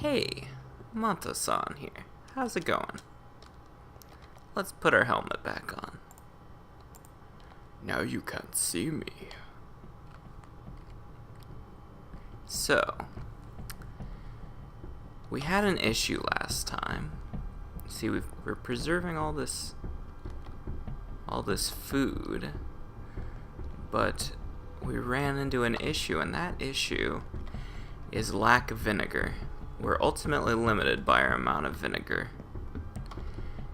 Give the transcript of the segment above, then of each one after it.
Hey, Matto-san here. How's it going? Let's put our helmet back on. Now you can't see me. So, we had an issue last time. See, we're preserving all this food, but we ran into an issue, and that issue is lack of vinegar. We're ultimately limited by our amount of vinegar.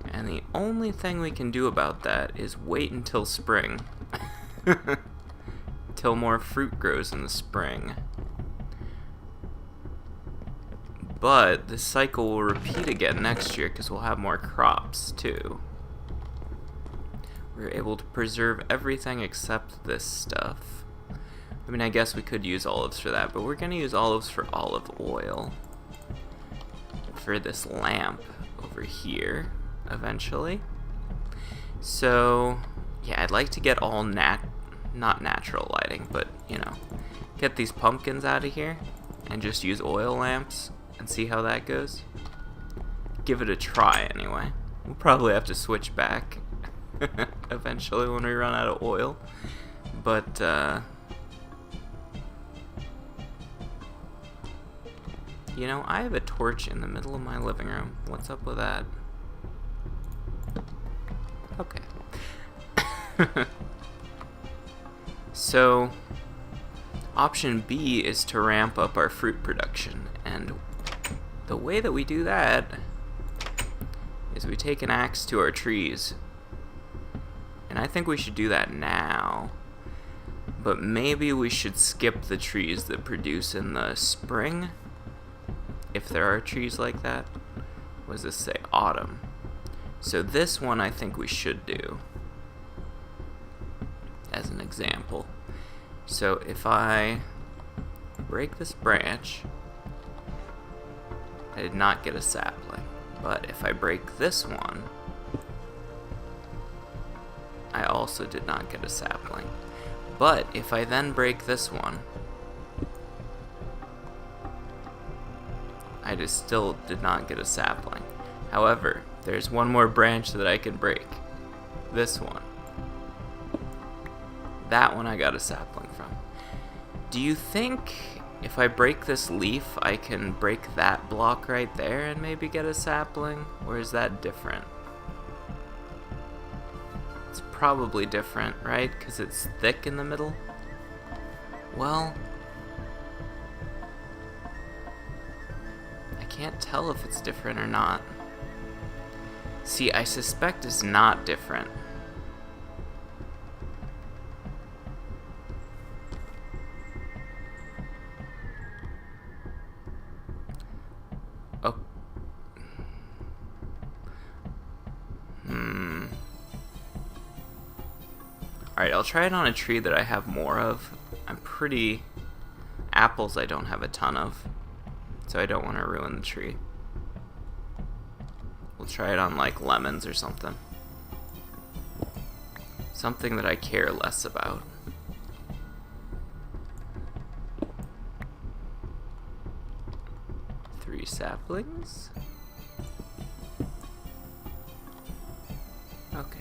And the only thing we can do about that is wait until spring. Till more fruit grows in the spring. But this cycle will repeat again next year because we'll have more crops too. We're able to preserve everything except this stuff. I mean, I guess we could use olives for that, but we're going to use olives for olive oil. For this lamp over here, eventually. So, yeah, I'd like to get all not natural lighting, but, you know, get these pumpkins out of here and just use oil lamps and see how that goes. Give it a try, anyway. We'll probably have to switch back eventually when we run out of oil. But, you know, I have a torch in the middle of my living room. What's up with that? Okay. So, option B is to ramp up our fruit production. And the way that we do that is we take an axe to our trees. And I think we should do that now. But maybe we should skip the trees that produce in the spring. If there are trees like that. What does this say? Autumn. So this one I think we should do. As an example. So if I break this branch, I did not get a sapling. But if I break this one, I also did not get a sapling. But if I then break this one, I just still did not get a sapling. However, there's one more branch that I can break. This one. That one I got a sapling from. Do you think if I break this leaf, I can break that block right there and maybe get a sapling? Or is that different? It's probably different, right? Because it's thick in the middle? Well, can't tell if it's different or not. See, I suspect it's not different. Oh. Alright, I'll try it on a tree that I have more of. Apples I don't have a ton of. So I don't want to ruin the tree. We'll try it on like lemons or something. Something that I care less about. Three saplings. Okay.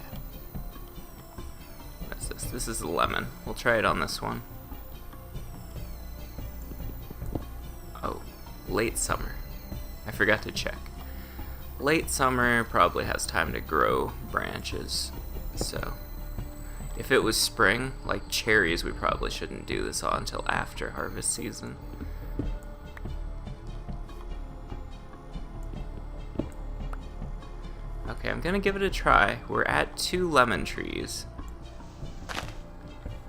What's this? This is a lemon. We'll try it on this one. Oh. Late summer. I forgot to check. Late summer probably has time to grow branches. So, if it was spring, like cherries, we probably shouldn't do this all until after harvest season. Okay, I'm gonna give it a try. We're at 2 lemon trees.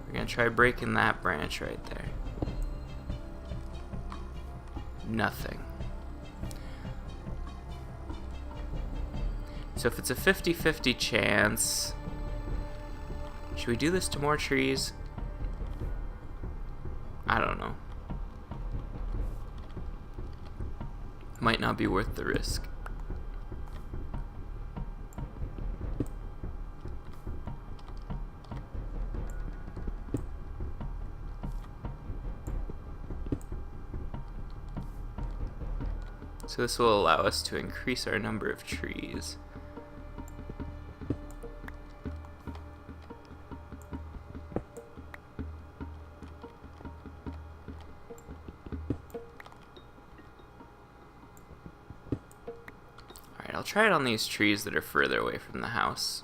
We're gonna try breaking that branch right there. Nothing. So if it's a 50-50 chance, should we do this to more trees? I don't know. Might not be worth the risk. So this will allow us to increase our number of trees. Alright, I'll try it on these trees that are further away from the house.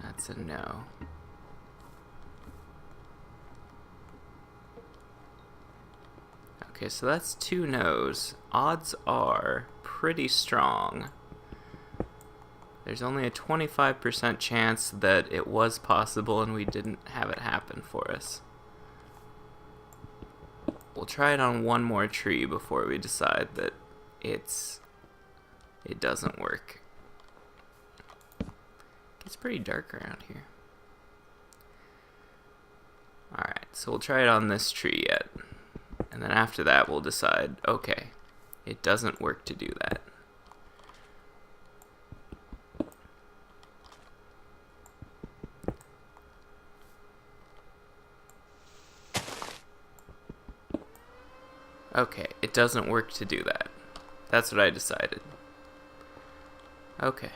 That's a no. Okay, so that's 2 no's. Odds are pretty strong. There's only a 25% chance that it was possible and we didn't have it happen for us. We'll try it on one more tree before we decide that it doesn't work. It's pretty dark around here. Alright, so we'll try it on this tree yet. And then after that we'll decide, okay, it doesn't work to do that. Okay, it doesn't work to do that. That's what I decided. Okay.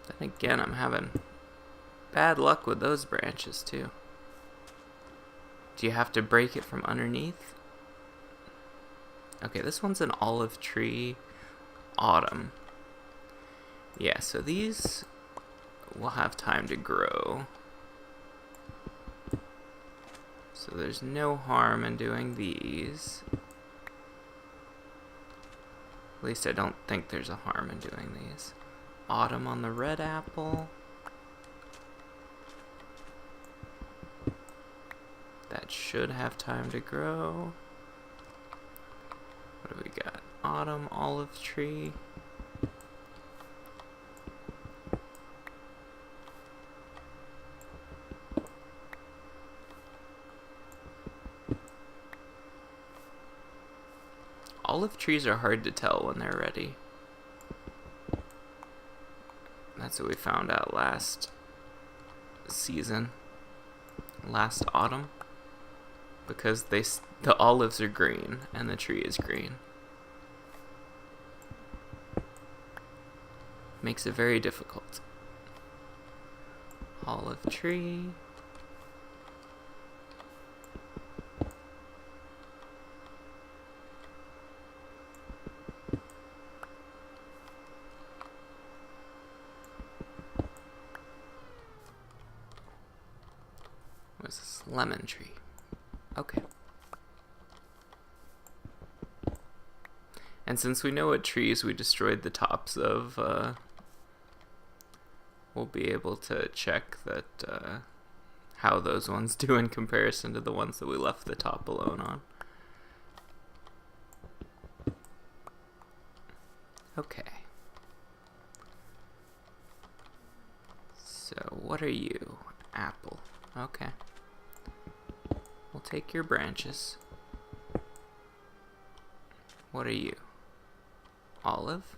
Then again, I'm having bad luck with those branches too. Do you have to break it from underneath? Okay, this one's an olive tree. Autumn. Yeah, so these will have time to grow. So there's no harm in doing these. At least I don't think there's a harm in doing these. Autumn on the red apple. That should have time to grow. What do we got? Autumn olive tree. Olive trees are hard to tell when they're ready. That's what we found out last season. Last autumn. Because the olives are green and the tree is green. Makes it very difficult. Olive tree. What's this? Lemon tree. Okay. And since we know what trees we destroyed the tops of, we'll be able to check that how those ones do in comparison to the ones that we left the top alone on. Okay. So what are you? Apple. Okay. We'll take your branches. What are you? Olive?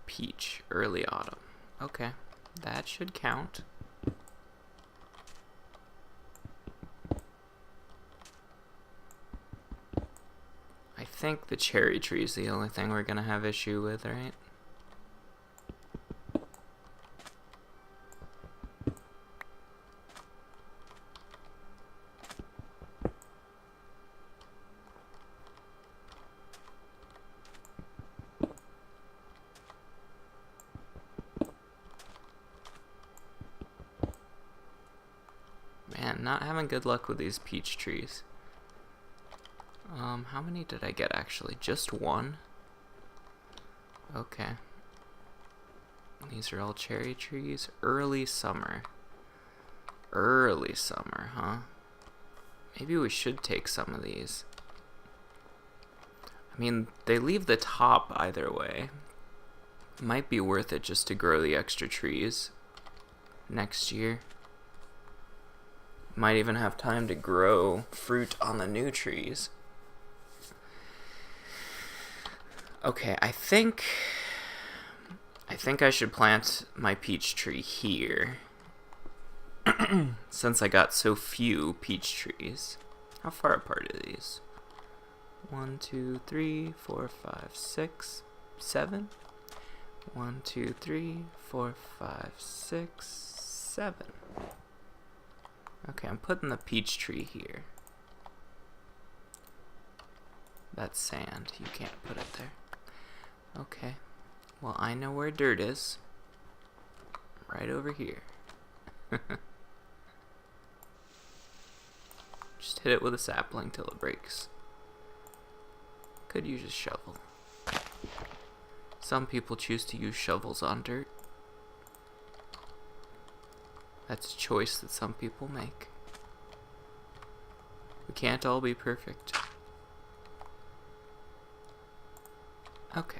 Peach, early autumn. Okay, that should count. I think the cherry tree is the only thing we're gonna have issue with, right? Man, not having good luck with these peach trees. How many did I get actually? Just one? Okay. These are all cherry trees. Early summer. Early summer, huh? Maybe we should take some of these. I mean, they leave the top either way. Might be worth it just to grow the extra trees next year. Might even have time to grow fruit on the new trees. Okay, I think I should plant my peach tree here. Since I got so few peach trees. How far apart are these? 1, 2, 3, 4, 5, 6, 7. 1, 2, 3, 4, 5, 6, 7. Okay, I'm putting the peach tree here. That's sand. You can't put it there. Okay. Well, I know where dirt is. Right over here. Just hit it with a sapling till it breaks. Could use a shovel. Some people choose to use shovels on dirt. That's a choice that some people make. We can't all be perfect. Okay.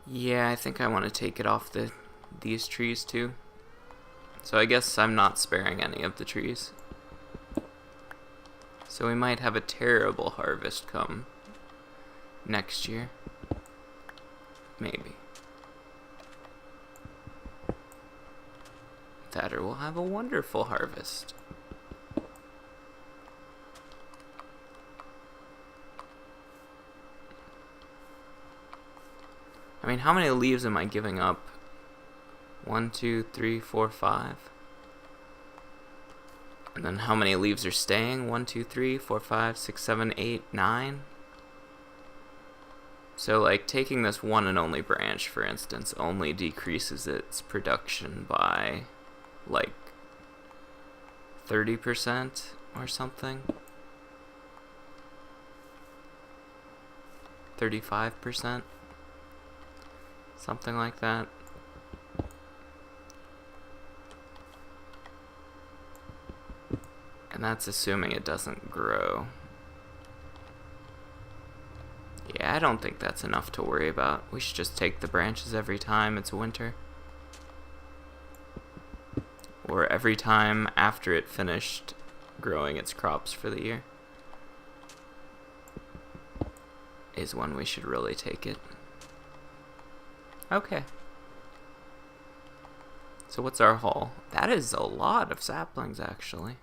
Yeah, I think I want to take it off these trees too. So I guess I'm not sparing any of the trees. So we might have a terrible harvest come next year. Maybe. That or we'll have a wonderful harvest. I mean, how many leaves am I giving up? 1, 2, 3, 4, 5. And then how many leaves are staying? 1, 2, 3, 4, 5, 6, 7, 8, 9. So, like, taking this one and only branch, for instance, only decreases its production by, like, 30% or something. 35%. Something like that. And that's assuming it doesn't grow. Yeah, I don't think that's enough to worry about. We should just take the branches every time it's winter. Or every time after it finished growing its crops for the year. Is when we should really take it. Okay. So what's our haul? That is a lot of saplings, actually.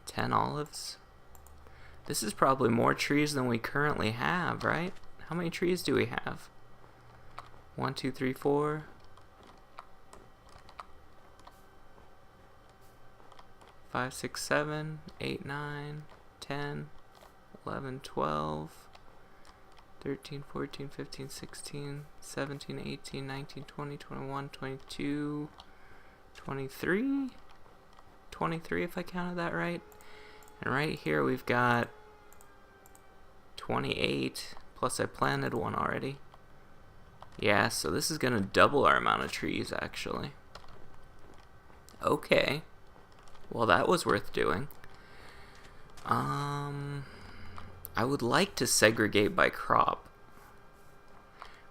10 olives. This is probably more trees than we currently have, right? How many trees do we have? 1, 2, 3, 4. 5, 6, 7, 8, 9, 10, 11, 12. 13, 14, 15, 16, 17, 18, 19, 20, 21, 22, 23? 23 if I counted that right. And right here we've got 28, plus I planted one already. Yeah, so this is going to double our amount of trees, actually. Okay. Well, that was worth doing. I would like to segregate by crop,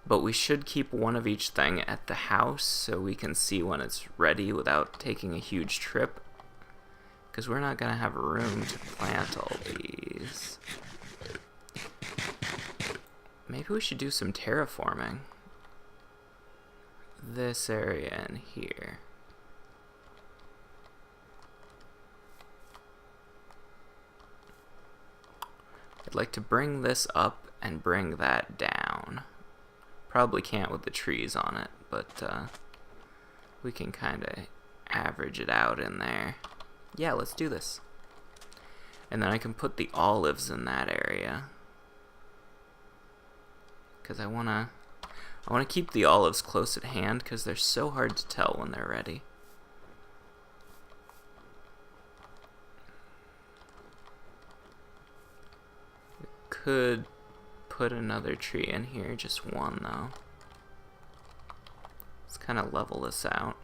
but we should keep one of each thing at the house so we can see when it's ready without taking a huge trip, because we're not going to have room to plant all these. Maybe we should do some terraforming. This area in here. I'd like to bring this up and bring that down. Probably can't with the trees on it, but we can kind of average it out in there. Yeah, let's do this. And then I can put the olives in that area. Because I want to keep the olives close at hand because they're so hard to tell when they're ready. Could put another tree in here, just one though. Let's kind of level this out.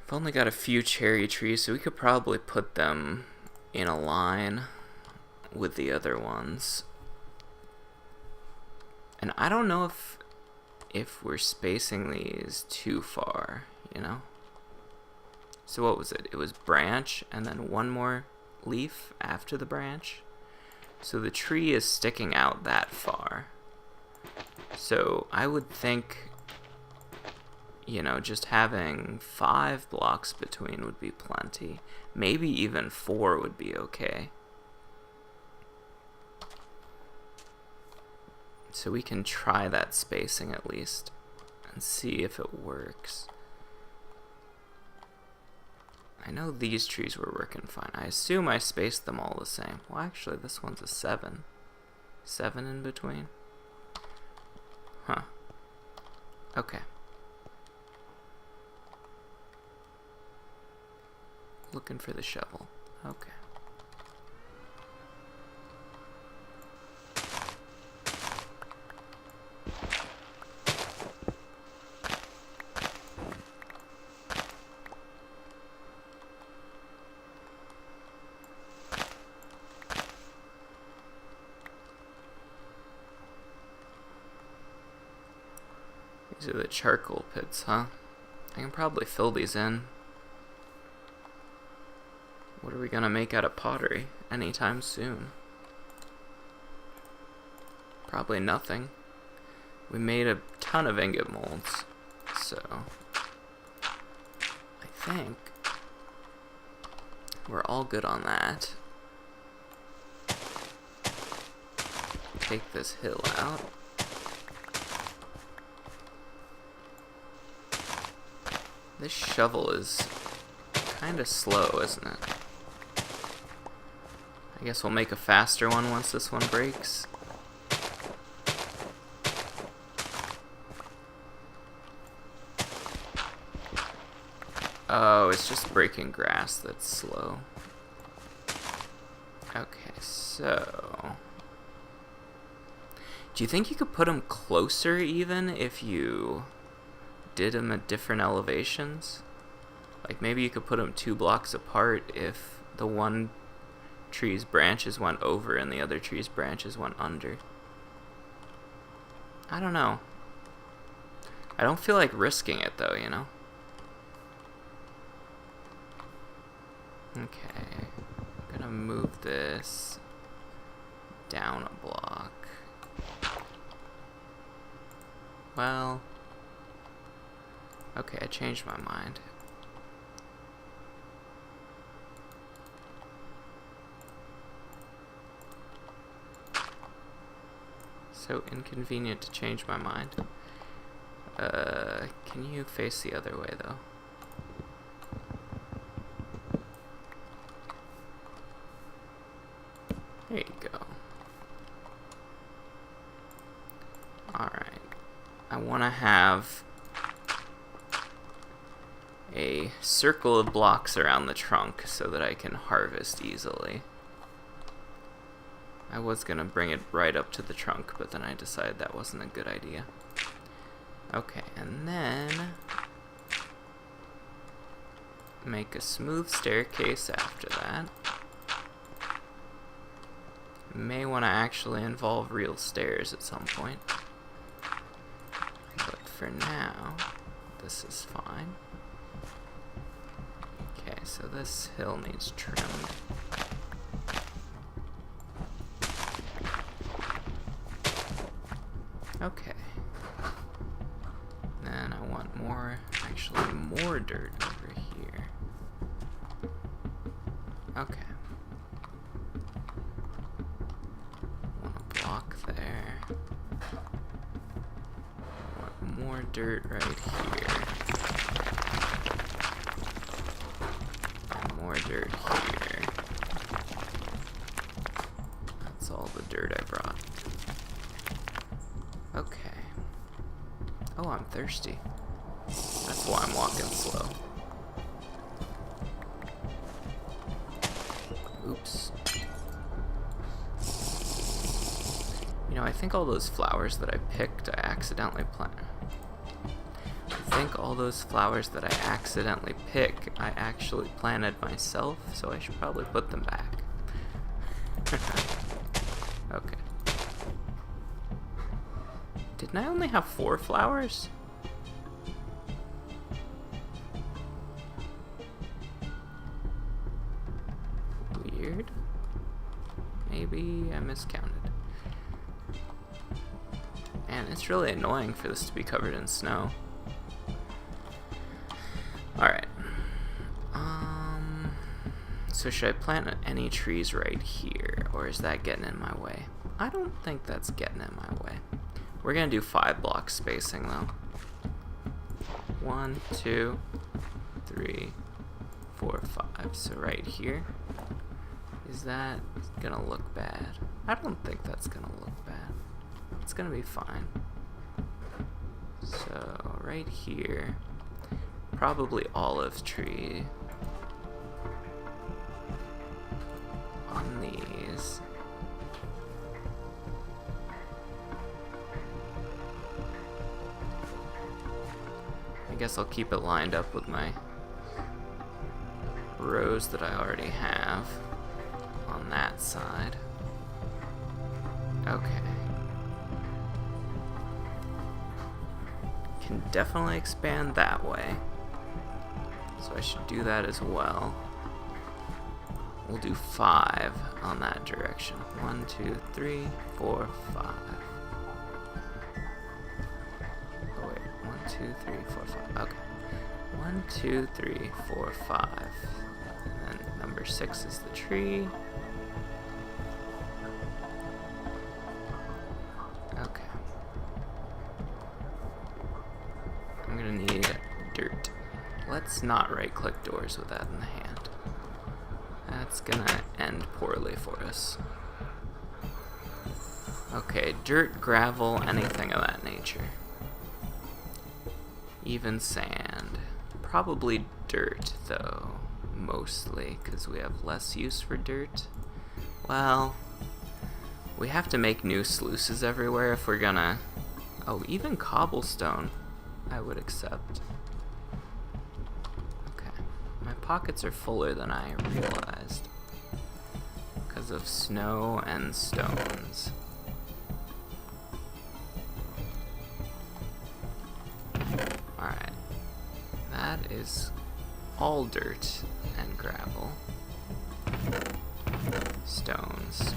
I've only got a few cherry trees, so we could probably put them in a line with the other ones. And I don't know if we're spacing these too far, you know? So what was it? It was branch and then one more leaf after the branch. So the tree is sticking out that far. So I would think, you know, just having 5 blocks between would be plenty. Maybe even 4 would be okay. So we can try that spacing at least and see if it works. I know these trees were working fine. I assume I spaced them all the same. Well, actually, this one's a 7. 7 in between? Huh. Okay. Looking for the shovel. Okay. These are the charcoal pits, huh? I can probably fill these in. What are we gonna make out of pottery anytime soon? Probably nothing. We made a ton of ingot molds, so I think we're all good on that. Take this hill out. This shovel is kind of slow, isn't it? I guess we'll make a faster one once this one breaks. Oh, it's just breaking grass that's slow. Okay, so do you think you could put them closer even if you did them at different elevations? Like maybe you could put them 2 blocks apart if the one tree's branches went over and the other tree's branches went under. I don't know. I don't feel like risking it though, you know? Okay. I'm gonna move this down a block. Well, okay, I changed my mind. So inconvenient to change my mind. Can you face the other way though? There you go. Alright. I want to have a circle of blocks around the trunk so that I can harvest easily. I was gonna bring it right up to the trunk, but then I decided that wasn't a good idea. Okay, and then make a smooth staircase after that. May want to actually involve real stairs at some point. But for now, this is fine. Okay, so this hill needs trimmed. Okay. Then I want more, actually more dirt over here. Okay. Want a block there. Want more dirt right here. And more dirt here. That's all the dirt I brought. Okay. Oh, I'm thirsty. That's why I'm walking slow. Oops. You know, I think all those flowers that I picked, I accidentally planted. I think all those flowers that I accidentally pick, I actually planted myself, so I should probably put them back. Okay. Didn't I only have 4 flowers? Weird. Maybe I miscounted. Man, it's really annoying for this to be covered in snow. Alright. So should I plant any trees right here, or is that getting in my way? I don't think that's getting in my way. We're gonna do 5 block spacing though. 1, 2, 3, 4, 5. So right here. Is that gonna look bad? I don't think that's gonna look bad. It's gonna be fine. So right here, probably olive tree on these. I guess I'll keep it lined up with my rows that I already have on that side. Okay. Can definitely expand that way. So I should do that as well. We'll do 5 on that direction. 1, 2, 3, 4, 5. Oh wait, 1, 2, 3, 4, 5. Okay. 1, 2, 3, 4, 5. And then number 6 is the tree. Okay. I'm gonna need dirt. Let's not right-click doors with that in the hand. That's gonna end poorly for us. Okay, dirt, gravel, anything of that nature. Even sand. Probably dirt, though, mostly, because we have less use for dirt. Well, we have to make new sluices everywhere if we're gonna... Oh, even cobblestone I would accept. My pockets are fuller than I realized because of snow and stones. Alright, that is all dirt and gravel. Stones.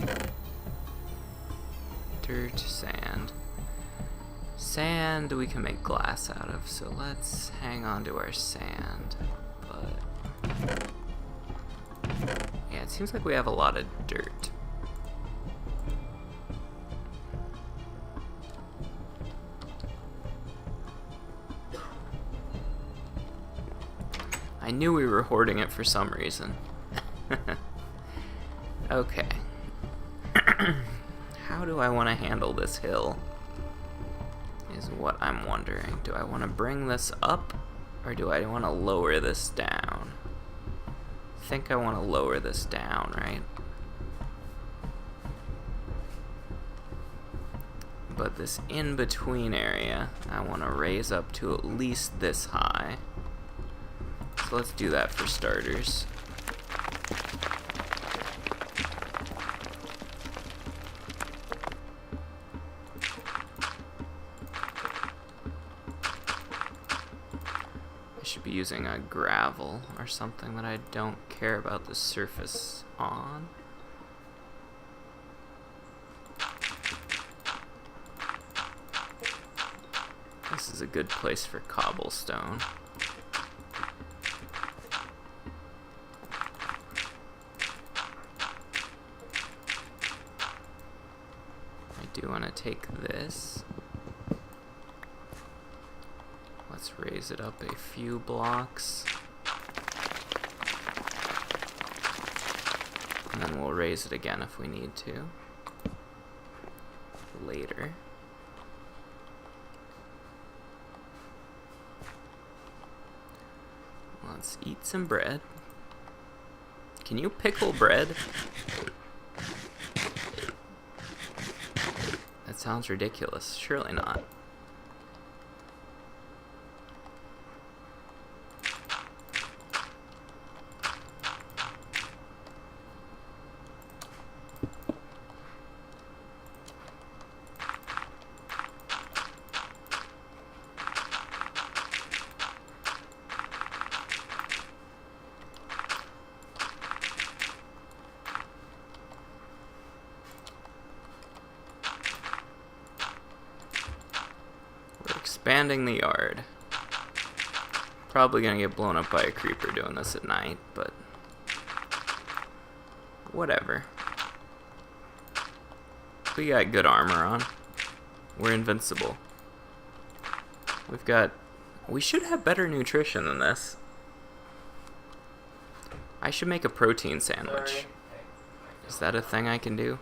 Dirt, sand. Sand we can make glass out of, so let's hang on to our sand. Yeah, it seems like we have a lot of dirt. I knew we were hoarding it for some reason. Okay. How do I want to handle this hill? Is what I'm wondering. Do I want to bring this up, or do I want to lower this down? I think I want to lower this down, right? But this in-between area, I want to raise up to at least this high. So let's do that for starters. Be using a gravel or something that I don't care about the surface on. This is a good place for cobblestone. I do want to take this. Let's raise it up a few blocks. And then we'll raise it again if we need to. Later. Let's eat some bread. Can you pickle bread? That sounds ridiculous. Surely not. expanding the yard. Probably gonna get blown up by a creeper doing this at night, but whatever. We got good armor on. We're invincible. We should have better nutrition than this. I should make a protein sandwich. Is that a thing I can do?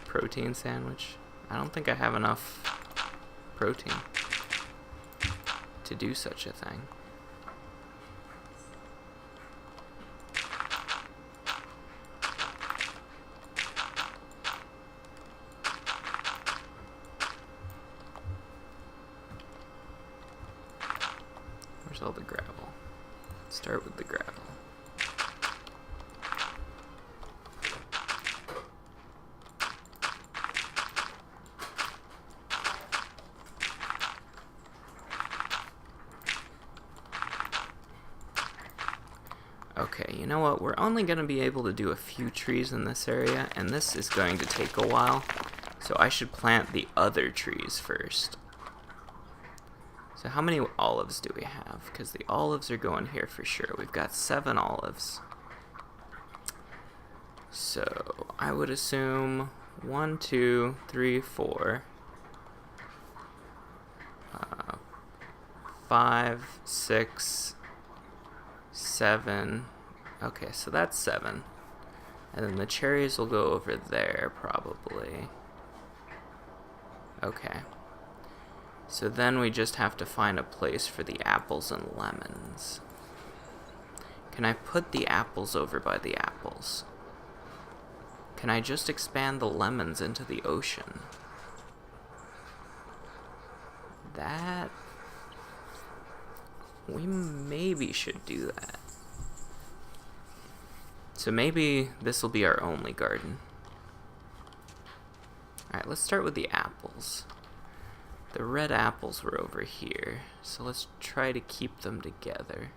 Protein sandwich? I don't think I have enough protein to do such a thing. Where's all the gravel? Let's start with the gravel. Okay, you know what? We're only going to be able to do a few trees in this area, and this is going to take a while, so I should plant the other trees first. So how many olives do we have? Because the olives are going here for sure. We've got 7 olives. So I would assume 1, 2, 3, 4, 5, 6, 7. Okay, so that's 7. And then the cherries will go over there, probably. Okay. So then we just have to find a place for the apples and lemons. Can I put the apples over by the apples? Can I just expand the lemons into the ocean? That... we maybe should do that. So maybe this will be our only garden. Alright, let's start with the apples. The red apples were over here, so let's try to keep them together.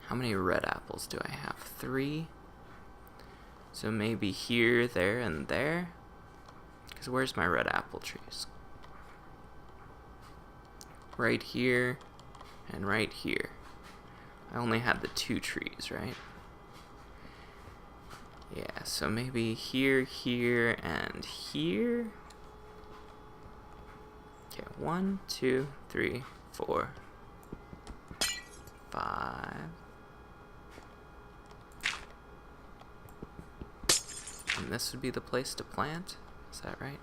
How many red apples do I have? 3. So maybe here, there, and there. Because where's my red apple trees? Right here, and right here. I only had the 2 trees, right? Yeah, so maybe here, here, and here. Okay, 1, 2, 3, 4, 5. And this would be the place to plant? Is that right?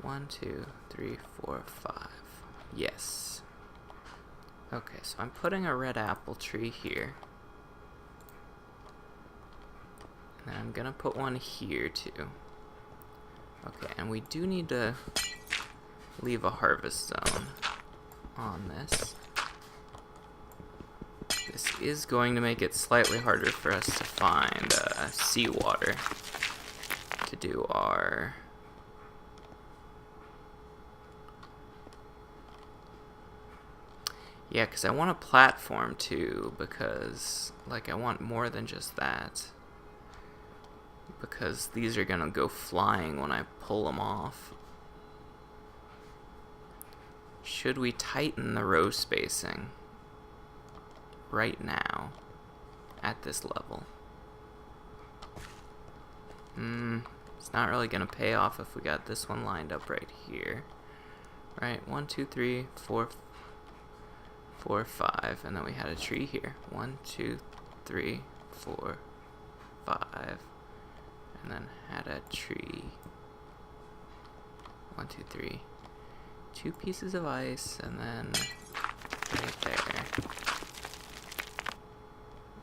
1, 2, 3, 4, 5. Yes. Okay, so I'm putting a red apple tree here. And I'm gonna put one here too. Okay, and we do need to leave a harvest zone on this. This is going to make it slightly harder for us to find seawater to do our... Yeah, because I want a platform too, because, like, I want more than just that. Because these are gonna go flying when I pull them off. Should we tighten the row spacing right now at this level? It's not really gonna pay off if we got this one lined up right here. Right, 1, 2, 3, 4, 4, 5, and then we had a tree here. 1, 2, 3, 4, 5. And then had a tree. 1, 2, 3. 2 pieces of ice, and then right there.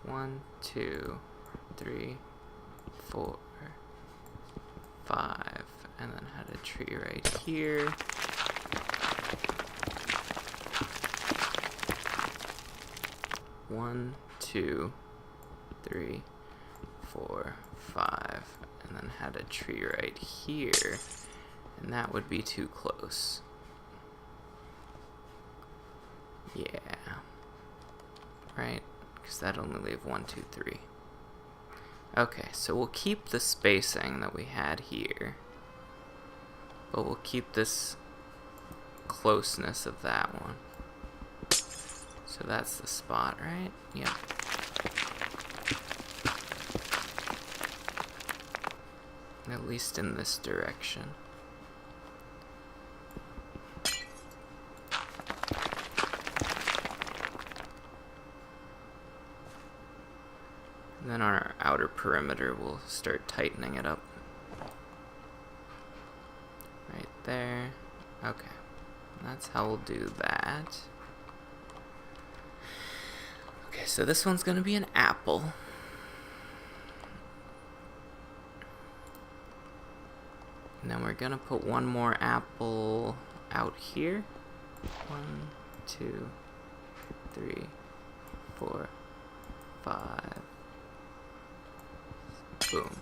1, 2, 3, 4, 5, and then had a tree right here. One, 2, 3, 4, 5, and then had a tree right here, and that would be too close. Yeah. Right? Because that'd only leave 1, 2, 3. Okay, so we'll keep the spacing that we had here, but we'll keep this closeness of that one. So that's the spot, right? Yeah. At least in this direction. And then on our outer perimeter, we'll start tightening it up. Right there. Okay. That's how we'll do that. Okay, so this one's gonna be an apple. And then we're gonna put one more apple out here. 1, 2, 3, 4, 5. Boom.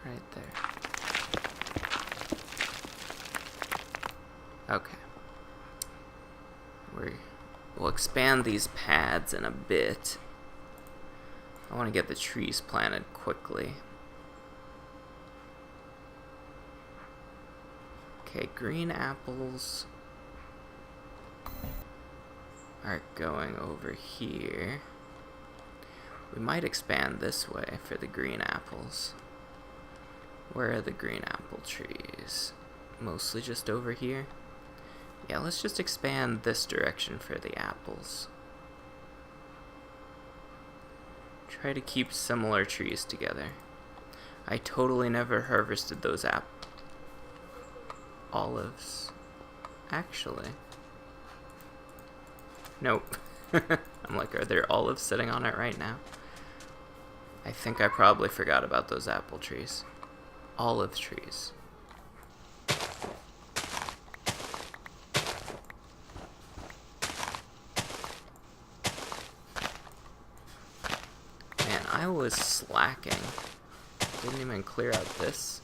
Right there. Okay. We'll expand these pads in a bit. I want to get the trees planted quickly. Okay, green apples are going over here. We might expand this way for the green apples. Where are the green apple trees? Mostly just over here? Yeah, let's just expand this direction for the apples. Try to keep similar trees together. I totally never harvested those olives. Actually. Nope. I'm like, are there olives sitting on it right now? I think I probably forgot about those apple trees. Olive trees. Man, I was slacking. Didn't even clear out this.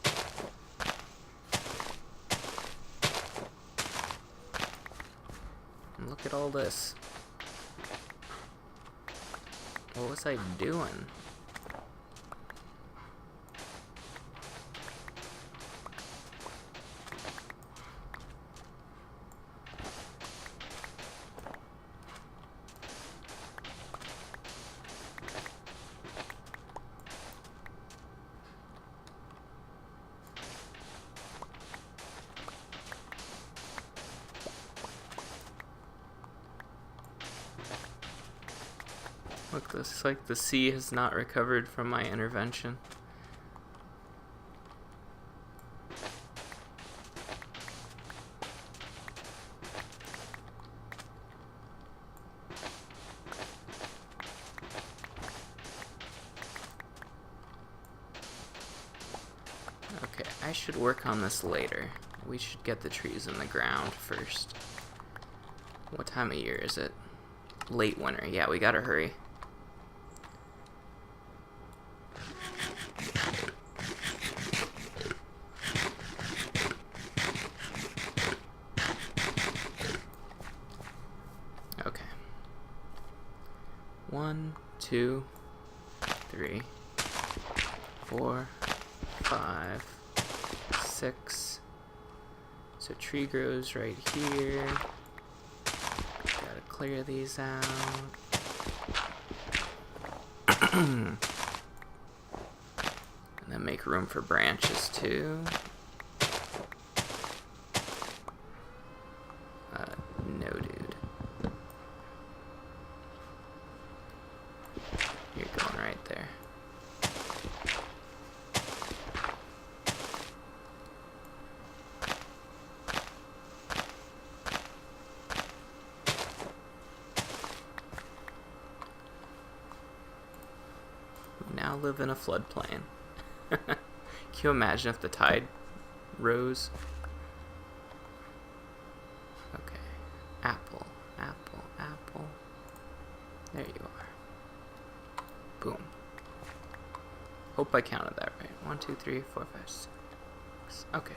And look at all this. What was I doing? Look, looks like the sea has not recovered from my intervention. Okay, I should work on this later. We should get the trees in the ground first. What time of year is it? Late winter. Yeah, we gotta hurry. Okay. 1, 2, 3, 4, 5, 6. So tree grows right here. Gotta clear these out. And then make room for branches too. No, dude. You're going right there. We now live in a floodplain. Can you imagine if the tide rose? Okay. Apple, apple, apple. There you are. Boom. Hope I counted that right. 1, 2, 3, 4, 5, 6. Okay.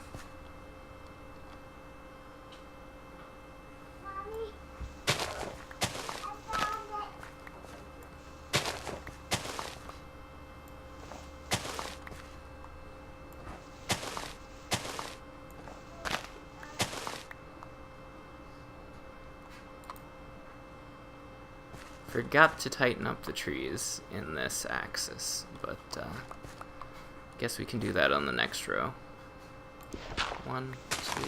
Forgot to tighten up the trees in this axis, but guess we can do that on the next row. 1, 2.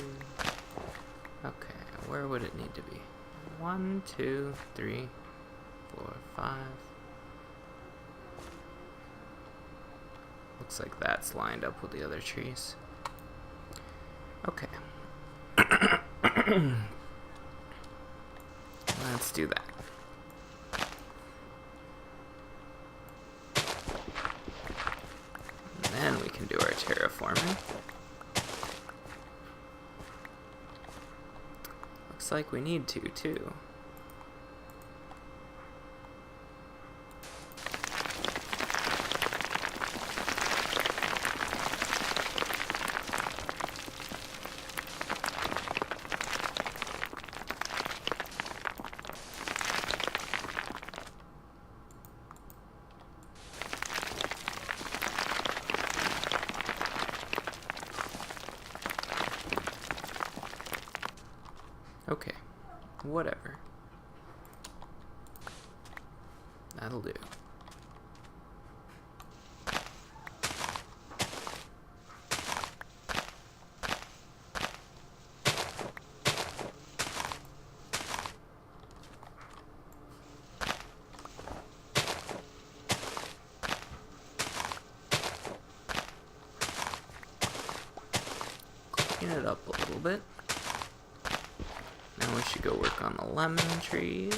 Okay, where would it need to be? 1, 2, 3, 4, 5. Looks like that's lined up with the other trees. Okay. Let's do that. And then we can do our terraforming. Looks like we need to, too. Okay, whatever. That'll do. Clean it up a little bit. Now we should go work on the lemon trees.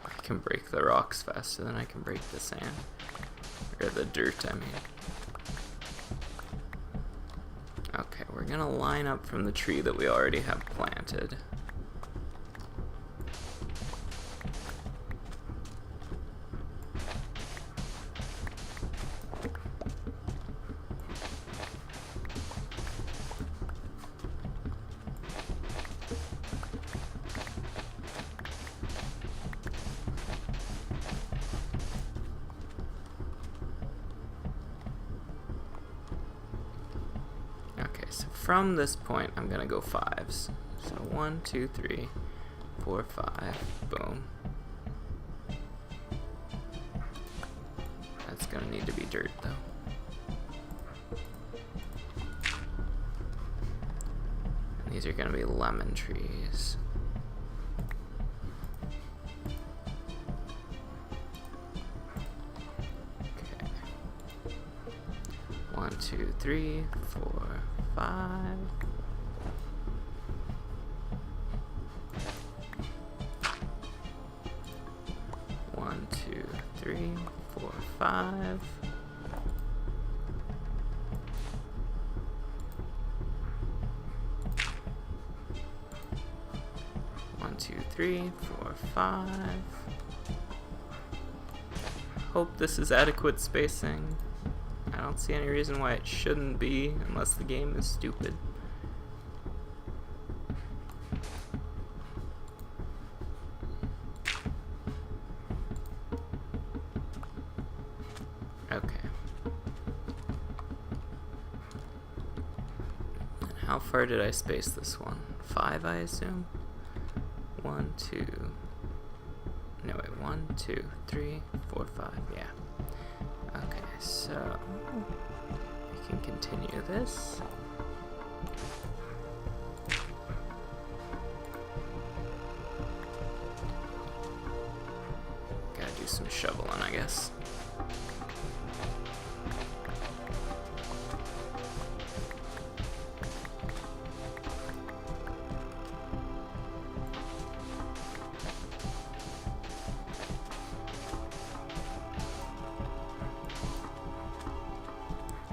I can break the rocks faster than I can break the sand. Or the dirt, I mean. Okay, we're gonna line up from the tree that we already have planted. So from this point, I'm gonna go 5s. So 1, 2, 3, 4, 5. Boom. That's gonna need to be dirt, though. And these are gonna be lemon trees. Okay. 1, 2, 3, 4, 5. One, 2, 3, 4, 5. One, 2, 3, 4, 5. Hope this is adequate spacing. I don't see any reason why it shouldn't be, unless the game is stupid. Okay. And how far did I space this one? 5, I assume? 1, 2... No, wait, 1, 2, 3, 4, 5, yeah. Okay, so we can continue this. Gotta do some shoveling, I guess.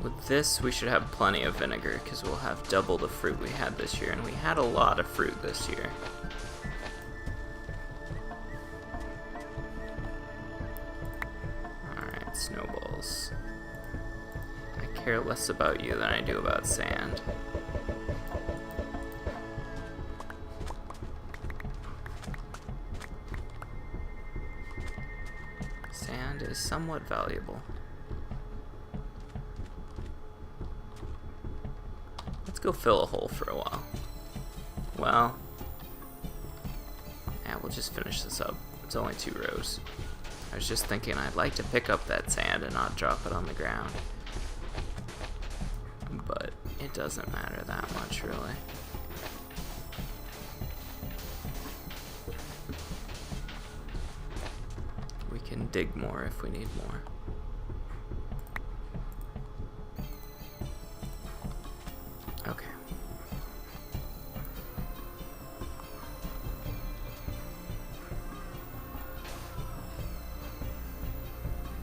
With this, we should have plenty of vinegar, because we'll have double the fruit we had this year, and we had a lot of fruit this year. Alright, snowballs. I care less about you than I do about sand. Sand is somewhat valuable. Let's go fill a hole for a while. Well, yeah, we'll just finish this up. It's only 2 rows. I was just thinking I'd like to pick up that sand and not drop it on the ground. But it doesn't matter that much, really. We can dig more if we need more. Okay.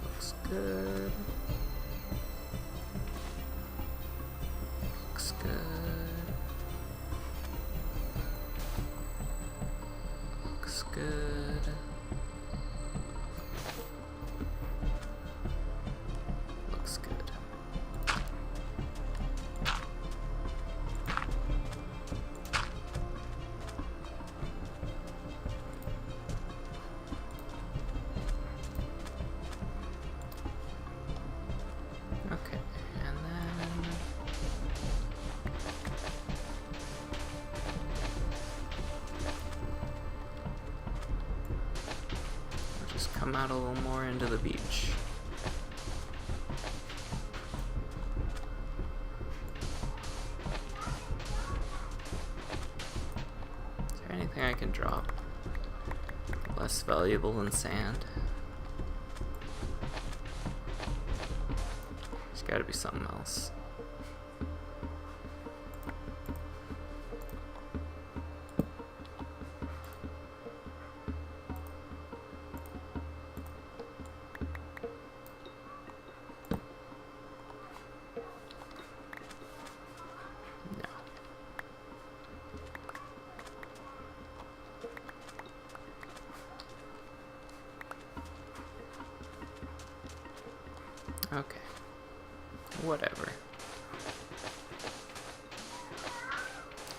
Looks good. Looks good. Looks good. Looks good. Okay, and then we'll just come out a little more into the beach. Is there anything I can drop less valuable than sand? There's gotta be something else. No. Okay. Whatever.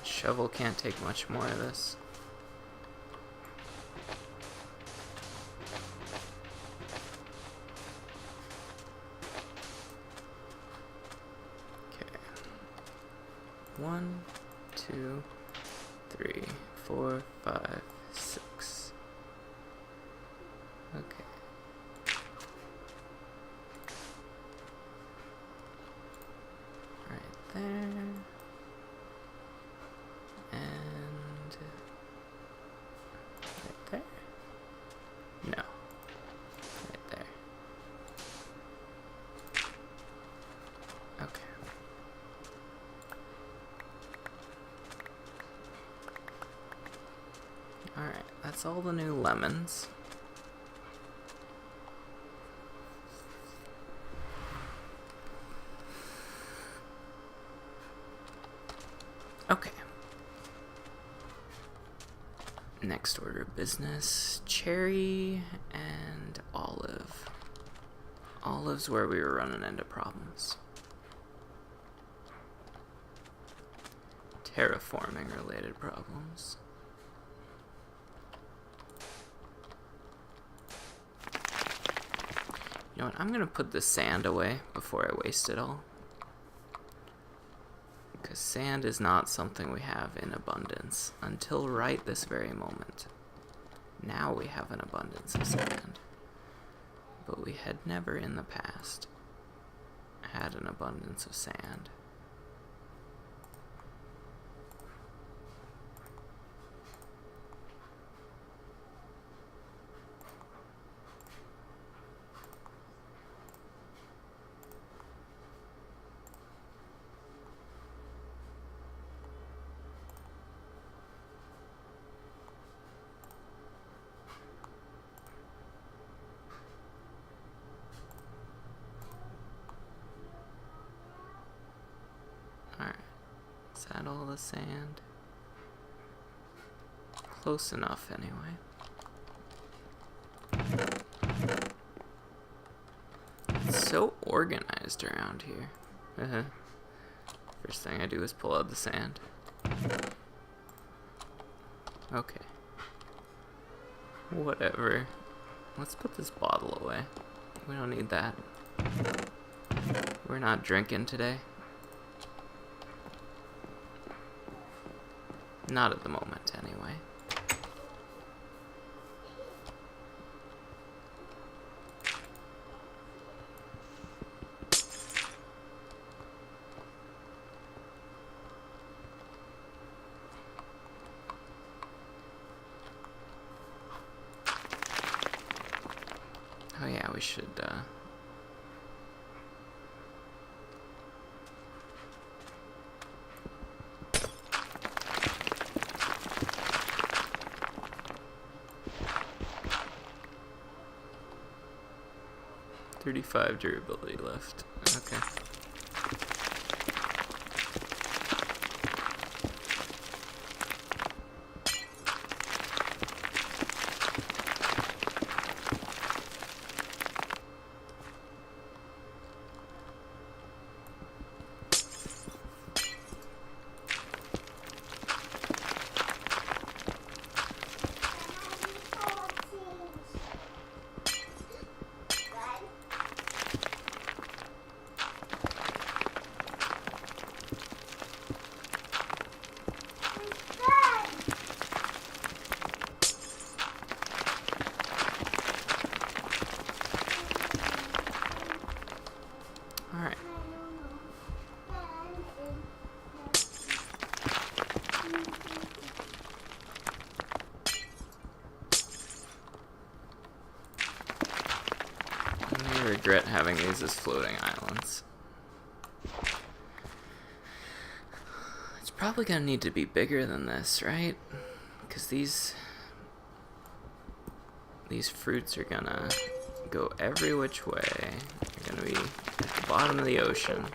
Shovel can't take much more of this. Okay. 1, 2, 3, 4, 5, 6. Okay. Right there. And right there. No. Right there. Okay. Alright, that's all the new lemons. Okay. Next order of business, cherry and olive. Olive's where we were running into problems. Terraforming related problems. You know what, I'm gonna put the sand away before I waste it all. Because sand is not something we have in abundance until right this very moment. Now we have an abundance of sand, but we had never in the past had an abundance of sand. Is that all the sand? Close enough, anyway. It's so organized around here. First thing I do is pull out the sand. Okay. Whatever. Let's put this bottle away. We don't need that. We're not drinking today. Not at the moment, anyway. Oh yeah, we should, $35 durability left. Okay. Alright. I regret having these as floating islands. It's probably gonna need to be bigger than this, right? Because these fruits are gonna go every which way. They're gonna be at the bottom of the ocean.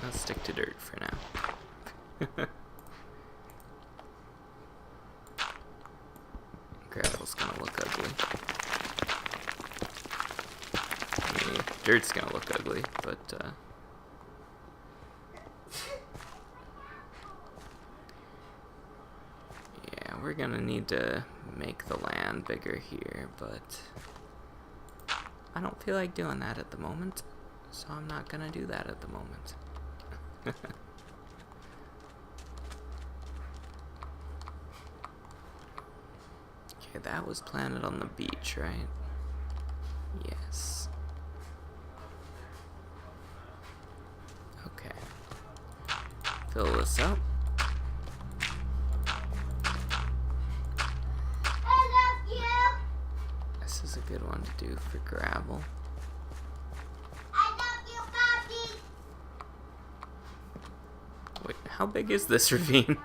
Let's stick to dirt for now. Gravel's gonna look ugly. I mean, dirt's gonna look ugly, but yeah, we're gonna need to make the land bigger here, but I don't feel like doing that at the moment, so I'm not gonna do that at the moment. Okay, that was planted on the beach, right? Yes. Okay. Fill this up. I love you. This is a good one to do for gravel. I love you, Bobby. Wait, how big is this ravine?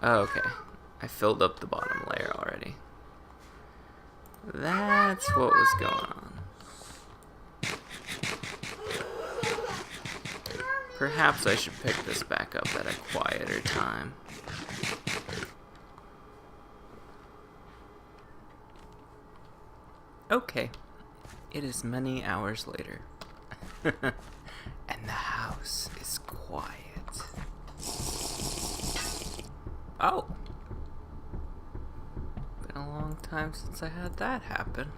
Oh, okay. I filled up the bottom layer already. That's what was going on. Perhaps I should pick this back up at a quieter time. Okay. It is many hours later. And the house is quiet. Oh! Been a long time since I had that happen.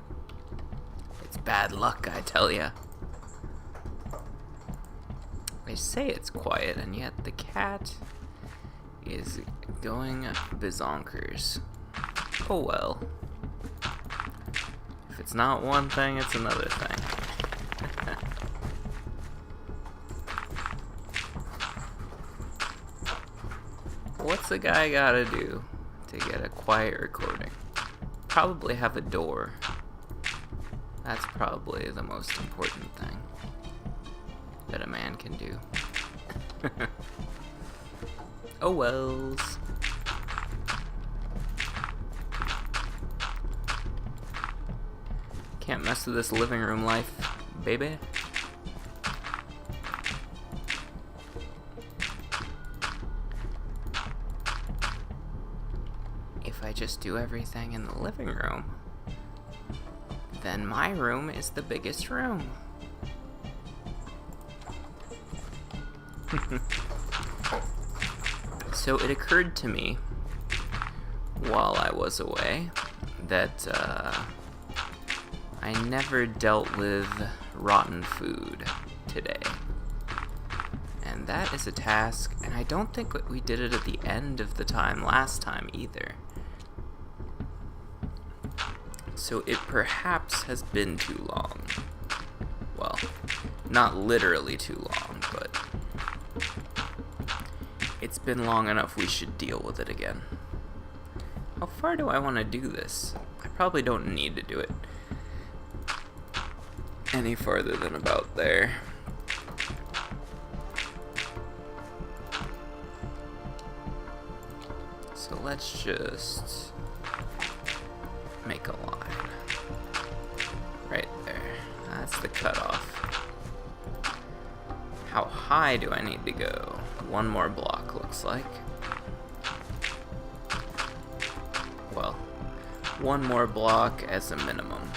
It's bad luck, I tell ya. I say it's quiet, and yet the cat is going bazonkers. Oh well. If it's not one thing, it's another thing. What's a guy gotta do to get a quiet recording? Probably have a door. That's probably the most important thing that a man can do. Oh wells. Can't mess with this living room life, baby. if I just do everything in the living room, then my room is the biggest room. So it occurred to me while I was away that I never dealt with rotten food today. And that is a task, and I don't think we did it at the end of the time last time either. So it perhaps has been too long. Well, not literally too long, but it's been long enough we should deal with it again. How far do I want to do this? I probably don't need to do it any farther than about there. So let's just make a line right there. That's the cutoff. How high do I need to go? One more block, looks like. Well, one more block as a minimum.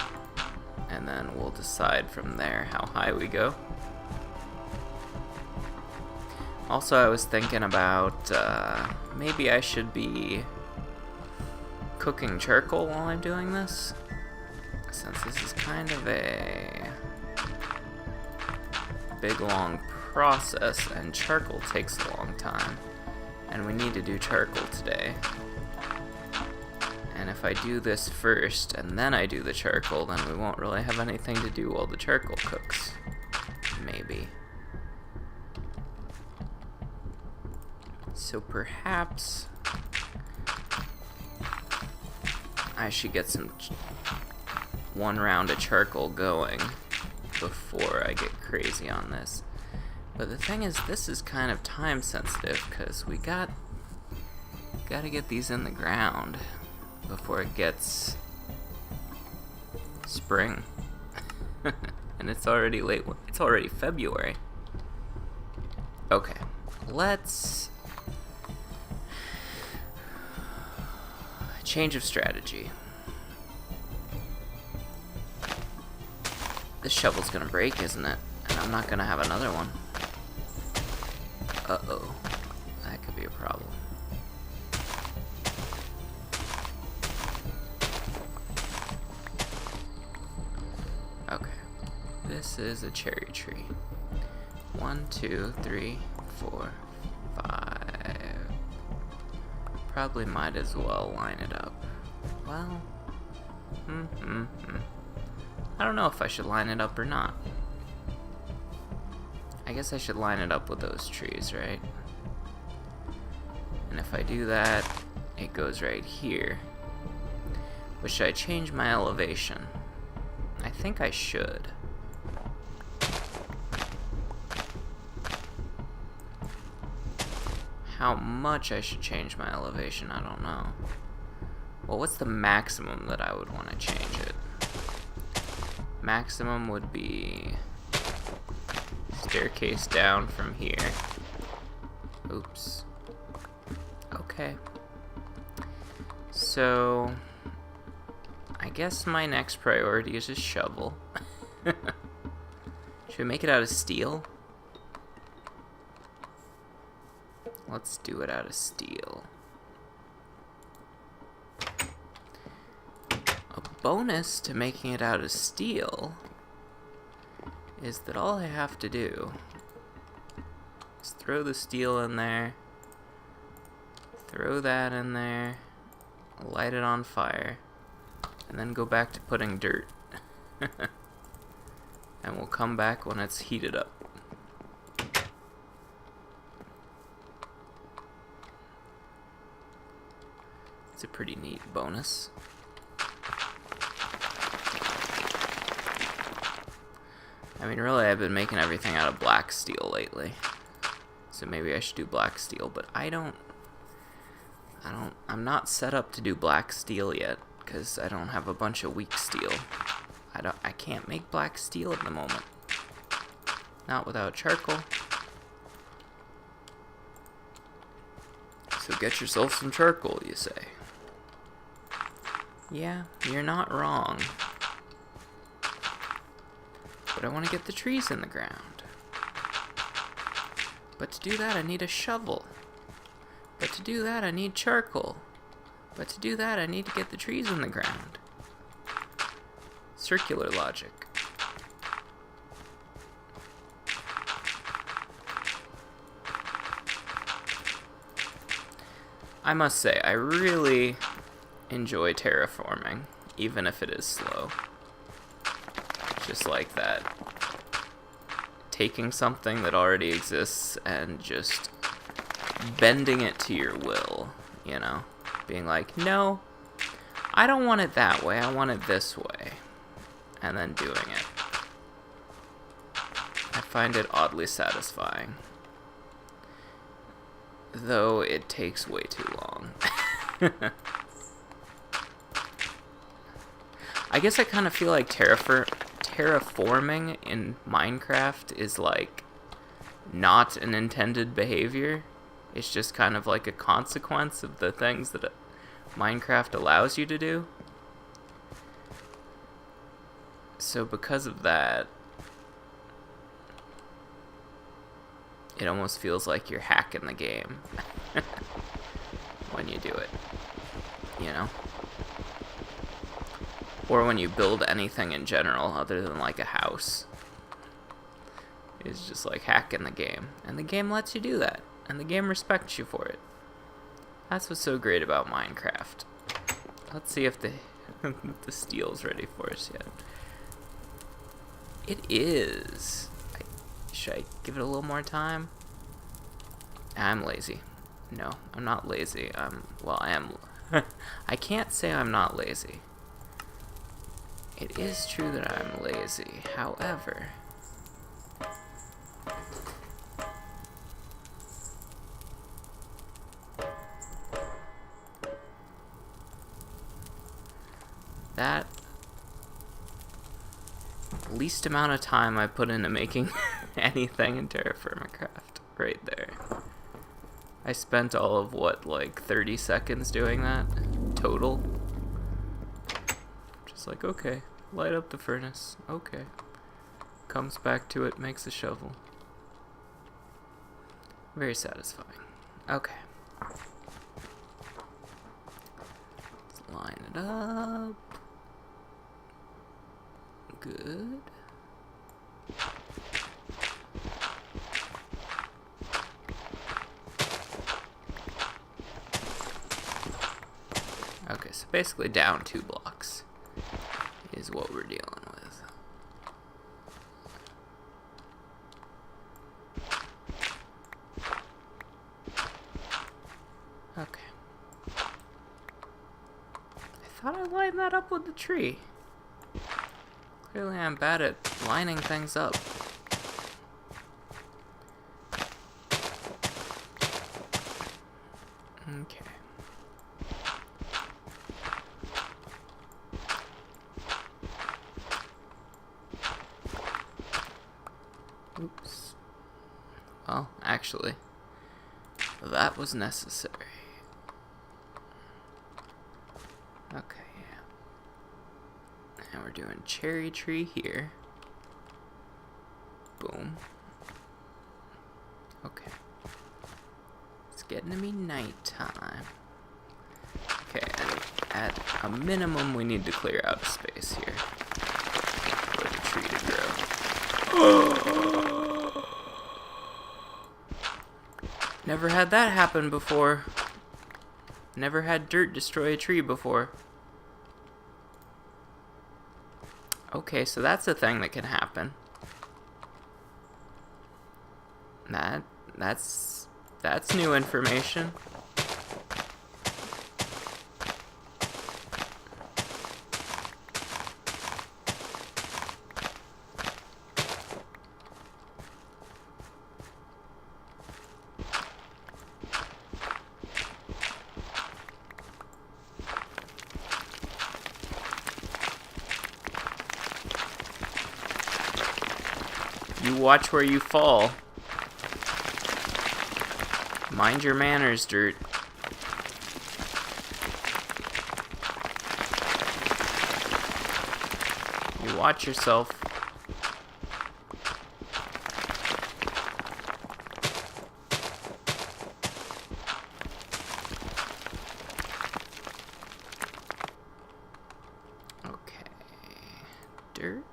And then we'll decide from there how high we go. Also, I was thinking about maybe I should be cooking charcoal while I'm doing this, since this is kind of a big long process and charcoal takes a long time, and we need to do charcoal today. And if I do this first and then I do the charcoal, then we won't really have anything to do while the charcoal cooks. Maybe. So perhaps I should get one round of charcoal going before I get crazy on this. But the thing is, this is kind of time sensitive because we gotta get these in the ground before it gets spring. And it's already late. It's already February. Okay, let's change of strategy. This shovel's gonna break, isn't it? And I'm not gonna have another one. Uh-oh. That could be a problem. Okay. This is a cherry tree. 1, 2, 3, 4, 5. Probably might as well line it up. Well, I don't know if I should line it up or not. I guess I should line it up with those trees, right? And if I do that, it goes right here. But should I change my elevation? I think I should. How much I should change my elevation, I don't know. Well, what's the maximum that I would want to change it? Maximum would be staircase down from here. Oops. Okay. So, I guess my next priority is a shovel. Should we make it out of steel? Let's do it out of steel. A bonus to making it out of steel is that all I have to do is throw the steel in there, throw that in there, light it on fire, and then go back to putting dirt. And we'll come back when it's heated up. It's a pretty neat bonus. I mean, really, I've been making everything out of black steel lately. So maybe I should do black steel, but I'm not set up to do black steel yet, because I don't have a bunch of weak steel. I can't make black steel at the moment. Not without charcoal. So get yourself some charcoal, you say. Yeah, you're not wrong. But I want to get the trees in the ground. But to do that, I need a shovel. But to do that, I need charcoal. But to do that, I need to get the trees in the ground. Circular logic. I must say, I really enjoy terraforming, even if it is slow. Just like that. Taking something that already exists and just bending it to your will, you know? Being like, no, I don't want it that way, I want it this way. And then doing it. I find it oddly satisfying. Though it takes way too long. I guess I kind of feel like terraforming in Minecraft is like not an intended behavior. It's just kind of like a consequence of the things that Minecraft allows you to do. So because of that, it almost feels like you're hacking the game when you do it, you know? Or when you build anything in general other than like a house. It's just like hacking the game. And the game lets you do that. And the game respects you for it. That's what's so great about Minecraft. Let's see if the steel's ready for us yet. It is. Should I give it a little more time? I'm lazy. No, I'm not lazy. Well, I am. I can't say I'm not lazy. It is true that I'm lazy. However, that least amount of time I put into making anything in TerraFirmaCraft, right there. I spent all of what, like 30 seconds doing that total. Just like, okay, light up the furnace. Okay. Comes back to it, makes a shovel. Very satisfying. Okay. Let's line it up. Good. Okay, so basically down 2 blocks is what we're dealing with. Okay. I thought I lined that up with the tree. Clearly I'm bad at lining things up. Okay. Oops. Well, actually, that was necessary. Okay, yeah. And we're doing cherry tree here. Boom. Okay. It's getting to be nighttime. Okay, at a minimum, we need to clear out a space here for the tree to grow. Never had that happen before. Never had dirt destroy a tree before. Okay, so that's a thing that can happen. That's new information. You watch where you fall. Mind your manners, dirt. You watch yourself. Okay. Dirt.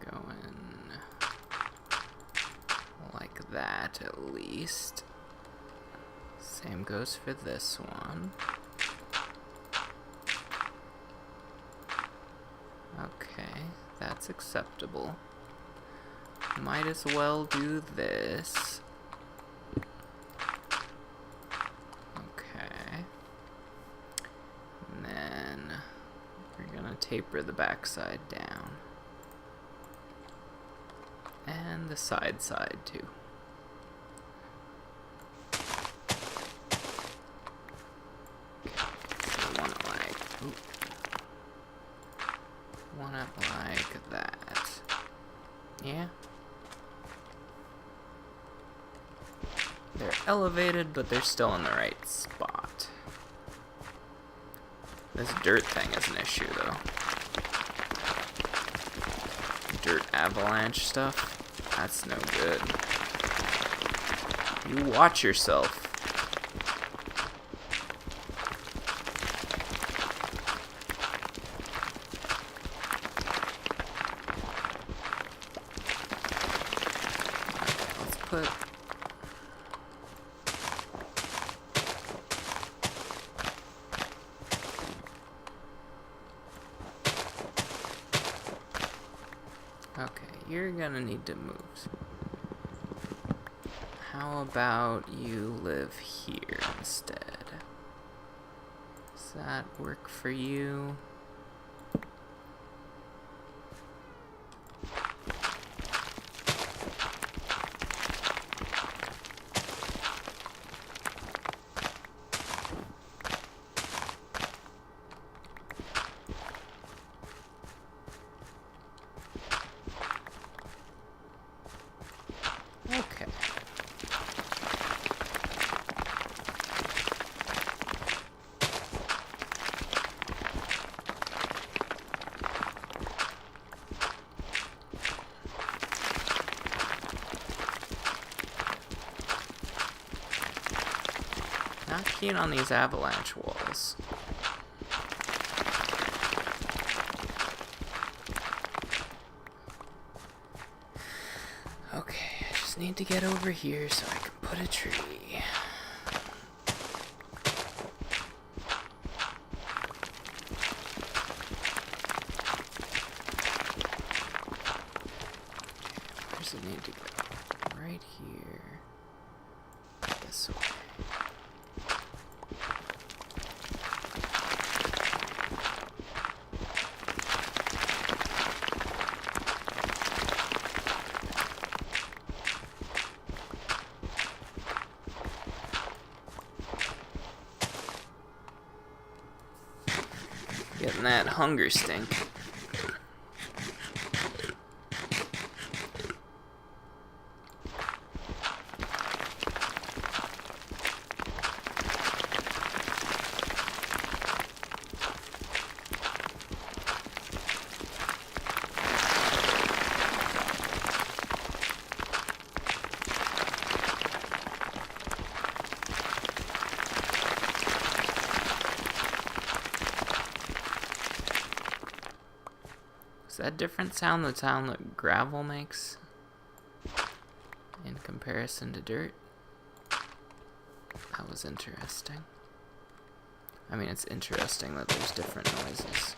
Going like that at least. Same goes for this one. Okay, that's acceptable. Might as well do this. Okay. And then we're gonna taper the backside down. And the side too. Want it like that. Yeah. They're elevated, but they're still in the right spot. This dirt thing is an issue, though. Dirt avalanche stuff, that's no good. You watch yourself. Put okay, you're gonna need to move. How about you live here instead? Does that work for you? Okay. Not keen on these avalanche walls. Okay, I just need to get over here so I can put a tree. Where does it need to go? Right here. This way. Getting that hunger stink. Is that different sound that gravel makes in comparison to dirt? That was interesting. I mean, it's interesting that there's different noises.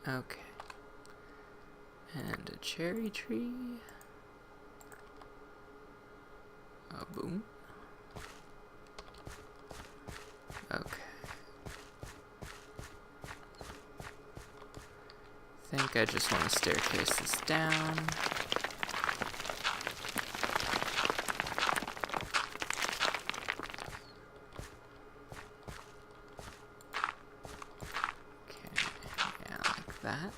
Okay. And a cherry tree. A boom. Okay. I think I just want to staircase this down. that.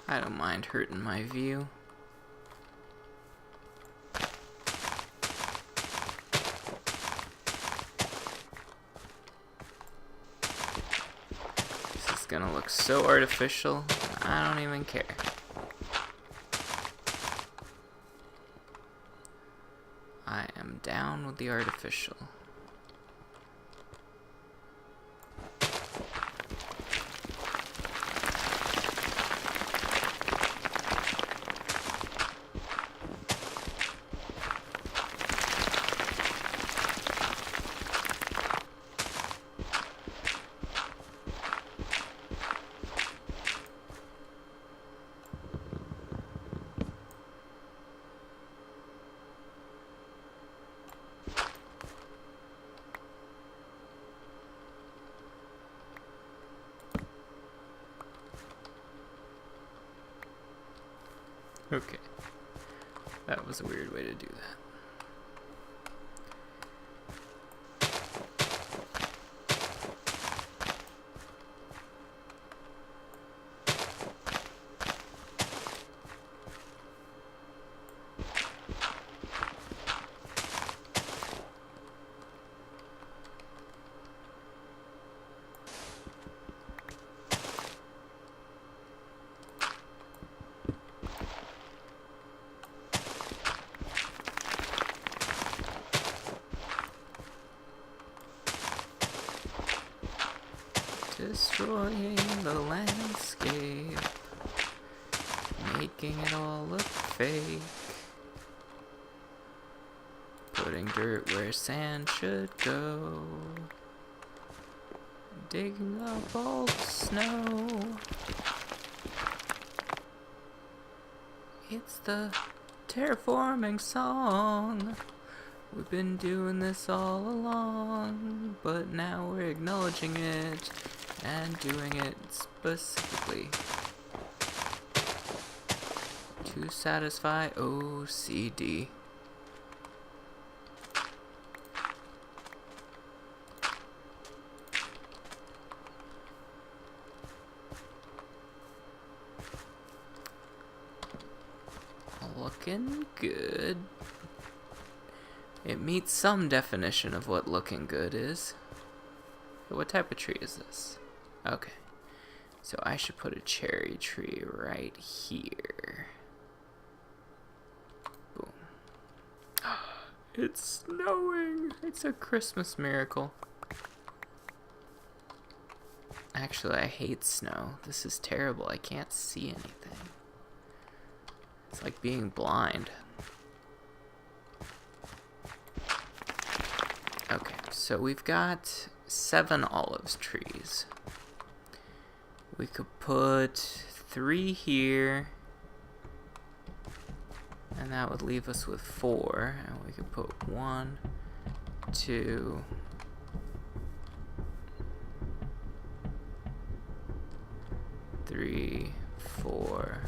I don't mind hurting my view. This is gonna look so artificial, I don't even care. I am down with the artificial. Okay. That was a weird way to do that. Destroying the landscape, making it all look fake, putting dirt where sand should go, digging up all the snow. It's the terraforming song. We've been doing this all along, but now we're acknowledging it and doing it specifically to satisfy OCD. Looking good. It meets some definition of what looking good is. What type of tree is this? Okay. So I should put a cherry tree right here. Boom. It's snowing! It's a Christmas miracle. Actually, I hate snow. This is terrible. I can't see anything. It's like being blind. Okay, so we've got 7 olives trees. We could put 3 here, and that would leave us with 4. And we could put 1, 2, 3, 4.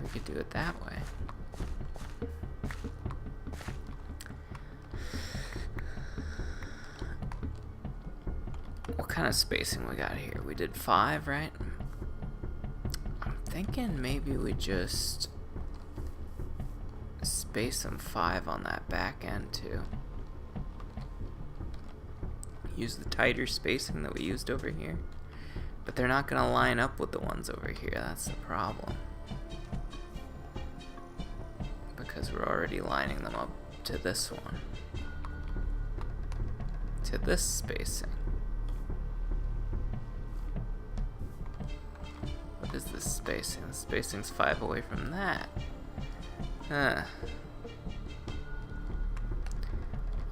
We could do it that way. What kind of spacing we got here? We did 5, right? I'm thinking maybe we just space them 5 on that back end too. Use the tighter spacing that we used over here. But they're not gonna line up with the ones over here, that's the problem. Because we're already lining them up to this one. To this spacing. What is this spacing? The spacing's 5 away from that.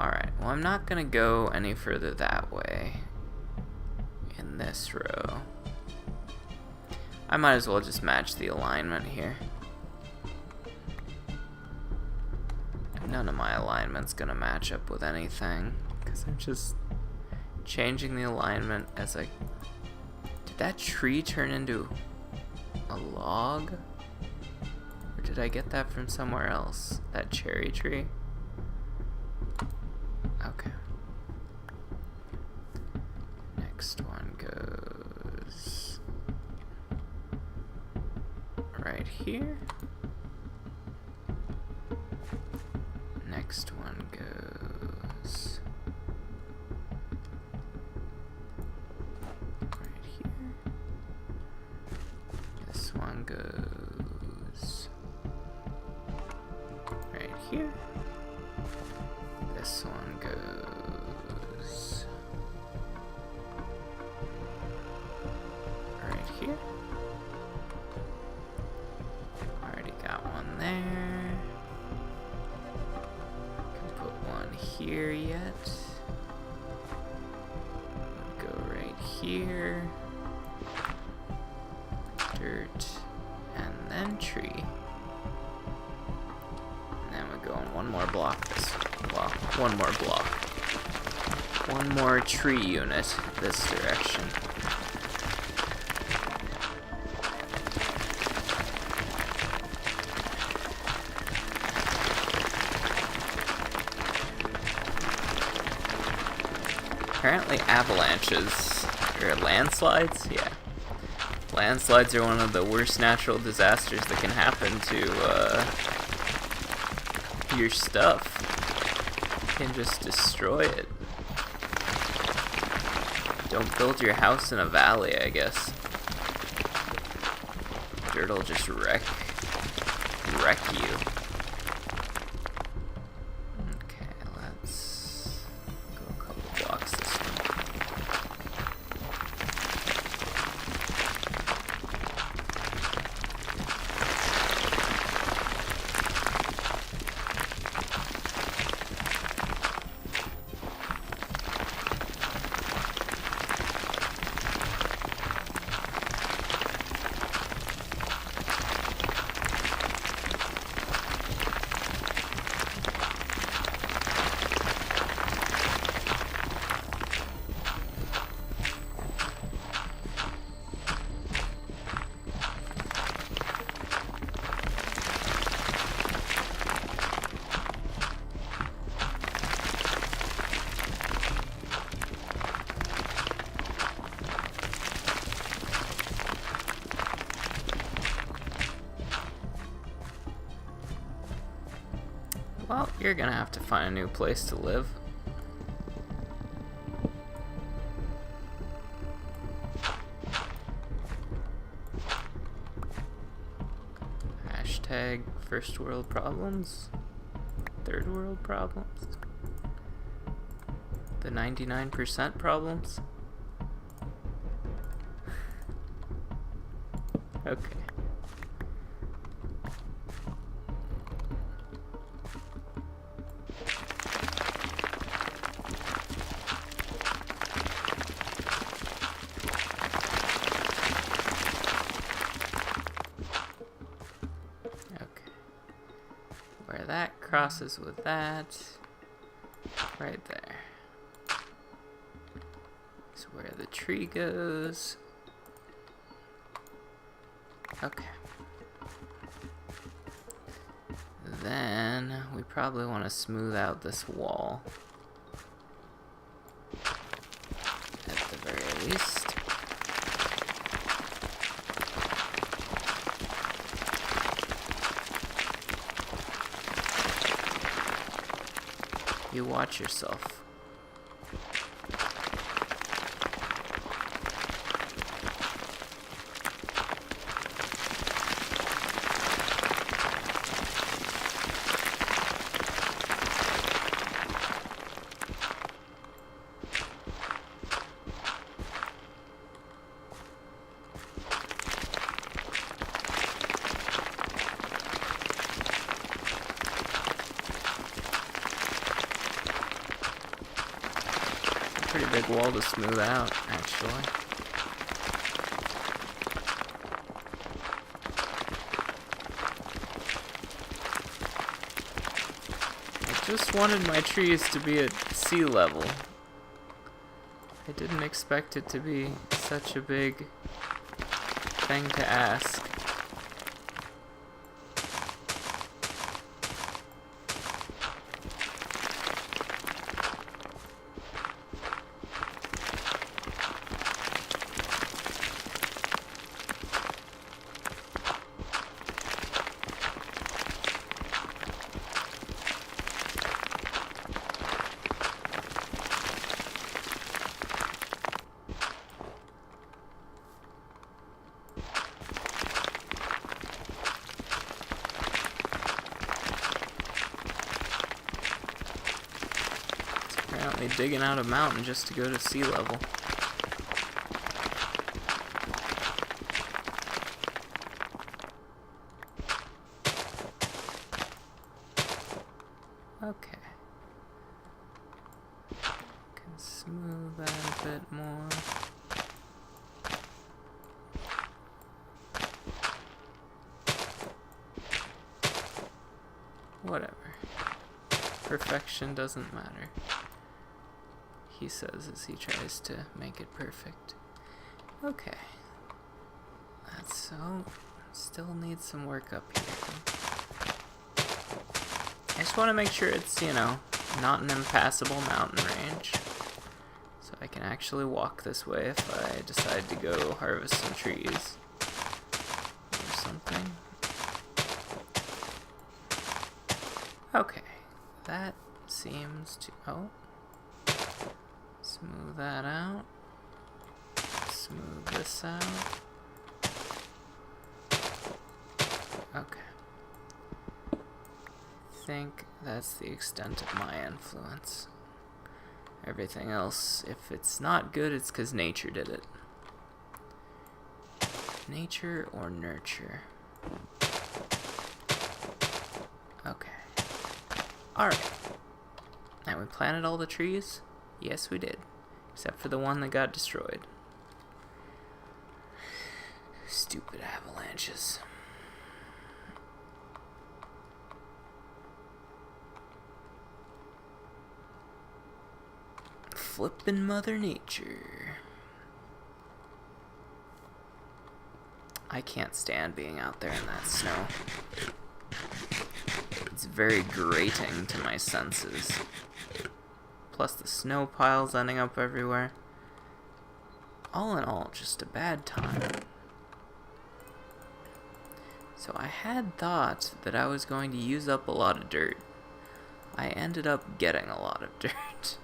Alright, well I'm not gonna go any further that way in this row. I might as well just match the alignment here. None of my alignment's gonna match up with anything, because I'm just changing the alignment as I... Did that tree turn into a log? Or did I get that from somewhere else? That cherry tree? Okay. Next one goes right here. Next one goes right here. This one goes right here. This one goes right here. Already got one there. Can put one here yet. Go right here. Dirt. And then tree. And then we're going one more block this way. Well, one more block. One more tree unit this direction. Apparently avalanches, or landslides, yeah. Landslides are one of the worst natural disasters that can happen to your stuff. You can just destroy it. Don't build your house in a valley, I guess. Dirt'll just wreck you. Okay, let's go a couple blocks this way. Well, you're gonna have to find a new place to live. Hashtag first world problems, third world problems, the 99% problems. Okay. Where that crosses with that, right there, is where the tree goes. Okay. Then we probably want to smooth out this wall, at the very least. You watch yourself. Pretty big wall to smooth out, actually. I just wanted my trees to be at sea level. I didn't expect it to be such a big thing to ask. apparently digging out a mountain just to go to sea level. Okay. Can smooth that a bit more. Whatever. Perfection doesn't matter, he says as he tries to make it perfect. Okay. That's so... Still needs some work up here. I just want to make sure it's, you know, not an impassable mountain range. So I can actually walk this way if I decide to go harvest some trees. Or something. Okay. That seems to... Oh. Smooth that out. Smooth this out. Okay. I think that's the extent of my influence. Everything else, if it's not good, it's because nature did it. Nature or nurture? Okay. Alright. And we planted all the trees? Yes, we did. Except for the one that got destroyed. Stupid avalanches. Flippin' Mother Nature. I can't stand being out there in that snow. It's very grating to my senses. Plus the snow piles ending up everywhere. All in all, just a bad time. So I had thought that I was going to use up a lot of dirt. I ended up getting a lot of dirt.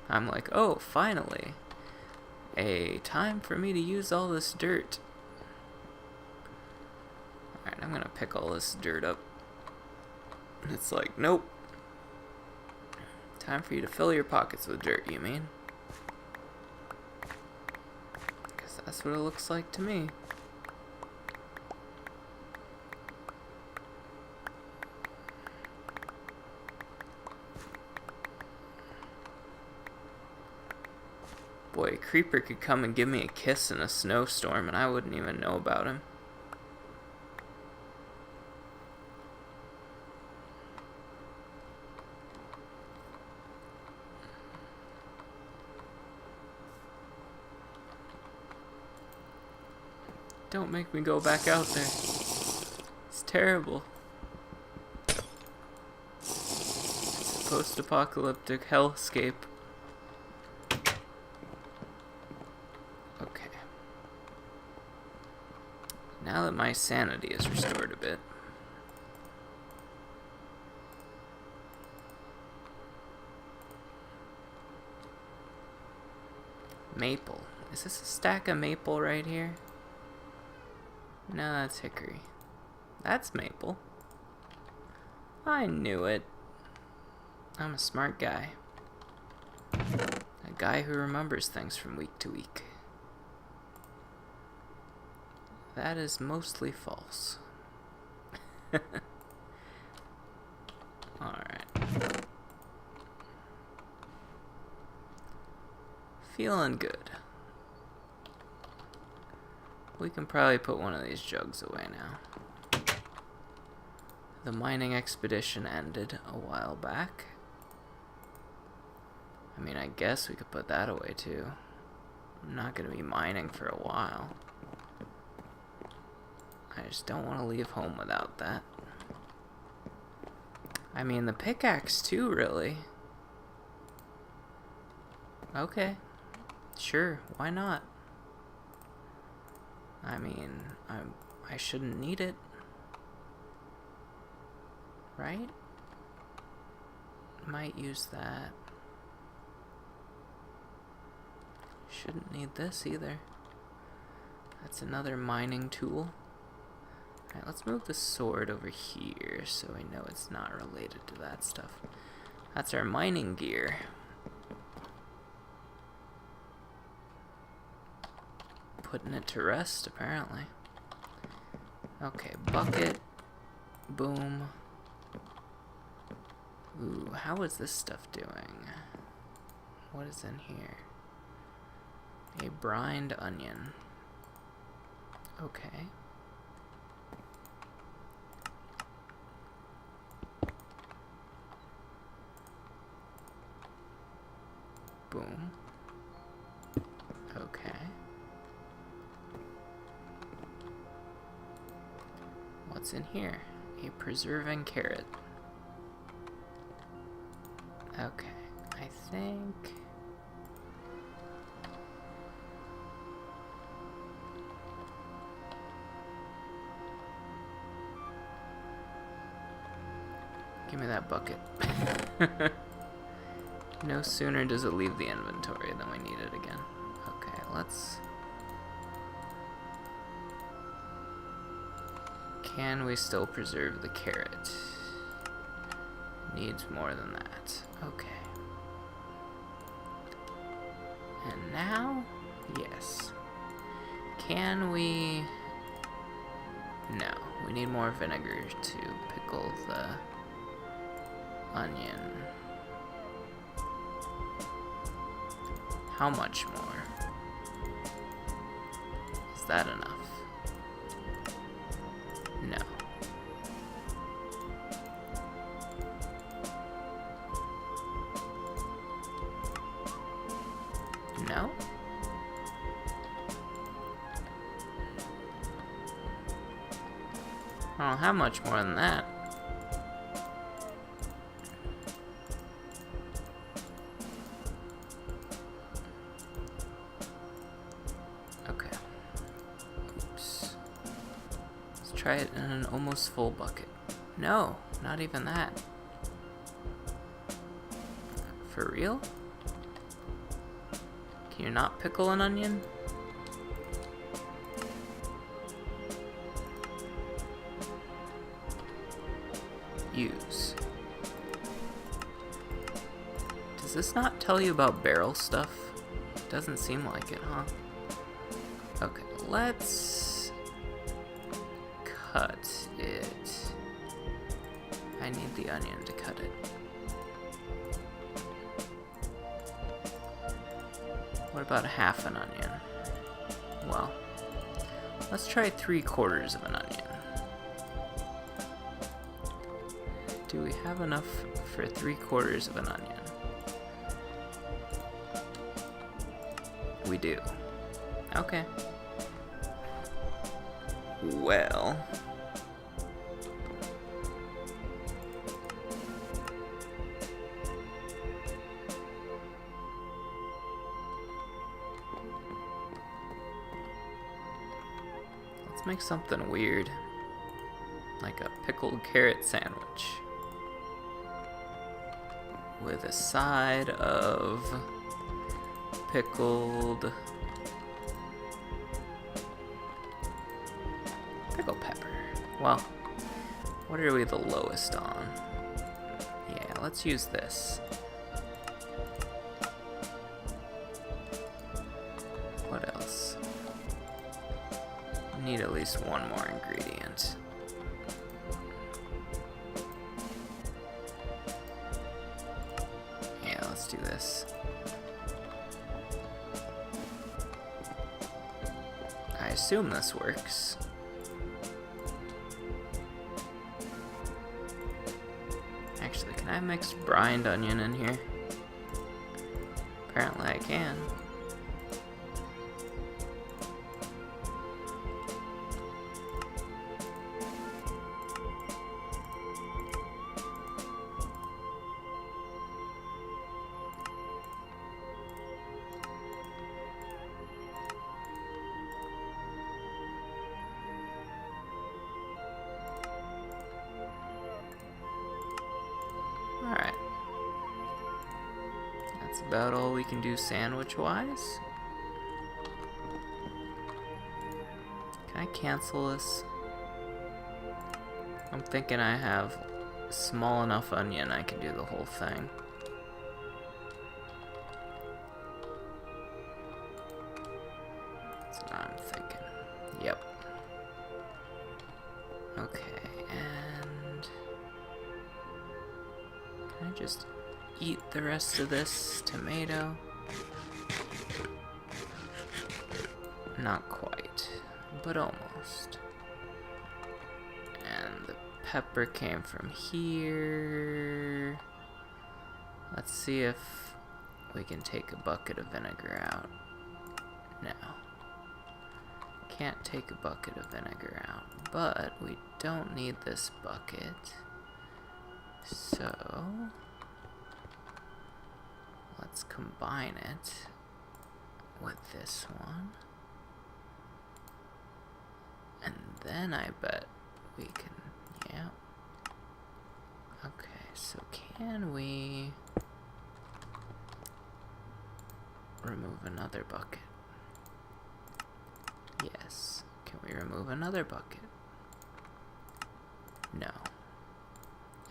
I'm like, oh, finally. A time for me to use all this dirt. Alright, I'm gonna pick all this dirt up. It's like, nope. Time for you to fill your pockets with dirt, you mean? Because that's what it looks like to me. Boy, a creeper could come and give me a kiss in a snowstorm and I wouldn't even know about him. Don't make me go back out there. It's terrible. It's a post-apocalyptic hellscape. Okay. Now that my sanity is restored a bit. Maple. Is this a stack of maple right here? No, that's hickory. That's maple. I knew it. I'm a smart guy. A guy who remembers things from week to week. That is mostly false. Alright. Feeling good. We can probably put one of these jugs away now. The mining expedition ended a while back. I mean, I guess we could put that away too. I'm not going to be mining for a while. I just don't want to leave home without that. I mean, the pickaxe too, really. Okay. Sure, why not? I mean, I shouldn't need it. Right? Might use that. Shouldn't need this either. That's another mining tool. Alright, let's move the sword over here so I know it's not related to that stuff. That's our mining gear. Putting it to rest, apparently. Okay, bucket. Boom. Ooh, how is this stuff doing? What is in here? A brined onion. Okay. Boom. Okay. What's in here? A preserving carrot. Okay, I think... Give me that bucket. No sooner does it leave the inventory than we need it again. Okay, let's... Can we still preserve the carrot? Needs more than that. Okay. And now? Yes. Can we... No. We need more vinegar to pickle the onion. How much more? Is that enough? No. No? I don't have much more than that. Okay. Oops. Let's try it in an almost full bucket. No, not even that. For real? Can you not pickle an onion? Use. Does this not tell you about barrel stuff? Doesn't seem like it, huh? Okay, let's cut it. I need the onion to cut it. What about half an onion? Well, let's try 3/4 of an onion. Do we have enough for 3/4 of an onion? We do. Okay. Well. Let's make something weird. Like a pickled carrot sandwich. With a side of pickled pickle pepper. Well, what are we the lowest on? Yeah, let's use this. What else? Need at least one more ingredient. Yeah, let's do this. I assume this works. Actually, can I mix brined onion in here? Apparently I can. Alright. That's about all we can do sandwich-wise. Can I cancel this? I'm thinking I have small enough onion I can do the whole thing. That's what I'm thinking. Yep. Okay, and can I just eat the rest of this tomato? Not quite, but almost. And the pepper came from here. Let's see if we can take a bucket of vinegar out. No. Can't take a bucket of vinegar out, but we don't need this bucket. So let's combine it with this one. And then I bet we can, yeah. Okay, so can we remove another bucket? Yes. Can we remove another bucket? No.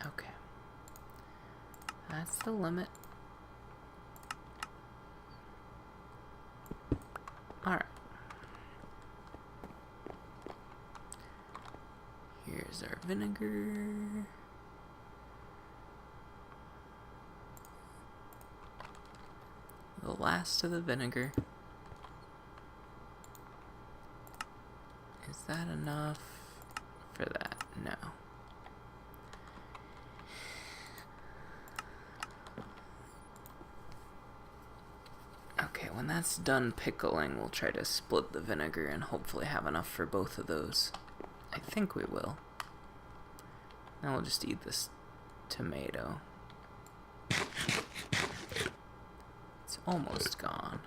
Okay. That's the limit. Alright. Here's our vinegar. The last of the vinegar. Is that enough for that? No. Okay, when that's done pickling, we'll try to split the vinegar and hopefully have enough for both of those. I think we will. Now we'll just eat this tomato. It's almost gone.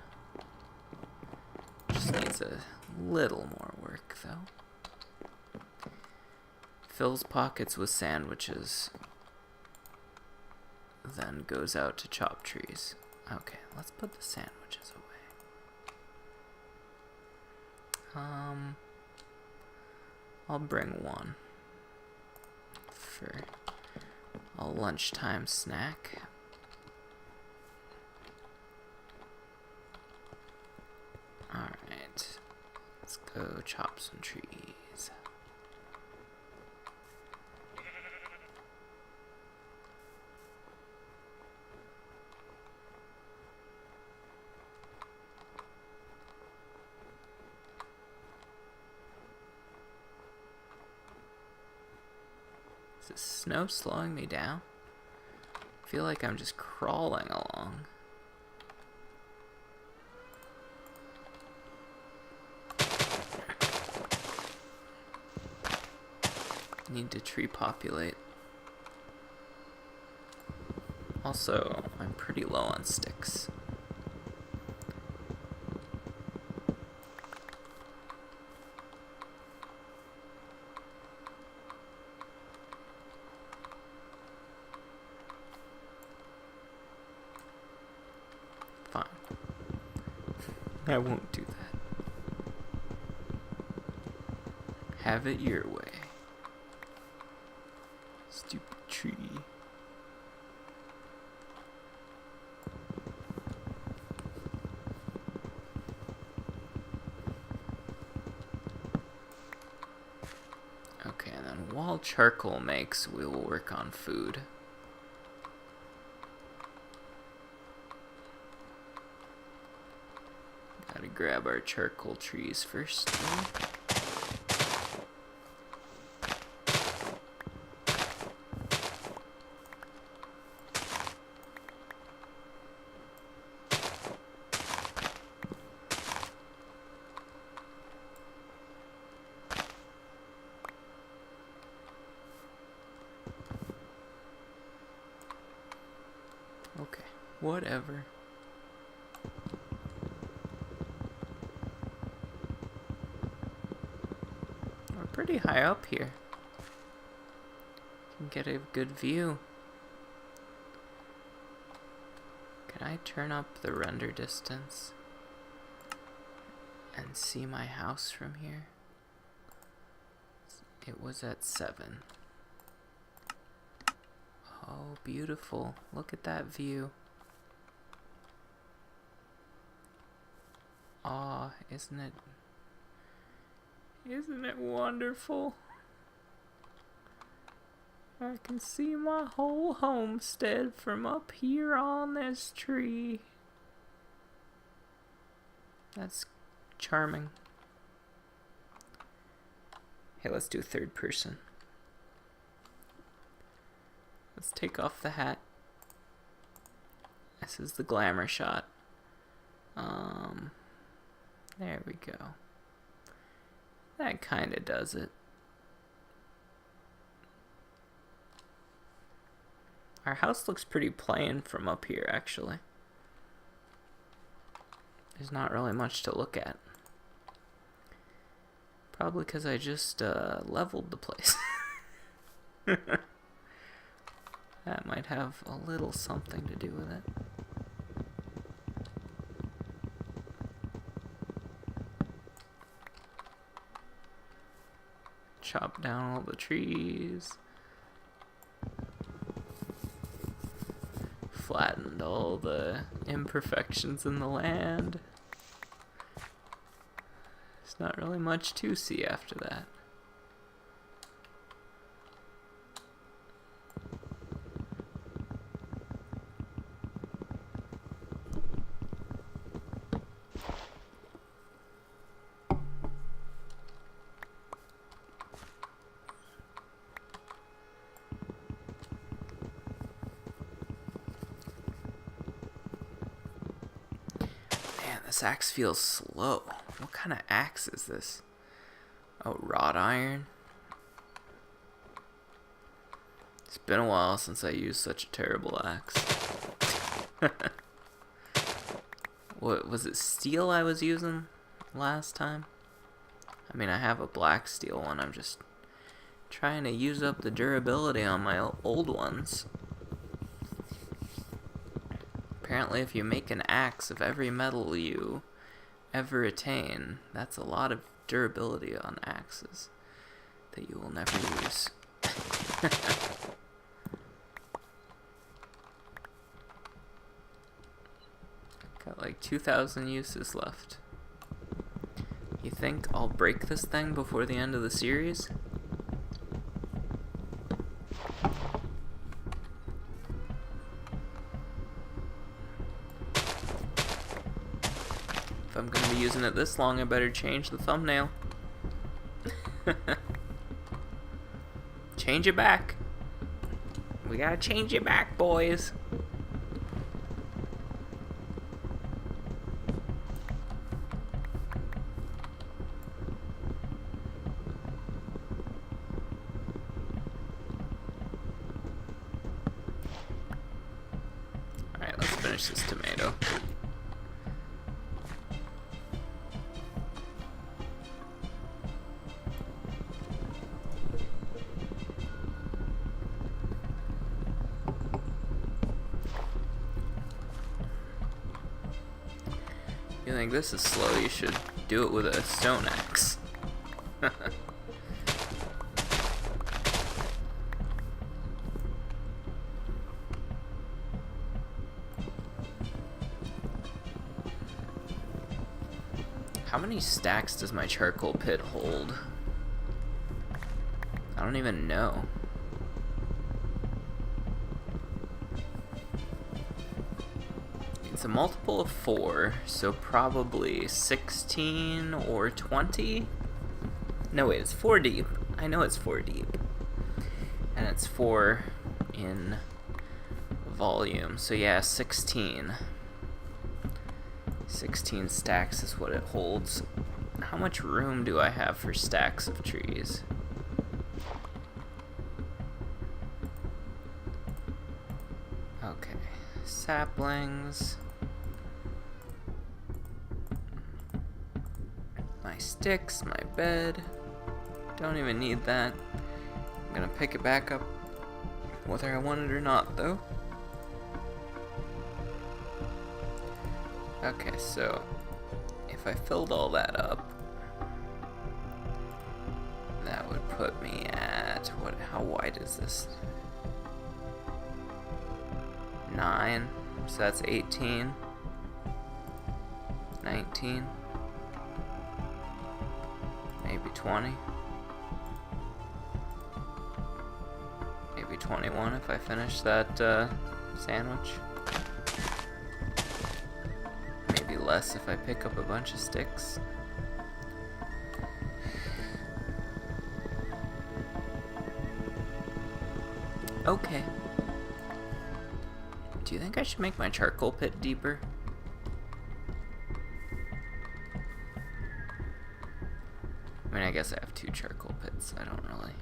Just needs a little more work, though. Fills pockets with sandwiches. Then goes out to chop trees. Okay, let's put the sandwiches away. I'll bring one for a lunchtime snack. Alright, let's go chop some trees. Is the snow slowing me down? I feel like I'm just crawling along. Need to tree populate. Also, I'm pretty low on sticks. Fine. I won't do that. Have it your way. Stupid tree. Okay, and then while charcoal makes, we will work on food. Gotta grab our charcoal trees first, though. Okay, whatever. We're pretty high up here. Can get a good view. Can I turn up the render distance and see my house from here? It was at 7. Oh, beautiful. Look at that view. Aw, isn't it wonderful? I can see my whole homestead from up here on this tree. That's charming. Hey, let's do third person. Let's take off the hat. This is the glamour shot. There we go. That kind of does it. Our house looks pretty plain from up here, actually. There's not really much to look at. Probably because I just leveled the place. That might have a little something to do with it. Chop down all the trees. Flattened all the imperfections in the land. There's not really much to see after that. This axe feels slow. What kind of axe is this? Oh, wrought iron? It's been a while since I used such a terrible axe. What was it, steel I was using last time? I mean, I have a black steel one. I'm just trying to use up the durability on my old ones. Apparently, if you make an axe of every metal you ever attain, that's a lot of durability on axes that you will never use. Got like 2,000 uses left. You think I'll break this thing before the end of the series? If I'm gonna be using it this long, I better change the thumbnail. Change it back. We gotta change it back, boys. Alright, let's finish this tomato. You think this is slow, you should do it with a stone axe. How many stacks does my charcoal pit hold? I don't even know. It's a multiple of 4, so probably 16 or 20? No, wait, it's 4 deep. I know it's 4 deep. And it's 4 in volume, so yeah, 16. 16 stacks is what it holds. How much room do I have for stacks of trees? Okay, saplings. My sticks, my bed. Don't even need that. I'm gonna pick it back up whether I want it or not, though. Okay, so if I filled all that up, that would put me at, how wide is this? 9, so that's 18, 19, maybe 20, maybe 21 if I finish that sandwich. Maybe less if I pick up a bunch of sticks. Okay. Do you think I should make my charcoal pit deeper? I mean, I guess I have 2 charcoal pits. I don't really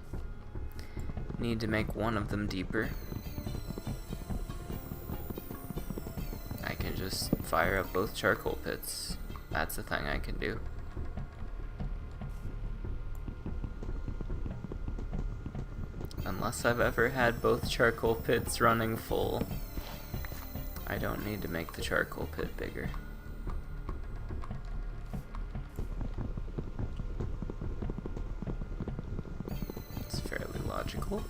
need to make one of them deeper. I can just fire up both charcoal pits. That's a thing I can do. Unless I've ever had both charcoal pits running full, I don't need to make the charcoal pit bigger. It's fairly logical.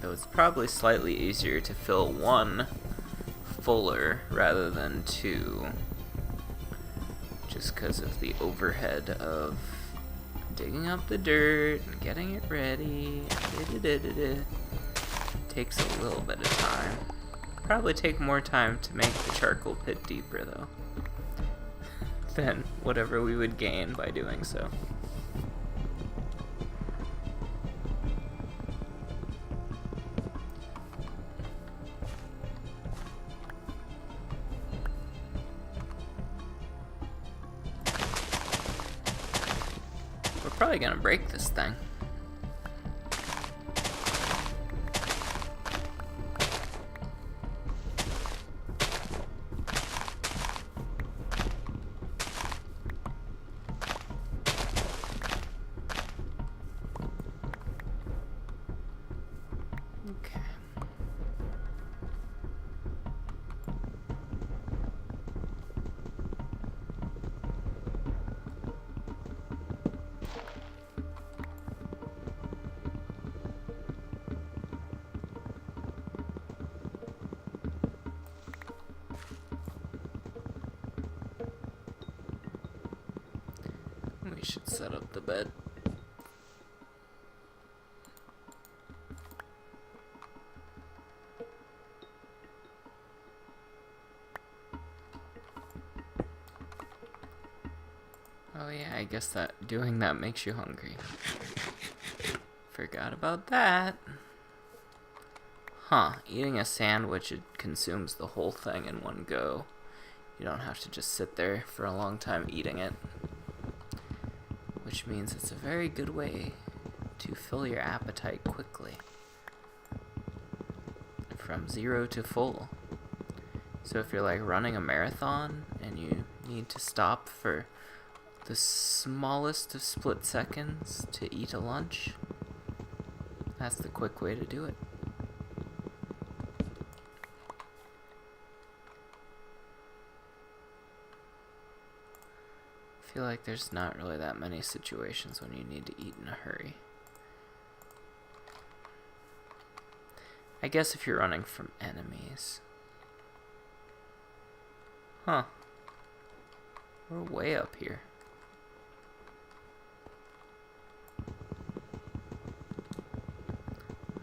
Though it's probably slightly easier to fill one fuller rather than 2, just because of the overhead of digging up the dirt and getting it ready. Takes a little bit of time. Probably take more time to make the charcoal pit deeper though than whatever we would gain by doing so. We're probably gonna break this thing. Okay. We should set up the bed. Oh yeah, I guess that doing that makes you hungry. Forgot about that. Huh, eating a sandwich, it consumes the whole thing in one go. You don't have to just sit there for a long time eating it. Which means it's a very good way to fill your appetite quickly. From 0 to full. So if you're like running a marathon and you need to stop for the smallest of split seconds to eat a lunch, that's the quick way to do it. I feel like there's not really that many situations when you need to eat in a hurry. I guess if you're running from enemies. Huh. We're way up here.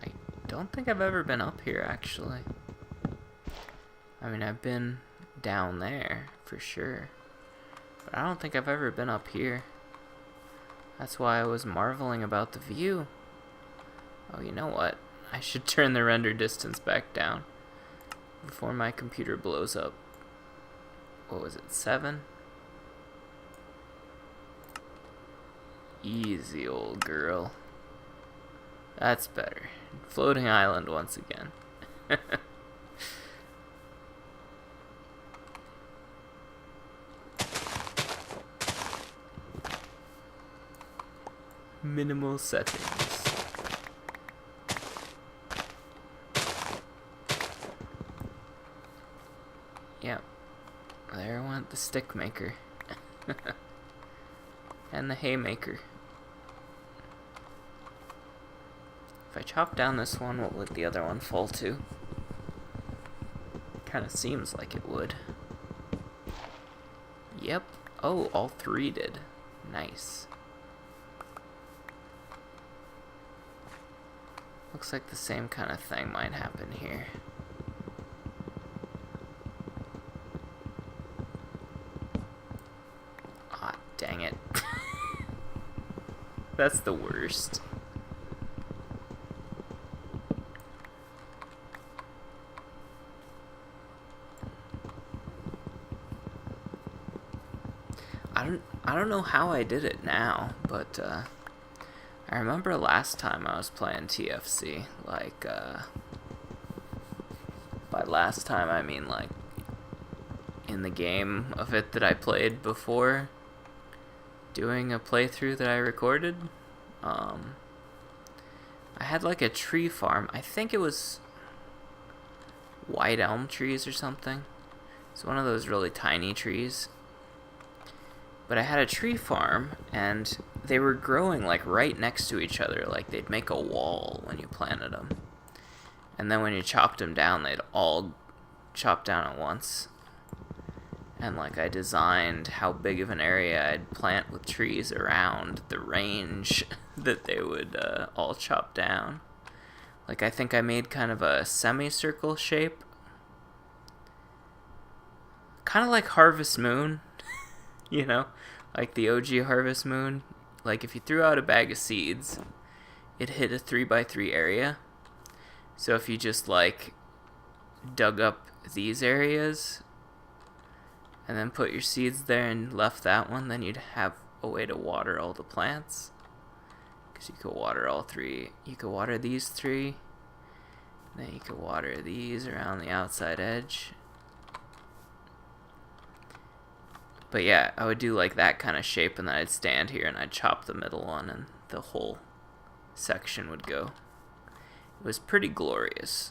I don't think I've ever been up here, actually. I mean, I've been down there, for sure. But I don't think I've ever been up here. That's why I was marveling about the view. Oh, you know what? I should turn the render distance back down before my computer blows up. What was it, 7? Easy, old girl. That's better. Floating island once again. Minimal settings. Yep. There went the stick maker. And the haymaker. If I chop down this one, what would the other one fall to? Kind of seems like it would. Yep. Oh, all three did. Nice. Looks like the same kind of thing might happen here. Ah, dang it. That's the worst. I don't know how I did it now, but I remember last time I was playing TFC, like by last time I mean like in the game of it that I played before doing a playthrough that I recorded. I had like a tree farm. I think it was white elm trees or something. It's one of those really tiny trees. But I had a tree farm, and they were growing like right next to each other, like they'd make a wall when you planted them. And then when you chopped them down, they'd all chop down at once. And like I designed how big of an area I'd plant with trees around the range that they would all chop down. Like I think I made kind of a semicircle shape. Kind of like Harvest Moon. You know, like the OG Harvest Moon. Like if you threw out a bag of seeds, it hit a 3x3 area. So if you just like dug up these areas and then put your seeds there and left that one, then you'd have a way to water all the plants. Because you could water all three. You could water these three. Then you could water these around the outside edge. But yeah, I would do like that kind of shape, and then I'd stand here and I'd chop the middle one, and the whole section would go. It was pretty glorious.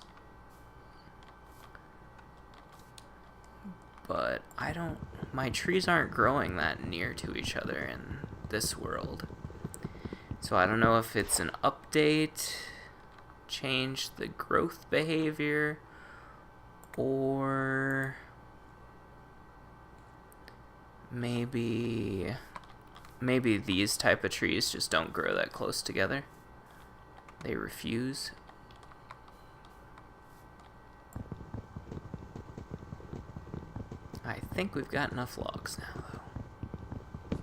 But my trees aren't growing that near to each other in this world. So I don't know if it's an update, changed the growth behavior, or maybe these type of trees just don't grow that close together. They refuse. I think we've got enough logs now, though.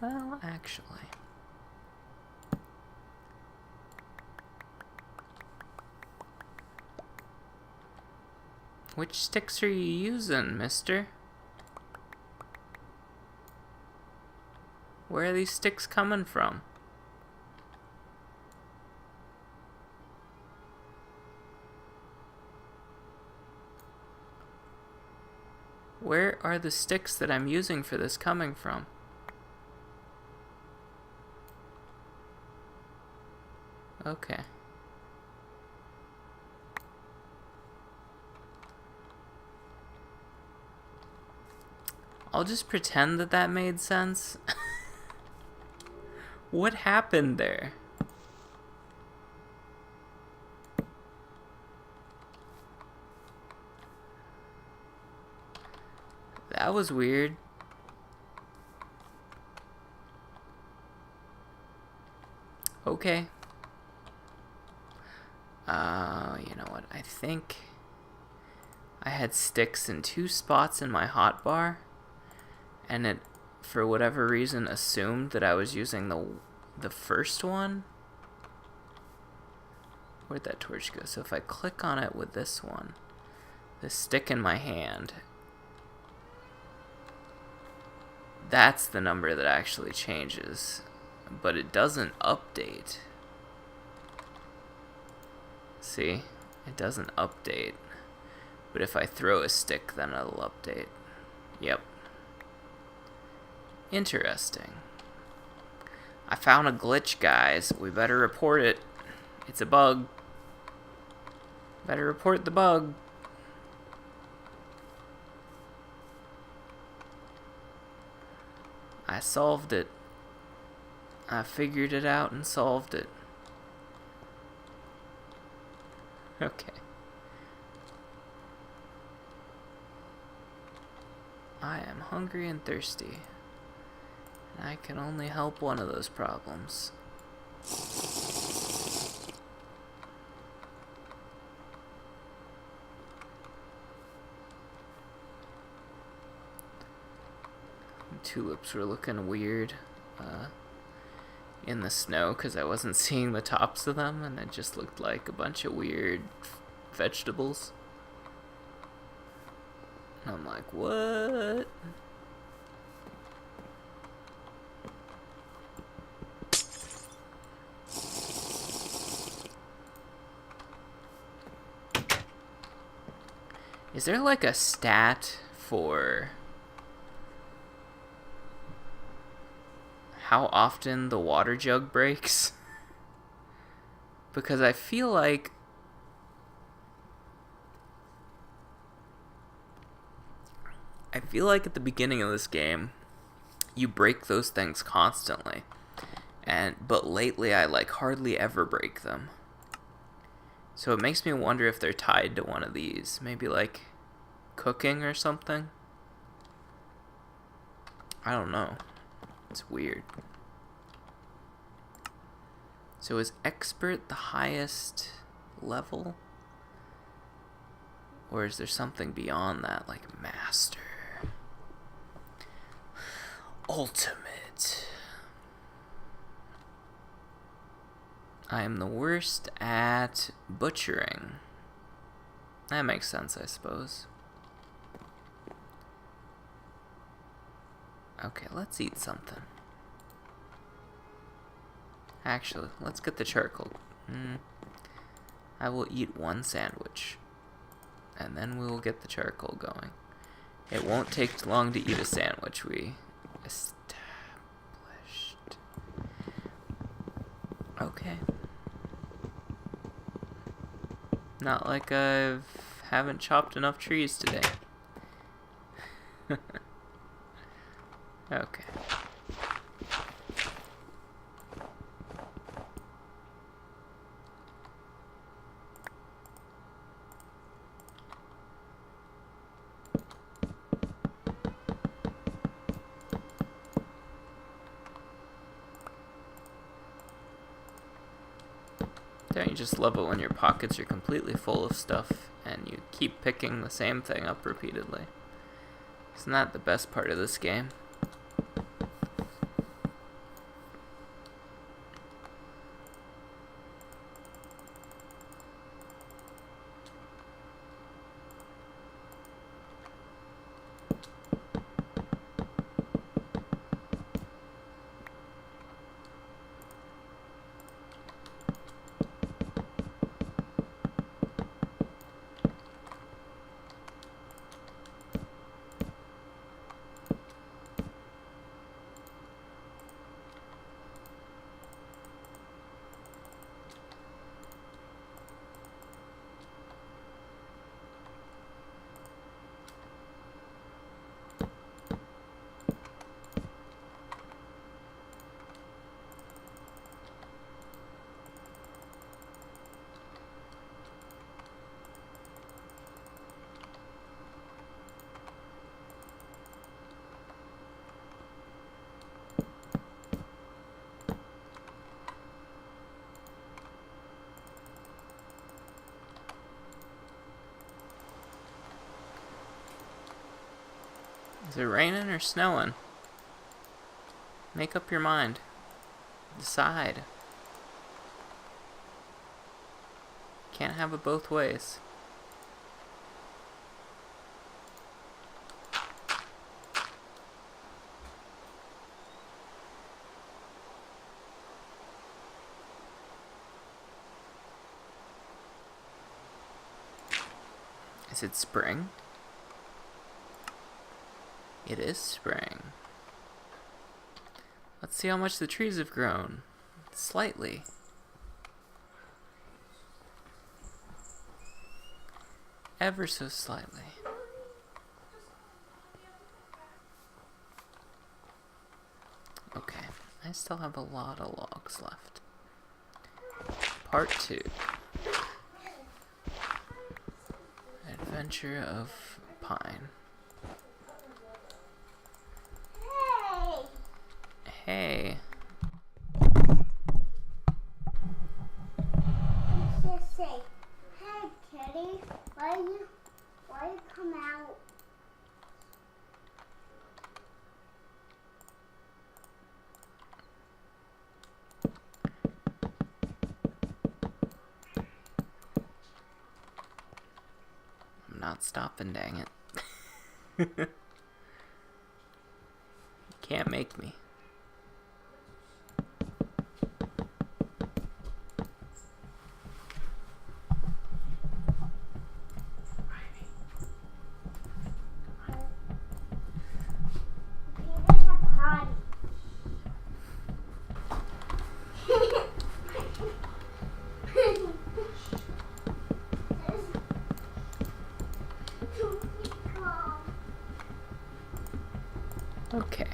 Well, actually. Which sticks are you using, mister? Where are these sticks coming from? Where are the sticks that I'm using for this coming from? Okay. I'll just pretend that that made sense. What happened there? That was weird. Okay. You know what? I think I had sticks in 2 spots in my hotbar, and it, for whatever reason, assumed that I was using the first one. Where'd that torch go? So if I click on it with this one, the stick in my hand, that's the number that actually changes, but it doesn't update. See? It doesn't update. But if I throw a stick, then it'll update. Yep. Interesting. I found a glitch, guys. We better report it. It's a bug. Better report the bug. I solved it. I figured it out and solved it. Okay. I am hungry and thirsty. And I can only help one of those problems. Tulips were looking weird in the snow because I wasn't seeing the tops of them, and it just looked like a bunch of weird vegetables. And I'm like, what? Is there like a stat for how often the water jug breaks? Because I feel like at the beginning of this game you break those things constantly. But lately I like hardly ever break them. So it makes me wonder if they're tied to one of these. Maybe like cooking or something. I don't know. It's weird. So is expert the highest level? Or is there something beyond that, like master? Ultimate. I am the worst at butchering. That makes sense, I suppose. Okay, let's eat something. Actually, let's get the charcoal. I will eat one sandwich. And then we will get the charcoal going. It won't take long to eat a sandwich, we established. Okay. Not like I haven't chopped enough trees today. Okay. Don't you just love it when your pockets are completely full of stuff and you keep picking the same thing up repeatedly? Isn't that the best part of this game? Is it raining or snowing? Make up your mind. Decide. Can't have it both ways. Is it spring? It is spring. Let's see how much the trees have grown. Slightly. Ever so slightly. Okay, I still have a lot of logs left. Part 2. Adventure of Pine. Hey. Just say, hey kitty, why you come out? I'm not stopping, dang it. You can't make me. Okay.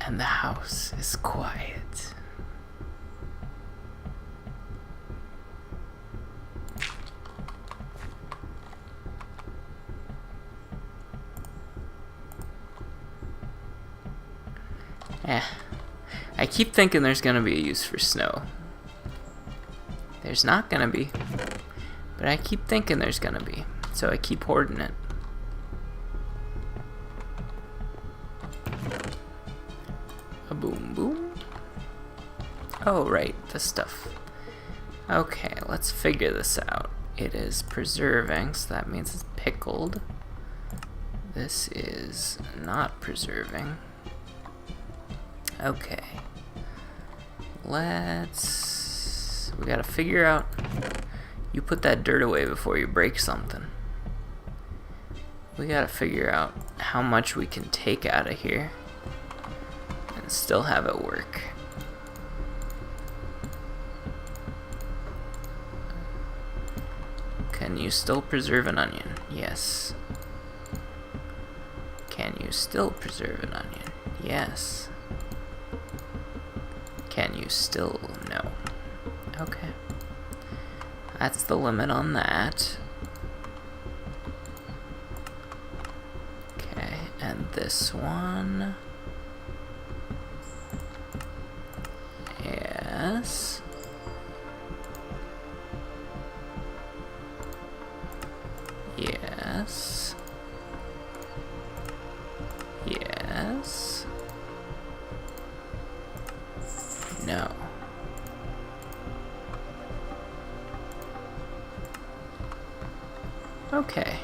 And the house is quiet. I keep thinking there's gonna be a use for snow. There's not gonna be. But I keep thinking there's gonna be, so I keep hoarding it. A boom boom. Oh, right, the stuff. Okay, let's figure this out. It is preserving, so that means it's pickled. This is not preserving. Okay. We gotta figure out. You put that dirt away before you break something. We gotta figure out how much we can take out of here and still have it work. Can you still preserve an onion? Yes. Can you still preserve an onion? Yes. Can you still? No. Okay. That's the limit on that. Okay, and this one. Yes. Yes. Yes. No. Okay.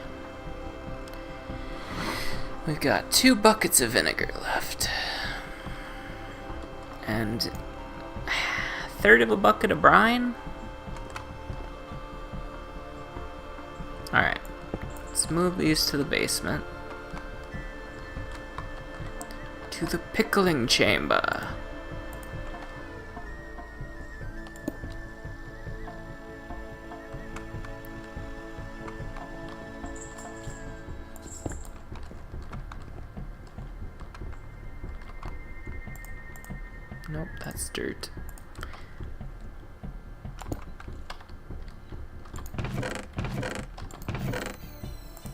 We've got 2 buckets of vinegar left. And a third of a bucket of brine? Alright. Let's move these to the basement. To the pickling chamber. Nope, that's dirt.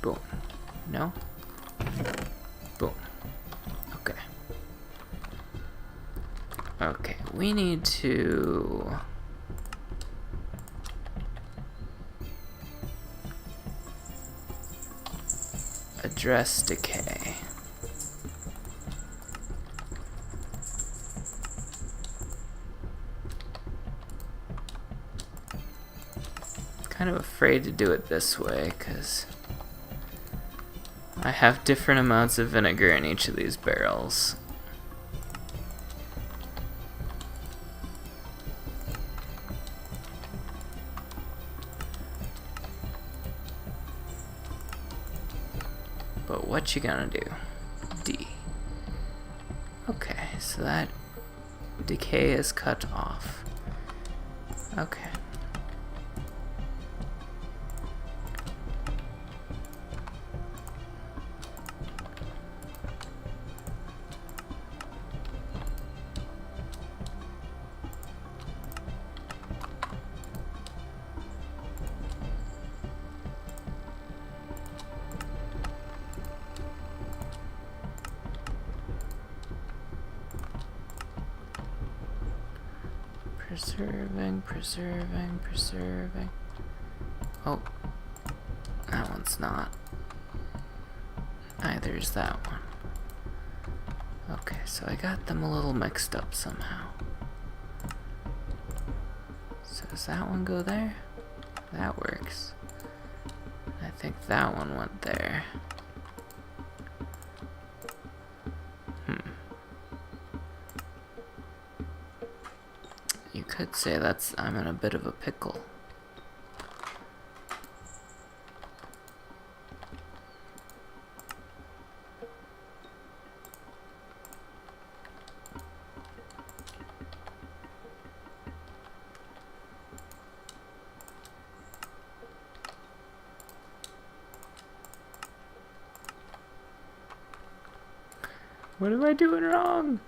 Boom. No? Boom. Okay. Okay, we need to address decay. Kind of afraid to do it this way because I have different amounts of vinegar in each of these barrels. But what you gonna do? D. Okay, so that decay is cut off. Okay. Preserving, preserving, preserving. Oh, that one's not. Neither is that one. Okay, so I got them a little mixed up somehow. So does that one go there? That works. I think that one went there. You could say I'm in a bit of a pickle. What am I doing wrong?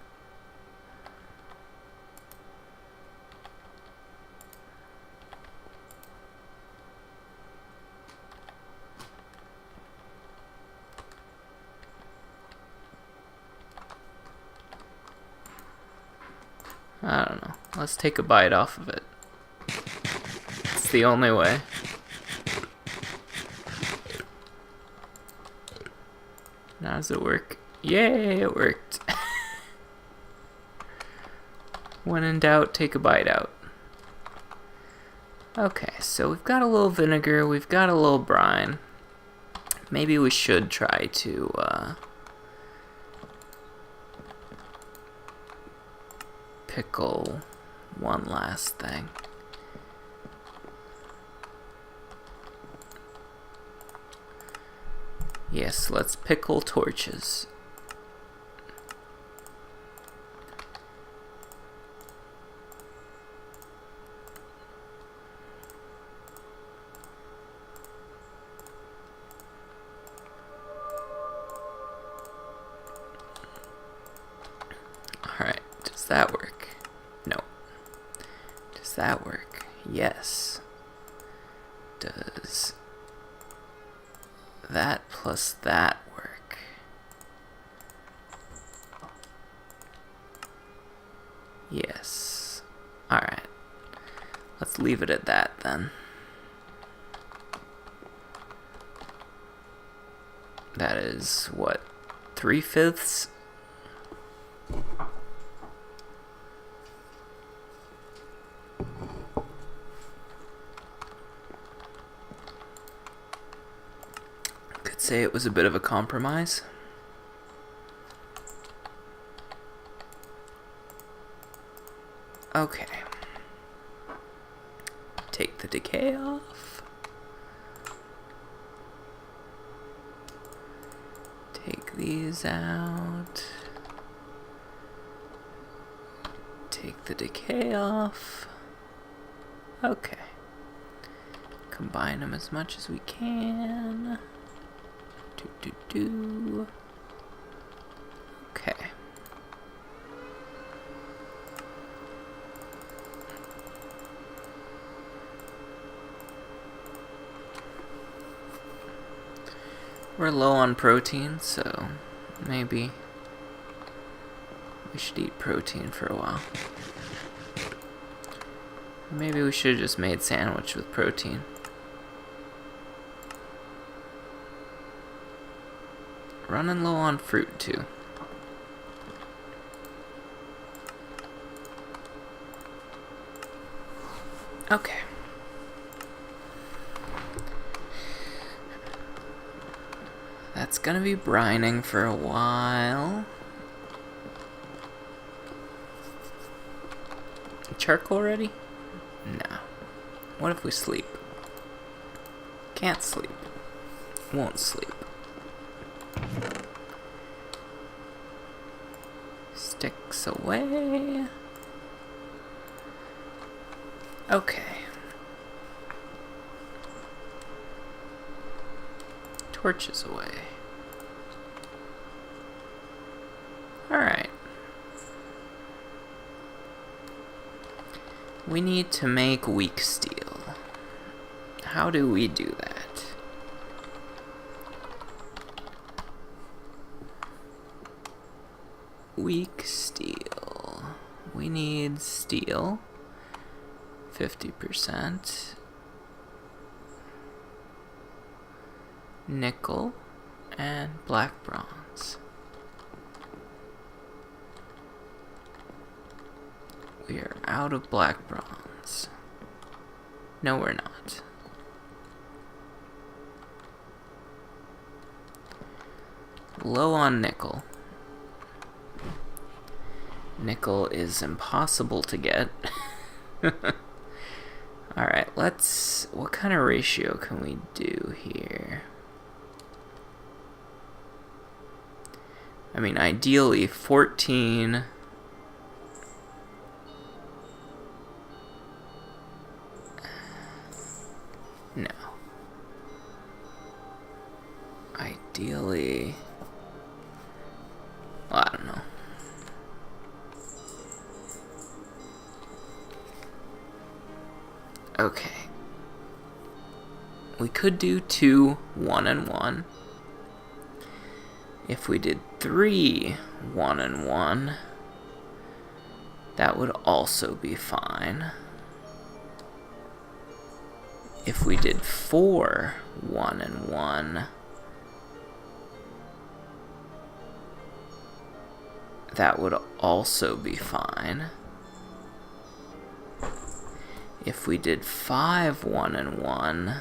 I don't know. Let's take a bite off of it. It's the only way. Now does it work? Yay, it worked. When in doubt, take a bite out. Okay, so we've got a little vinegar, we've got a little brine. Maybe we should try to pickle one last thing. Yes, let's pickle torches. Alright, does that work? No. Does that work? Yes. Does that plus that work? Yes. Alright. Let's leave it at that then. That is, what, 3/5? Could say it was a bit of a compromise. Okay. Take the decay off. Take these out. Take the decay off. Okay. Combine them as much as we can. Okay. We're low on protein, so maybe we should eat protein for a while. Maybe we should have just made sandwich with protein. Running low on fruit too. Okay. That's gonna be brining for a while. Charcoal ready? No. What if we sleep? Can't sleep. Won't sleep. Sticks away. Okay. Torches away. Alright. We need to make weak steel. How do we do that? Weak steel. We need steel. 50%. Nickel and black bronze. We are out of black bronze. No, we're not. Low on nickel. Nickel is impossible to get. Alright, what kind of ratio can we do here? I mean, ideally 14. No. Ideally, well, I don't know. Okay. We could do 2 1 and 1. If we did 3 1 and 1, that would also be fine. If we did 4 1 and 1, that would also be fine. If we did 5 1 and 1,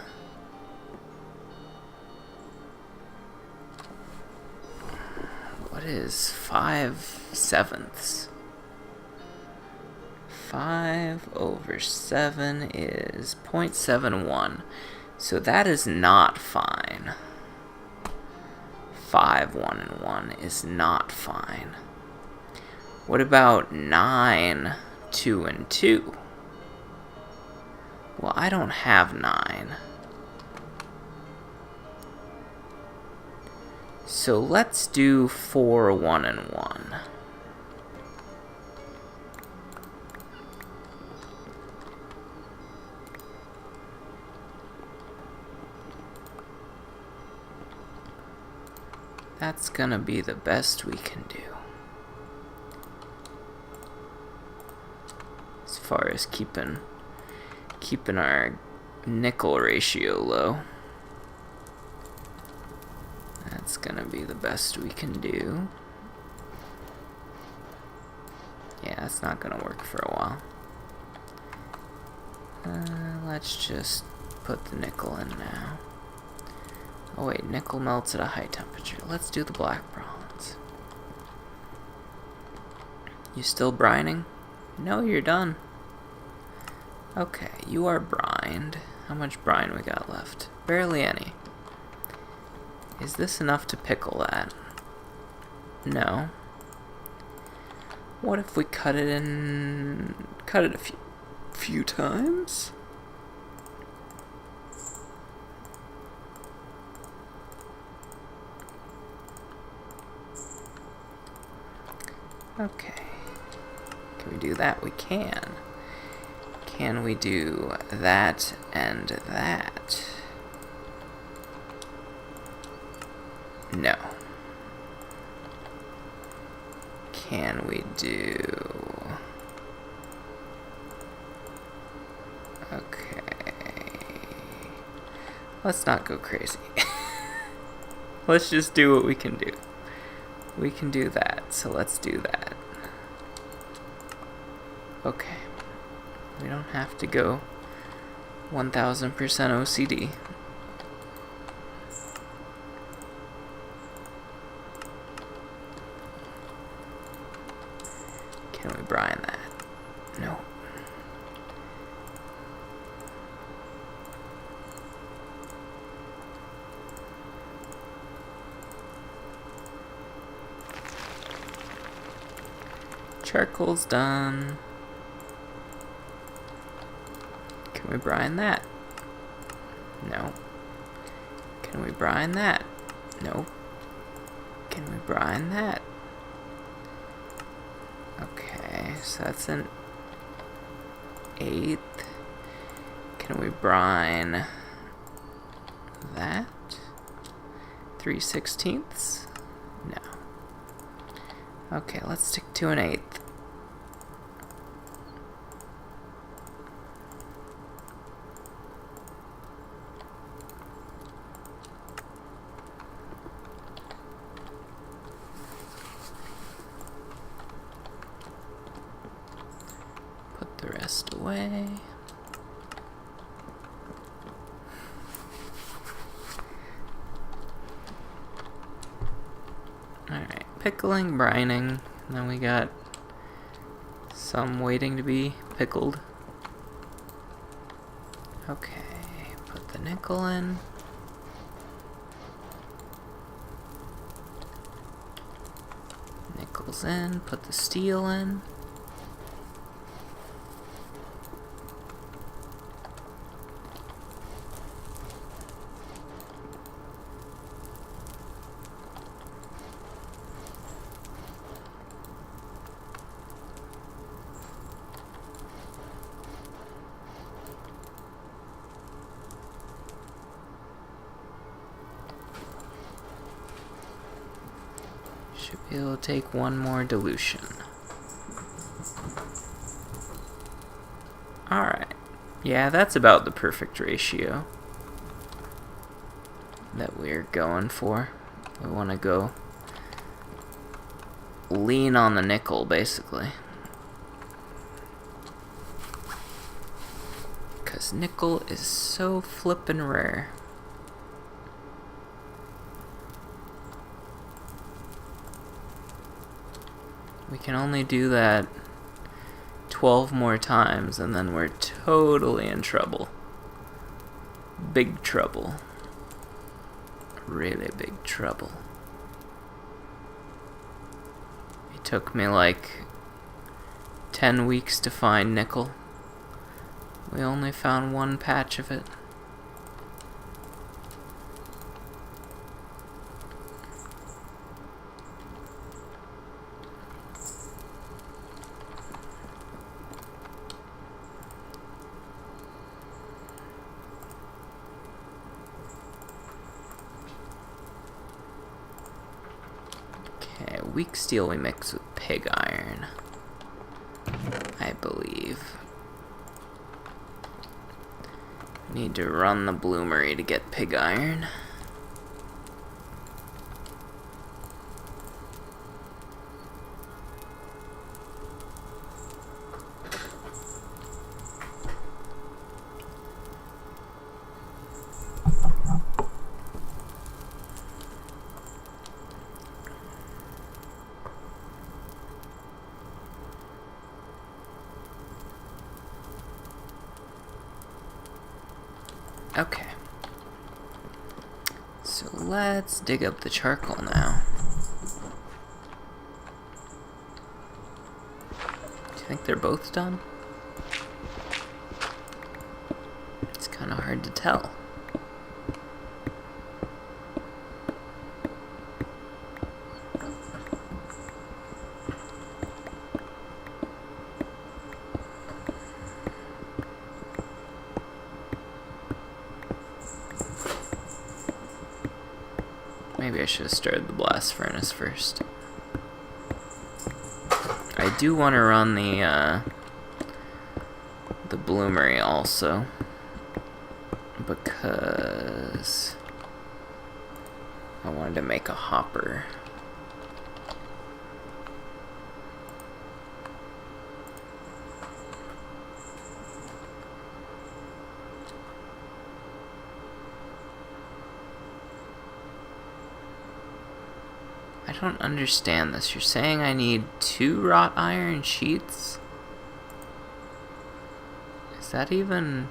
what is 5/7? 5 over 7 is 0.71. So that is not fine. 5 1 and 1 is not fine. What about 9 2 and 2? Well, I don't have 9. So let's do 4 1 and 1. That's gonna be the best we can do. As far as keeping our nickel ratio low. That's gonna be the best we can do. Yeah, that's not gonna work for a while. Let's just put the nickel in now. Oh wait, nickel melts at a high temperature. Let's do the black bronze. You still brining? No, you're done. Okay, you are brined. How much brine we got left? Barely any. Is this enough to pickle that? No. What if we cut it a few times? Okay. Can we do that? We can. Can we do that and that? No. Can we do... Okay. Let's not go crazy. Let's just do what we can do. We can do that, so let's do that. Okay. We don't have to go 1000% OCD. Can we brine that? No. Charcoal's done. Can we brine that? No. Can we brine that? No. Can we brine that? Okay, so that's an 1/8. Can we brine that? 3/16? No. Okay, let's stick to an 1/8. the rest away. Alright, pickling, brining, and then we got some waiting to be pickled. Okay, put the nickel in. Nickel's in, put the steel in. Should be able to take one more dilution. Alright. Yeah, that's about the perfect ratio that we're going for. We want to go lean on the nickel, basically. Because nickel is so flippin' rare. We can only do that 12 more times and then we're totally in trouble. Big trouble. Really big trouble. It took me like 10 weeks to find nickel. We only found one patch of it. Weak steel we mix with pig iron, I believe. Need to run the bloomery to get pig iron. Okay. So let's dig up the charcoal now. Do you think they're both done? It's kind of hard to tell. Maybe I should have started the blast furnace first. I do want to run the bloomery also, because I wanted to make a hopper. I don't understand this. You're saying I need 2 wrought iron sheets? Is that even...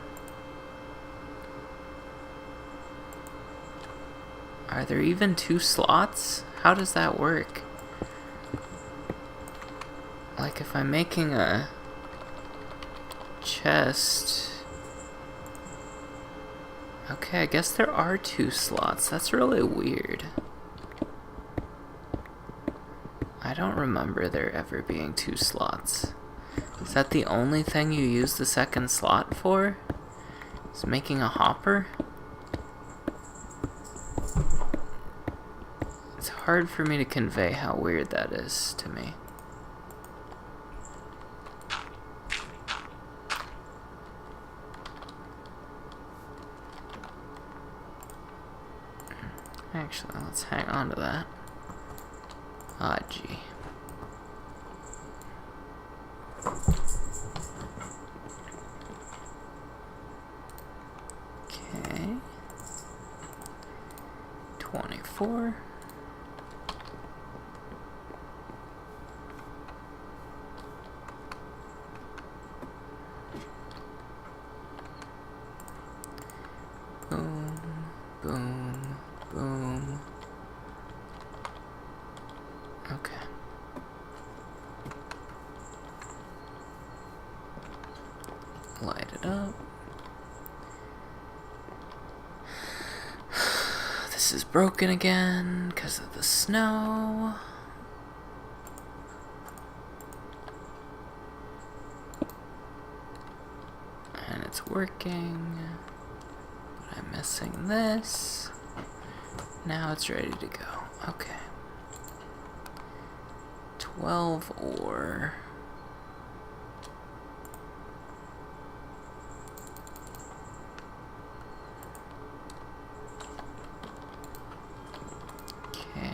Are there even 2 slots? How does that work? Like if I'm making a chest... Okay, I guess there are 2 slots. That's really weird. I don't remember there ever being 2 slots. Is that the only thing you use the second slot for? Is making a hopper? It's hard for me to convey how weird that is to me. Actually, let's hang on to that. Ah, gee. before? Boom, boom, boom. Okay. Light it up. This is broken again because of the snow. And it's working. But I'm missing this. Now it's ready to go. Okay. 12 ore. Okay.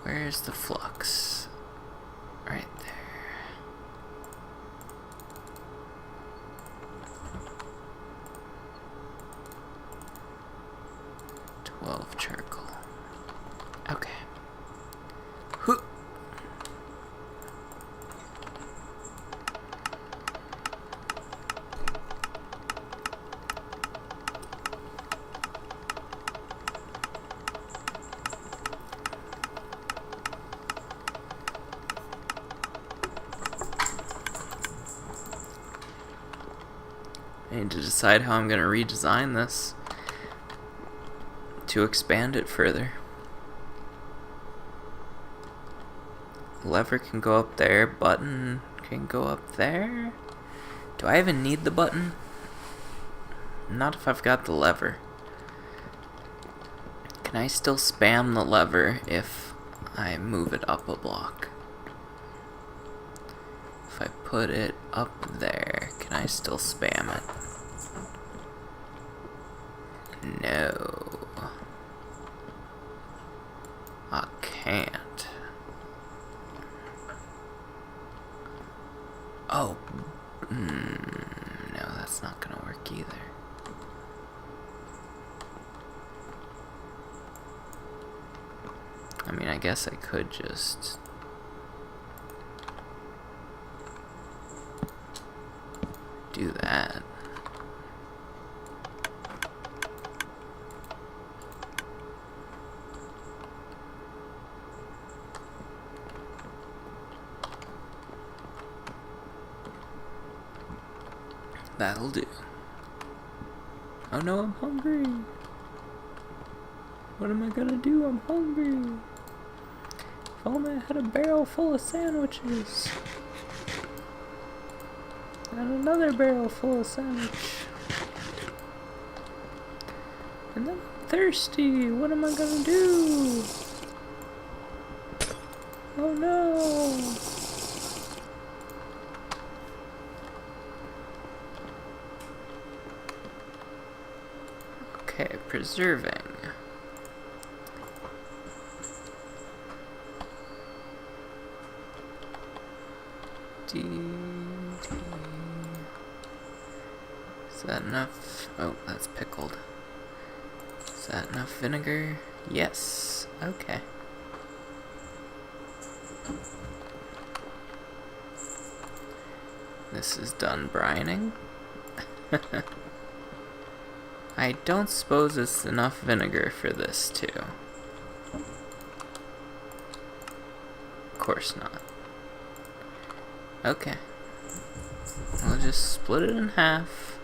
Where's the flux? Right there. 12 charcoal. Okay. Hoo. I need to decide how I'm going to redesign this to expand it further. Lever can go up there, button can go up there. Do I even need the button? Not if I've got the lever. Can I still spam the lever if I move it up a block? If I put it up there, can I still spam it? No. I can't. Oh. No, that's not gonna work either. I mean, I guess I could just... do that. That'll do. Oh no, I'm hungry. What am I gonna do? I'm hungry. If only I had a barrel full of sandwiches. And another barrel full of sandwich. And then I'm thirsty. What am I gonna do? Oh no. Okay, preserving. Is that enough? Oh, that's pickled. Is that enough vinegar? Yes. Okay. This is done brining. I don't suppose it's enough vinegar for this, too. Of course not. Okay. We'll just split it in half.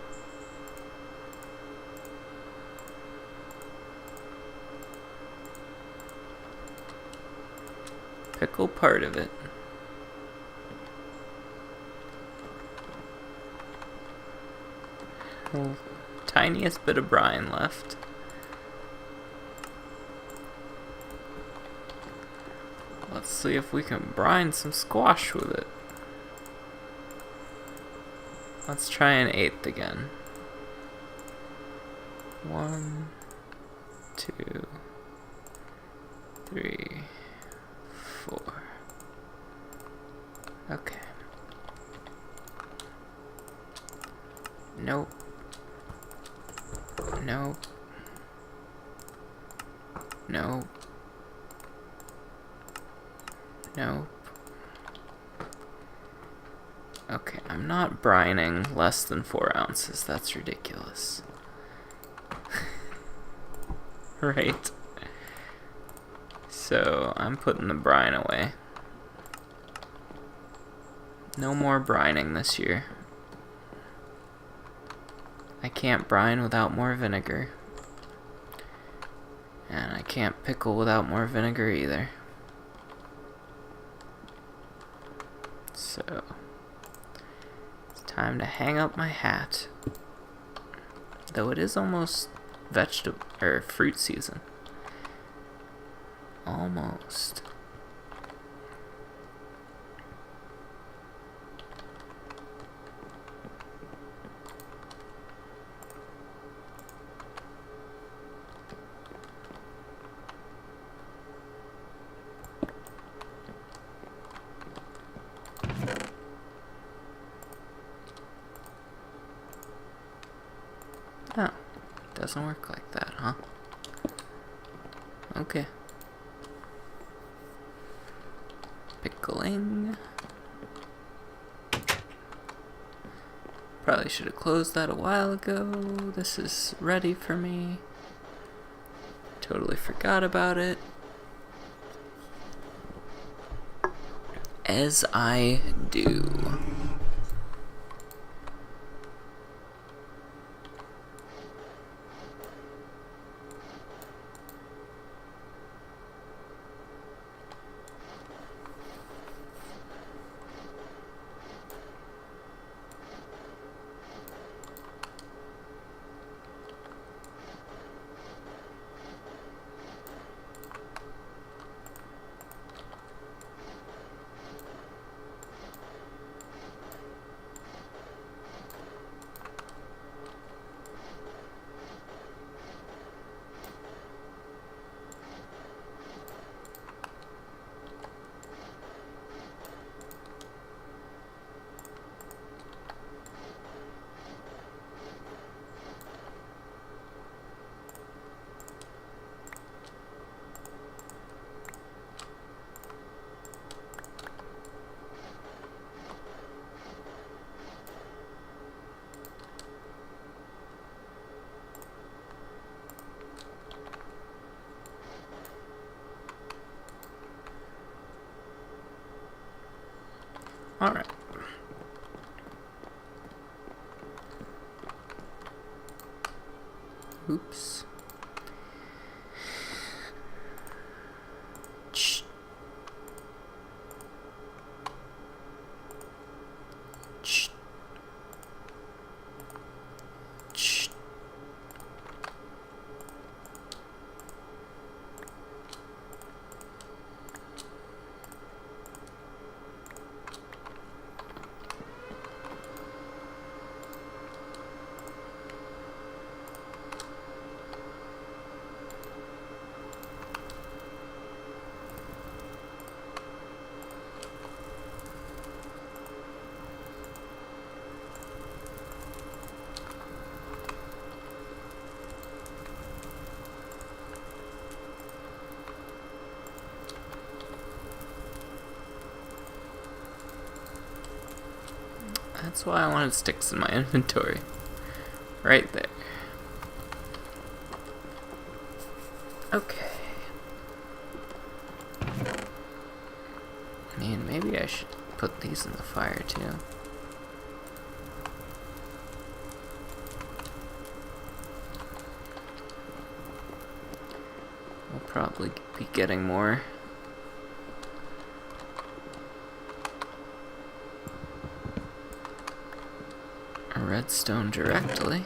Pickle part of it. Oh. Tiniest bit of brine left. Let's see if we can brine some squash with it. Let's try an eighth again. 1, 2, 3, 4. Okay. Nope. Nope. Nope. Nope. Okay, I'm not brining less than 4 ounces. That's ridiculous. Right? So, I'm putting the brine away. No more brining this year. I can't brine without more vinegar. And I can't pickle without more vinegar either. So, it's time to hang up my hat. Though it is almost vegetable or fruit season. Almost. Oh, doesn't work like that, huh? Okay. Pickling. Probably should have closed that a while ago. This is ready for me. Totally forgot about it. As I do. Alright. Oops. Shh. Shh. Shh. That's why I wanted sticks in my inventory. Right there. Okay. I mean, maybe I should put these in the fire too. We'll probably be getting more redstone directly.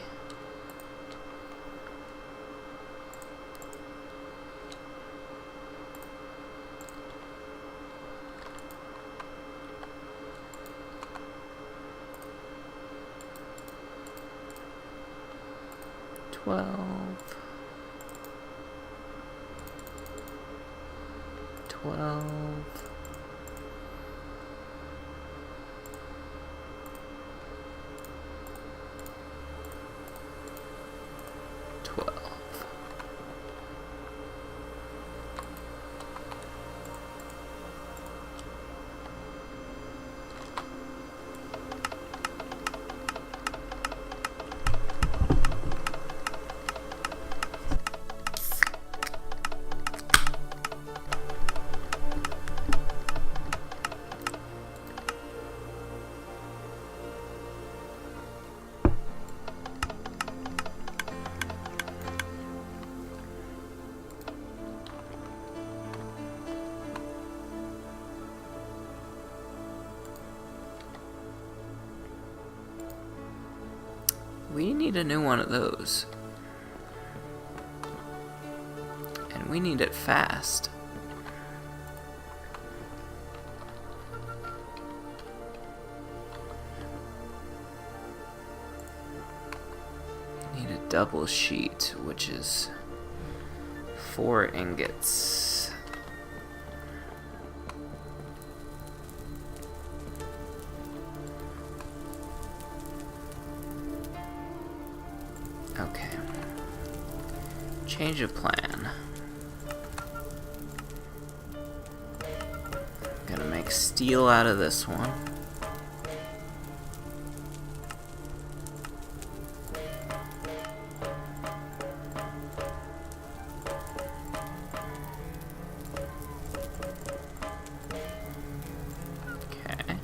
Twelve. 12. We need a new one of those. And we need it fast. Need a double sheet, which is 4 ingots. Okay. Change of plan. Gonna make steel out of this one. Okay.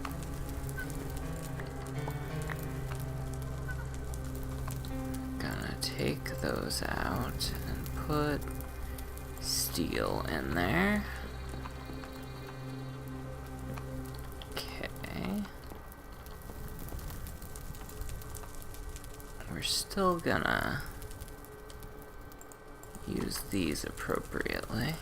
Gonna take those out and put steel in there. Okay. We're still gonna use these appropriately.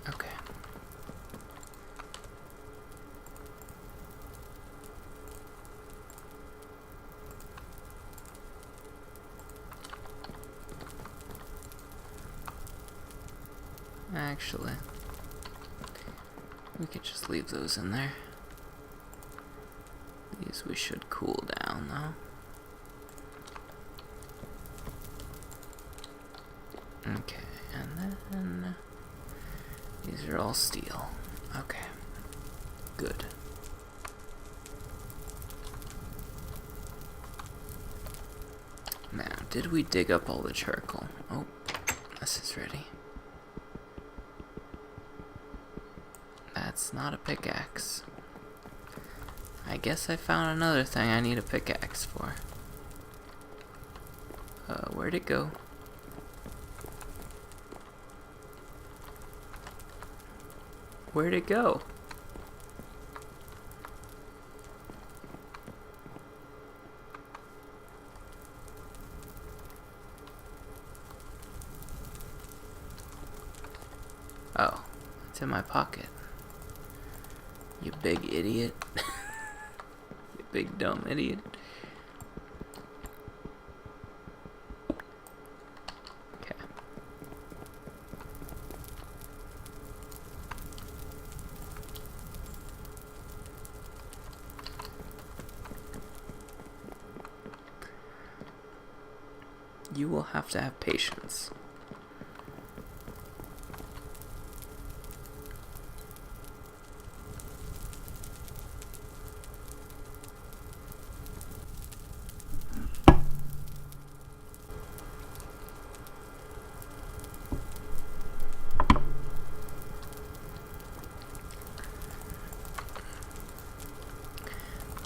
Okay. Actually, we could just leave those in there. These we should cool down though. Okay, and then these are all steel. Okay, good. Now, did we dig up all the charcoal? Oh, this is ready. That's not a pickaxe. I guess I found another thing I need a pickaxe for. Where'd it go? Where'd it go? Oh, it's in my pocket. You big idiot. You big dumb idiot. Okay. You will have to have patience.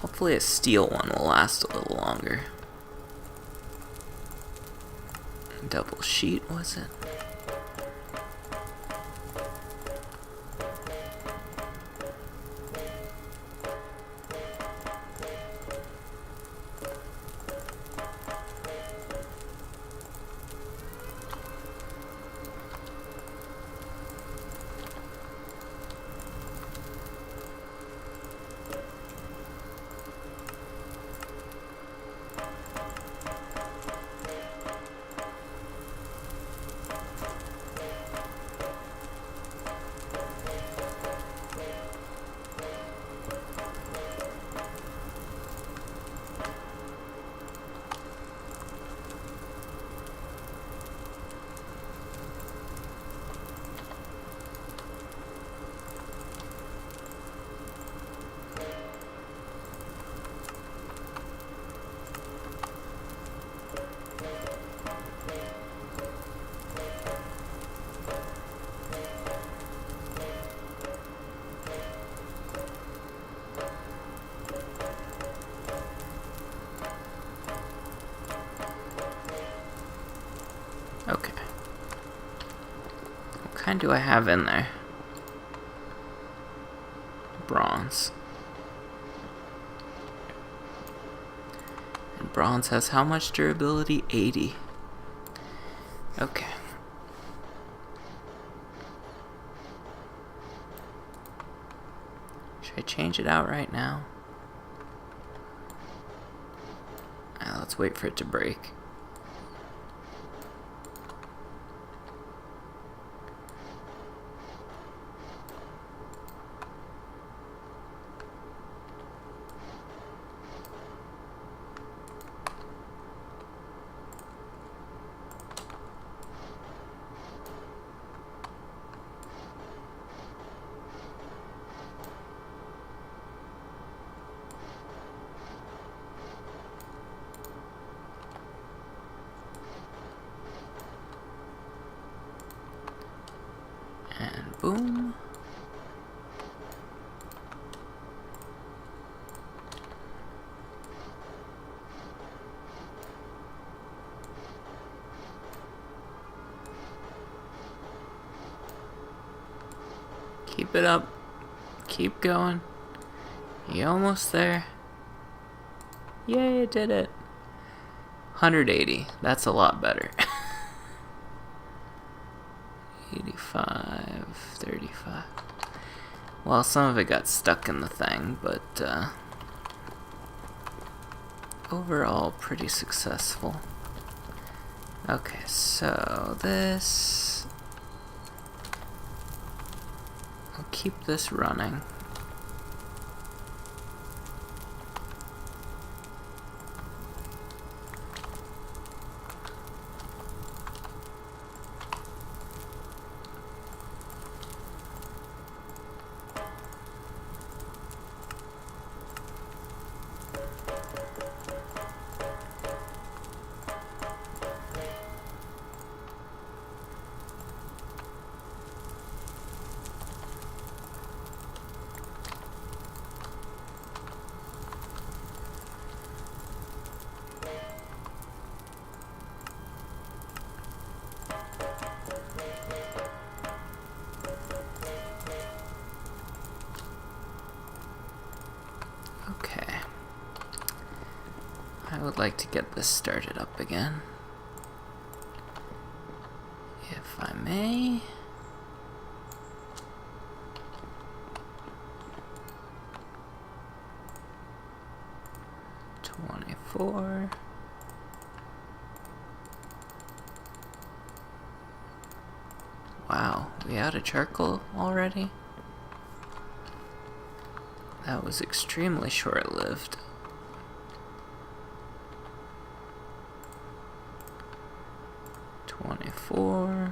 Hopefully a steel one will last a little longer. Double sheet, was it? Okay. What kind do I have in there? Bronze. And bronze has how much durability? 80. Okay. Should I change it out right now? Let's wait for it to break. And boom. Keep it up. Keep going. You almost there? Yay, did it. 180. That's a lot better. 85, 35. Well, some of it got stuck in the thing, but overall pretty successful. Okay, so this... I'll keep this running. Okay. I would like to get this started up again. If I may. $24. Wow, we out of charcoal already? That was extremely short-lived. $24.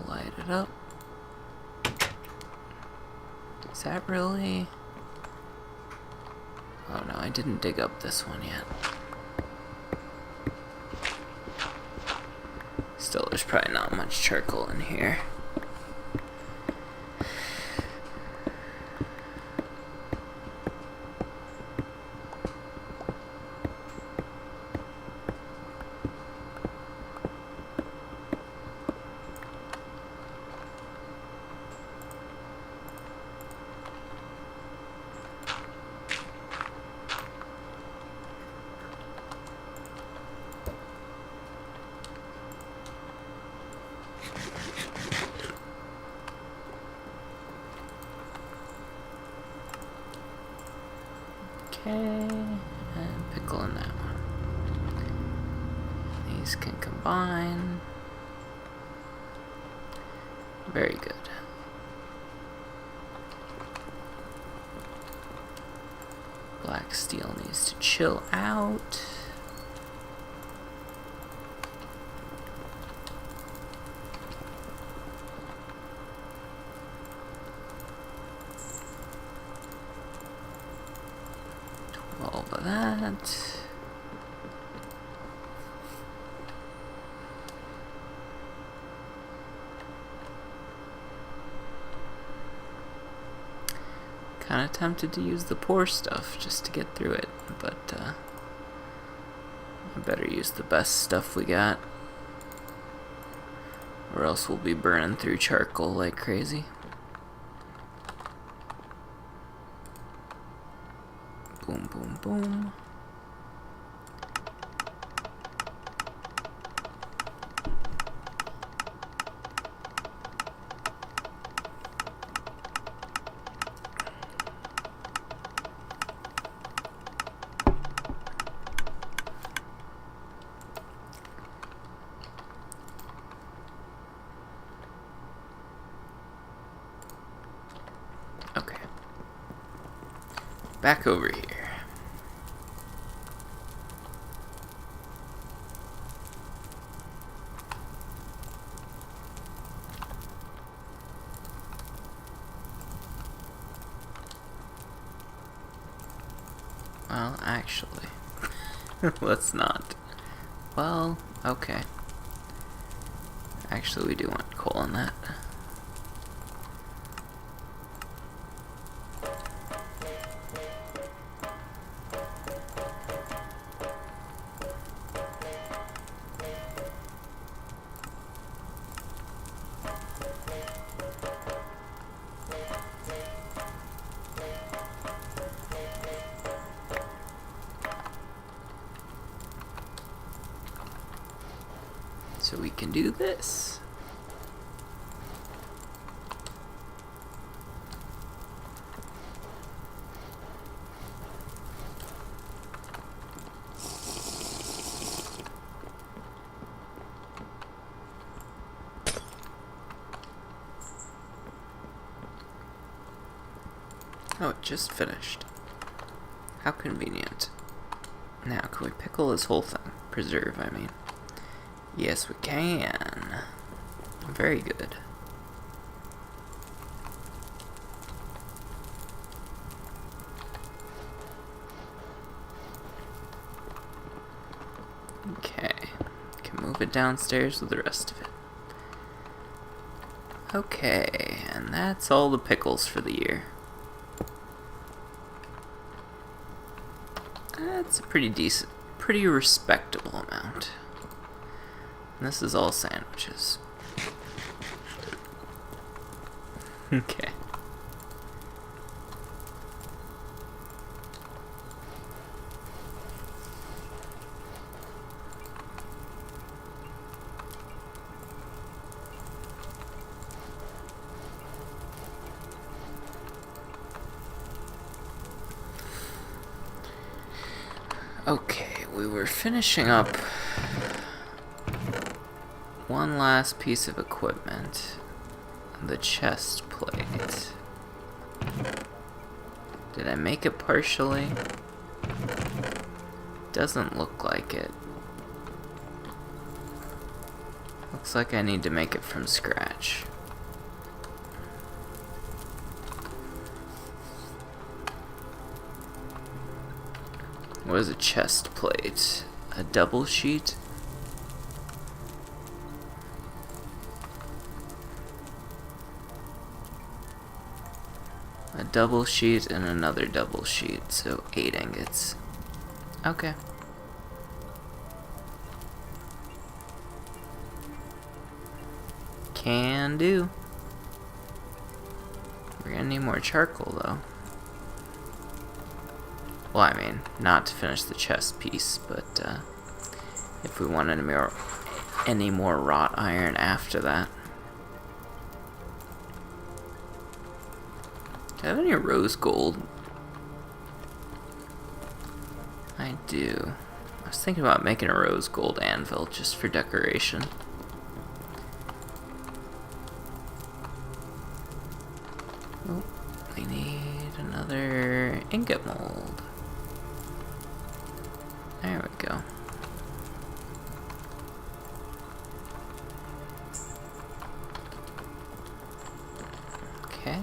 Light it up. Is that really... Oh no, I didn't dig up this one yet. Still, there's probably not much charcoal in here. Okay, and pickle in that one. These can combine. Very good. Black steel needs to chill out. All of that. Kind of tempted to use the poor stuff just to get through it, but I better use the best stuff we got, or else we'll be burning through charcoal like crazy. Boom, boom, boom. Okay. Back over here. Well, actually, let's not. Well, okay. Actually, we do want coal on that. So we can do this. Oh, it just finished. How convenient. Now, can we pickle this whole thing? Preserve, I mean. Yes, we can. Very good. Okay. Can move it downstairs with the rest of it. Okay, and that's all the pickles for the year. That's a pretty decent, pretty respectable amount. And this is all sandwiches. Okay. Okay, we were finishing up one last piece of equipment, the chest plate. Did I make it partially? Doesn't look like it. Looks like I need to make it from scratch. What is a chest plate? A double sheet? A double sheet and another double sheet, so 8 ingots. Okay. Can do. We're gonna need more charcoal though. Well, I mean, not to finish the chest piece, but if we want any more wrought iron after that. Do I have any rose gold? I do. I was thinking about making a rose gold anvil just for decoration. Oh, we need another ingot mold. There we go. Okay.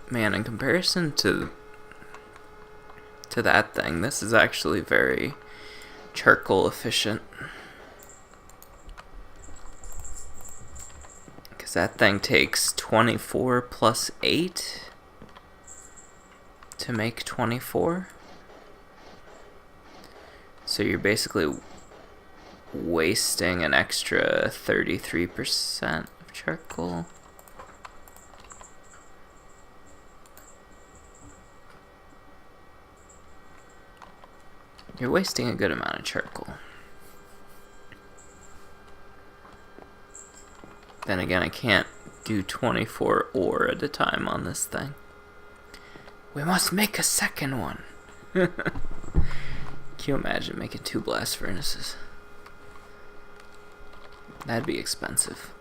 Man, in comparison to that thing, this is actually very charcoal efficient. Because that thing takes 24 plus 8 to make 24. So you're basically wasting an extra 33% of charcoal. You're wasting a good amount of charcoal. Then again, I can't do 24 ore at a time on this thing. We must make a second one. Can you imagine making 2 blast furnaces? That'd be expensive.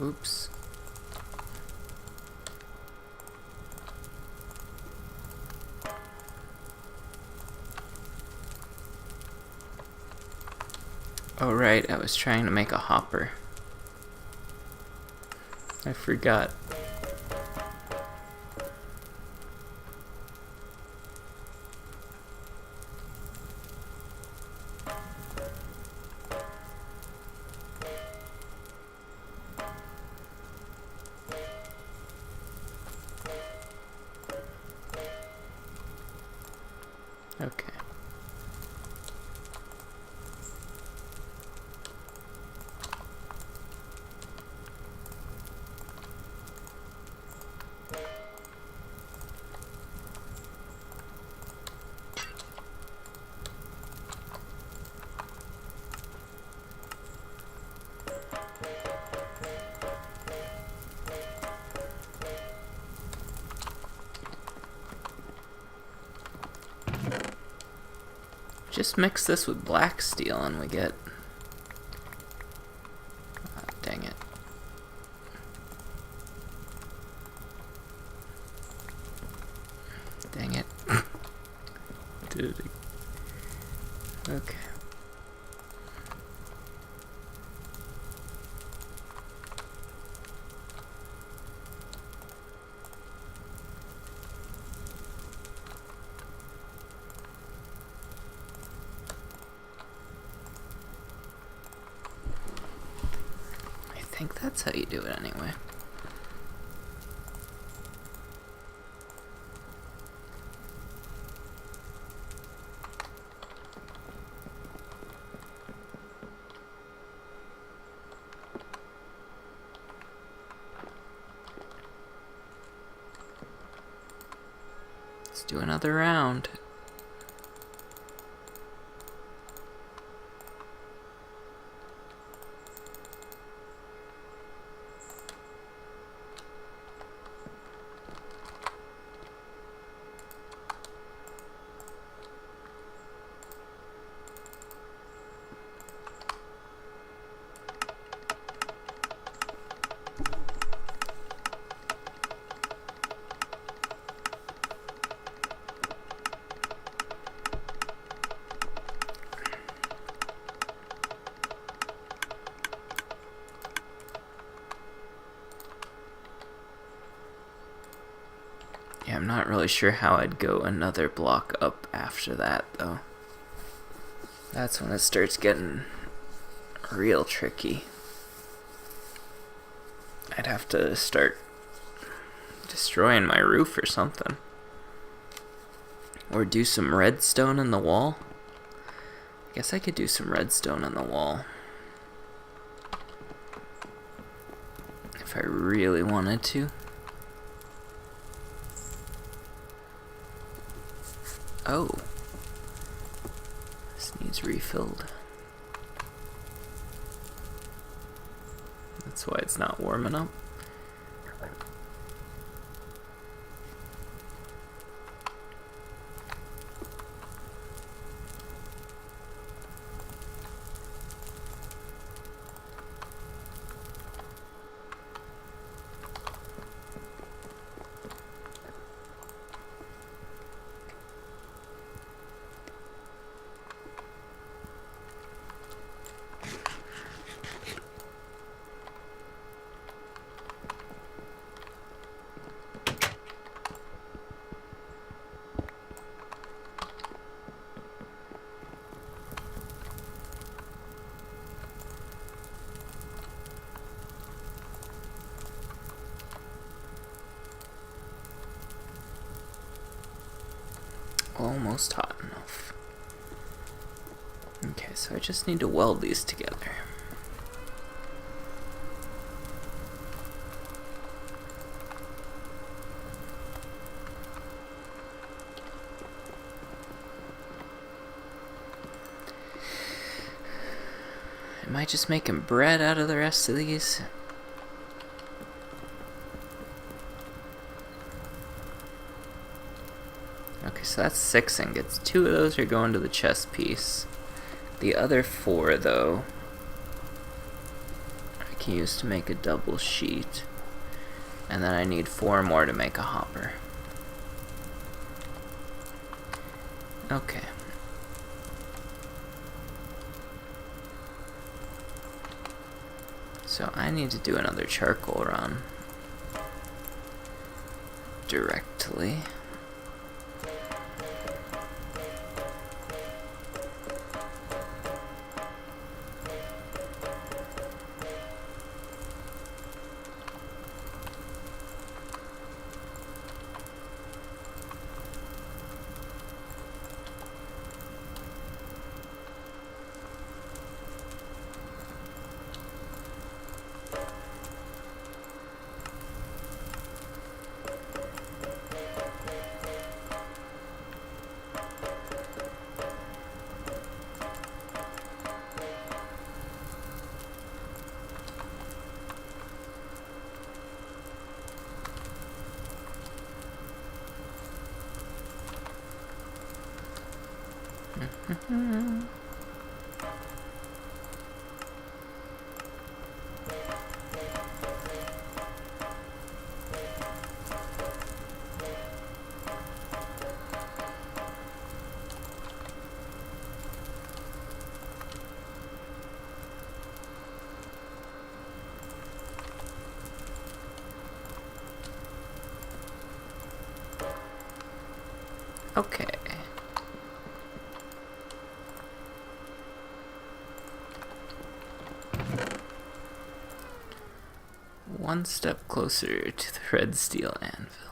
Oops. Oh right, I was trying to make a hopper. I forgot. Okay. Just mix this with black steel and we get... Oh, dang it. Dang it. Did it again. Okay. think that's how you do it anyway. Let's do another round. Yeah, I'm not really sure how I'd go another block up after that, though. That's when it starts getting real tricky. I'd have to start destroying my roof or something. Or do some redstone in the wall. I guess I could do some redstone in the wall. If I really wanted to. Oh. This needs refilled. That's why it's not warming up. Almost hot enough. Okay, so I just need to weld these together. Am I just making bread out of the rest of these? Okay, so that's 6 ingots. 2 of those are going to the chest piece. The other 4, though, I can use to make a double sheet. And then I need 4 more to make a hopper. Okay. So I need to do another charcoal run directly. Okay. one step closer to the red steel anvil.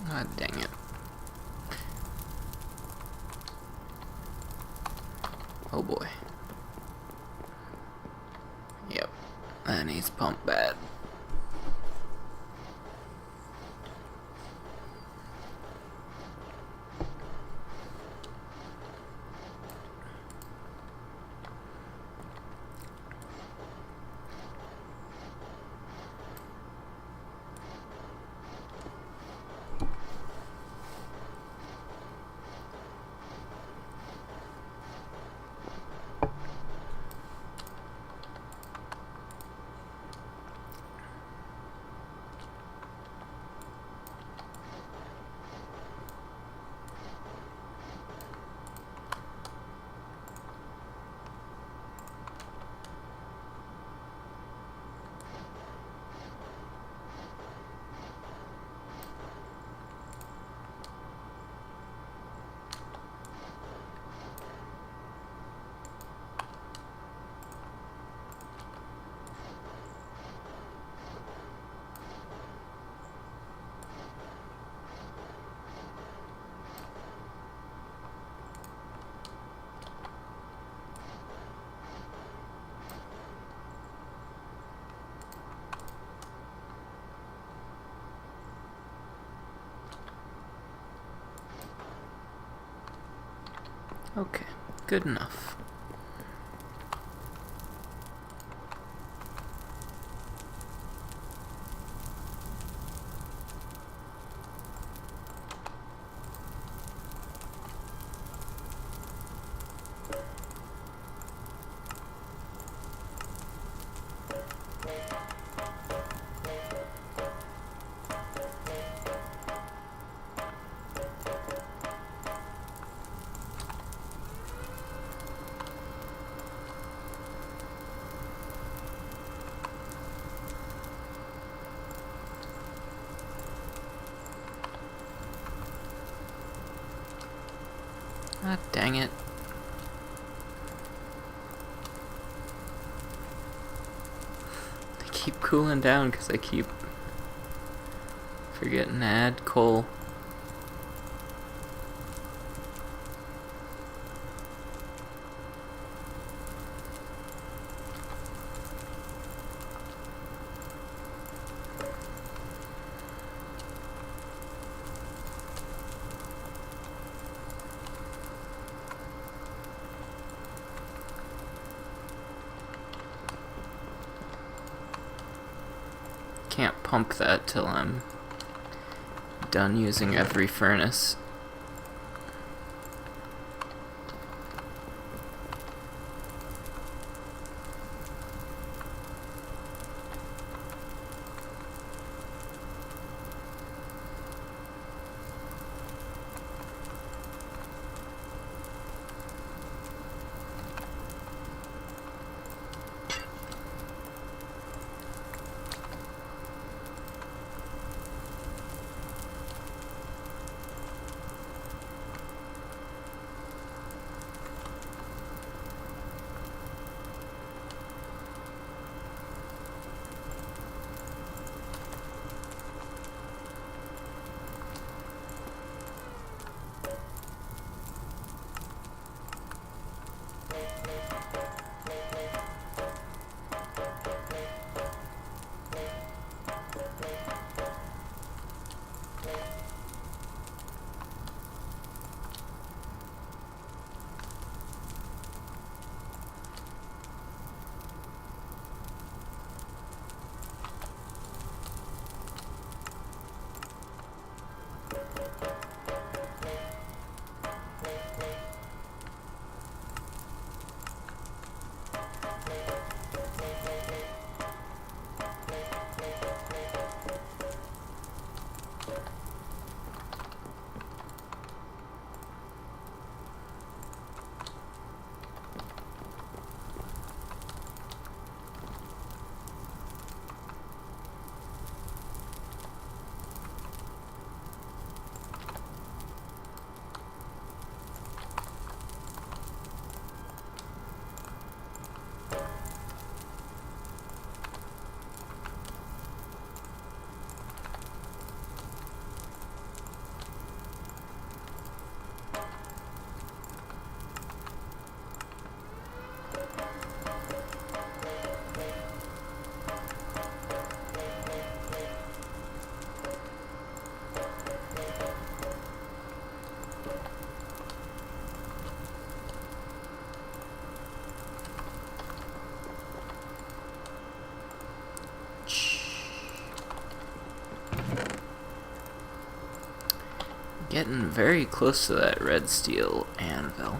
God dang it. Oh boy. Yep, that needs pumped bad. Okay, good enough. Ah, dang it. I keep cooling down because I keep forgetting to add coal. Can't pump that till I'm done using every furnace. Getting very close to that red steel anvil.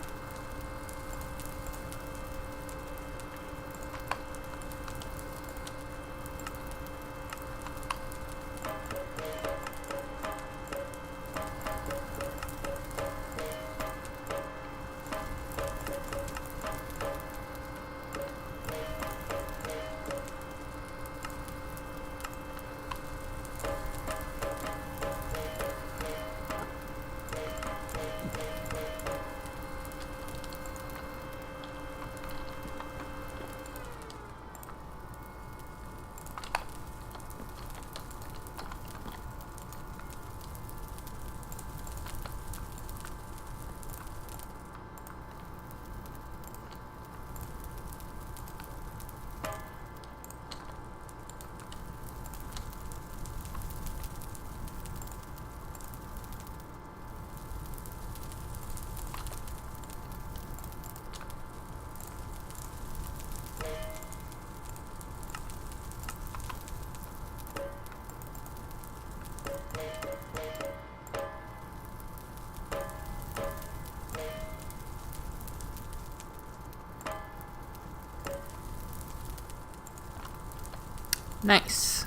Nice.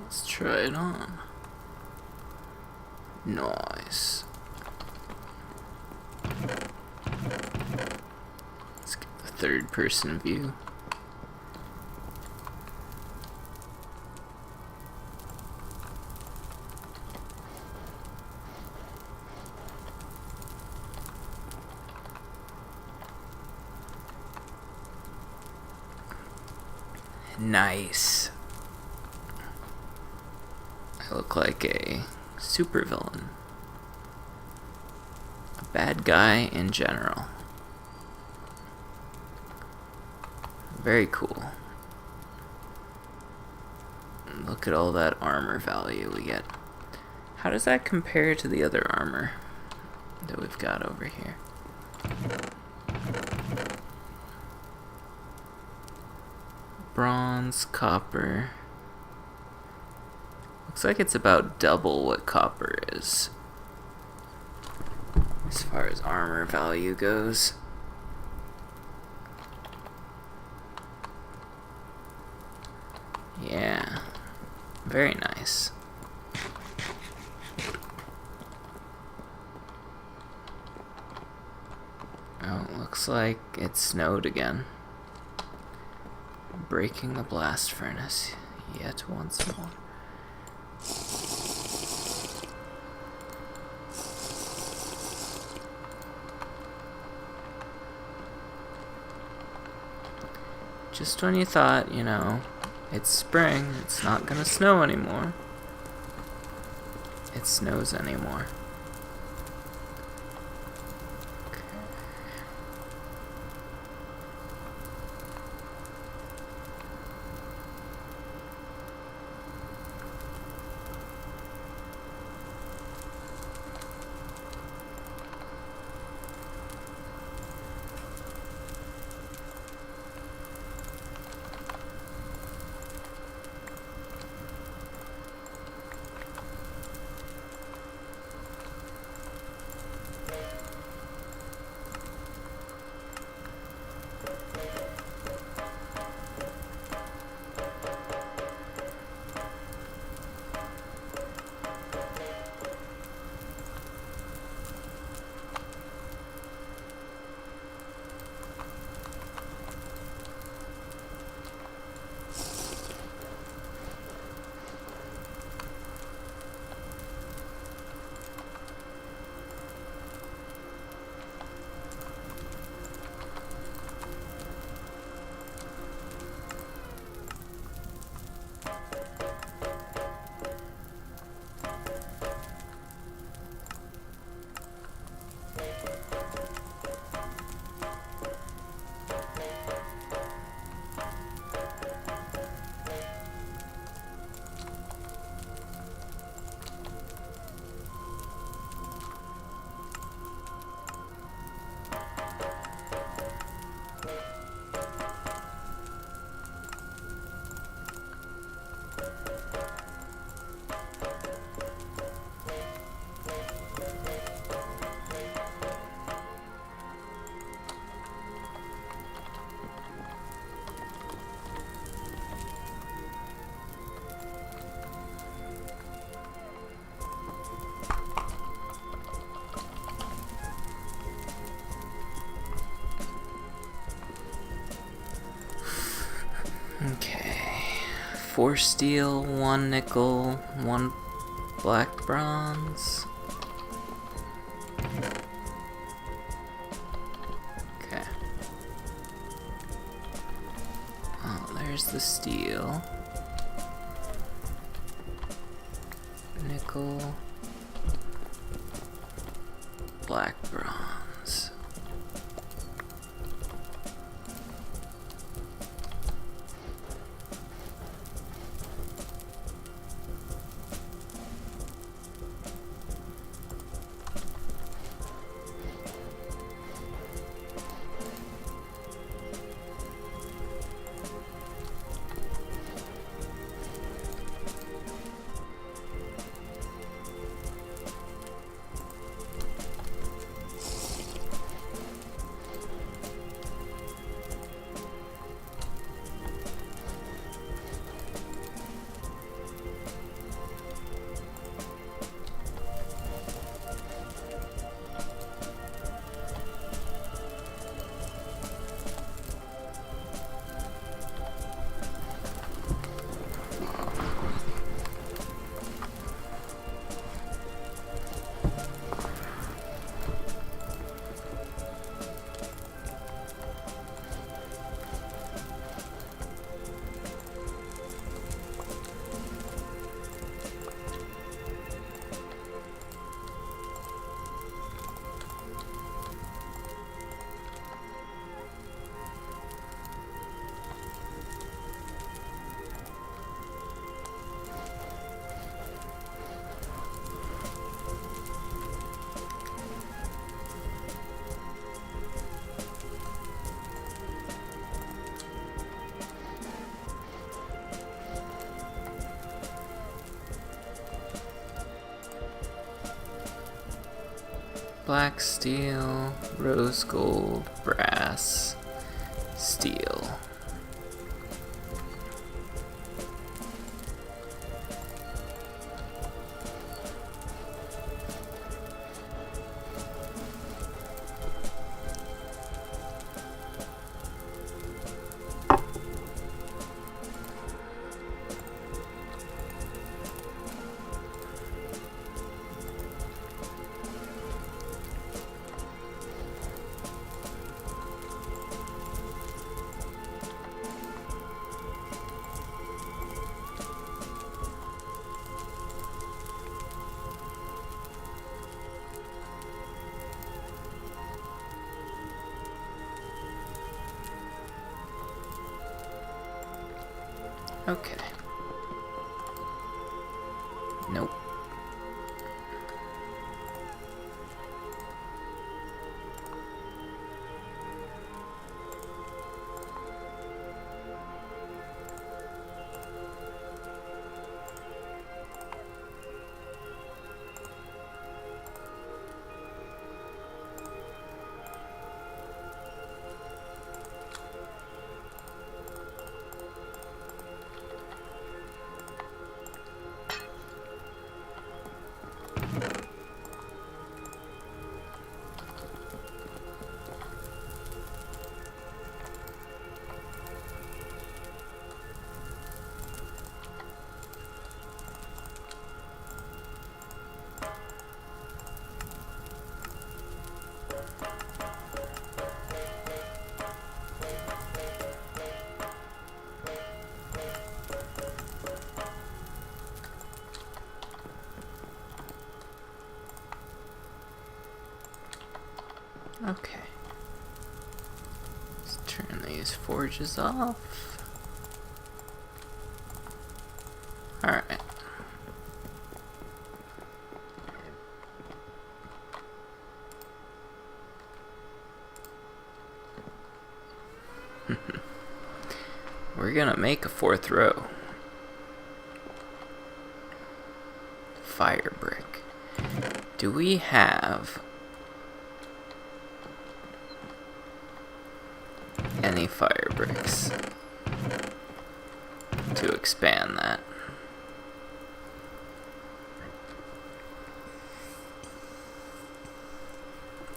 Let's try it on. Nice. Let's get the third person view. Nice. I look like a supervillain. A bad guy in general. Very cool. Look at all that armor value we get. How does that compare to the other armor that we've got over here? Bronze, copper. Looks like it's about double what copper is, as far as armor value goes. Yeah, very nice. Oh, it looks like it snowed again. Breaking the blast furnace yet once more. Just when you thought, you know, it's spring, it's not gonna snow anymore. It snows anymore. Okay. 4 steel, 1 nickel, 1 black bronze. Okay. Oh, there's the steel. Nickel. Black bronze. Black steel, rose gold, brass, steel. Okay. Nope. Okay. Let's turn these forges off. Alright. We're gonna make a fourth row. Fire brick. Do we have any fire bricks to expand that?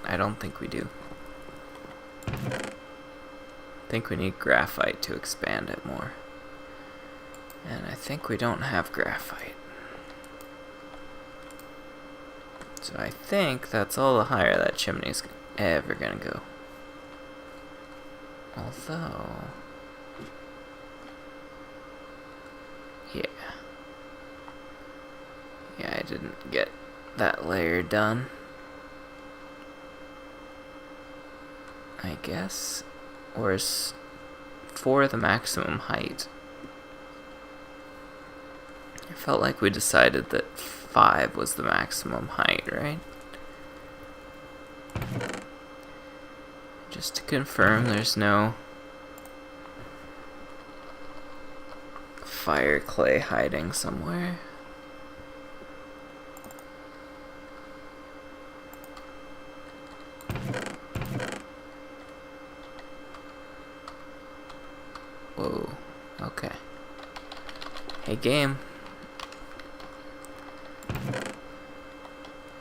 I don't think we do. I think we need graphite to expand it more. And I think we don't have graphite. So I think that's all the higher that chimney's ever gonna go. Although... Yeah, I didn't get that layer done. I guess. Or is 4 the maximum height? I felt like we decided that 5 was the maximum height, right? Just to confirm, there's no fire clay hiding somewhere. Whoa, okay. Hey game.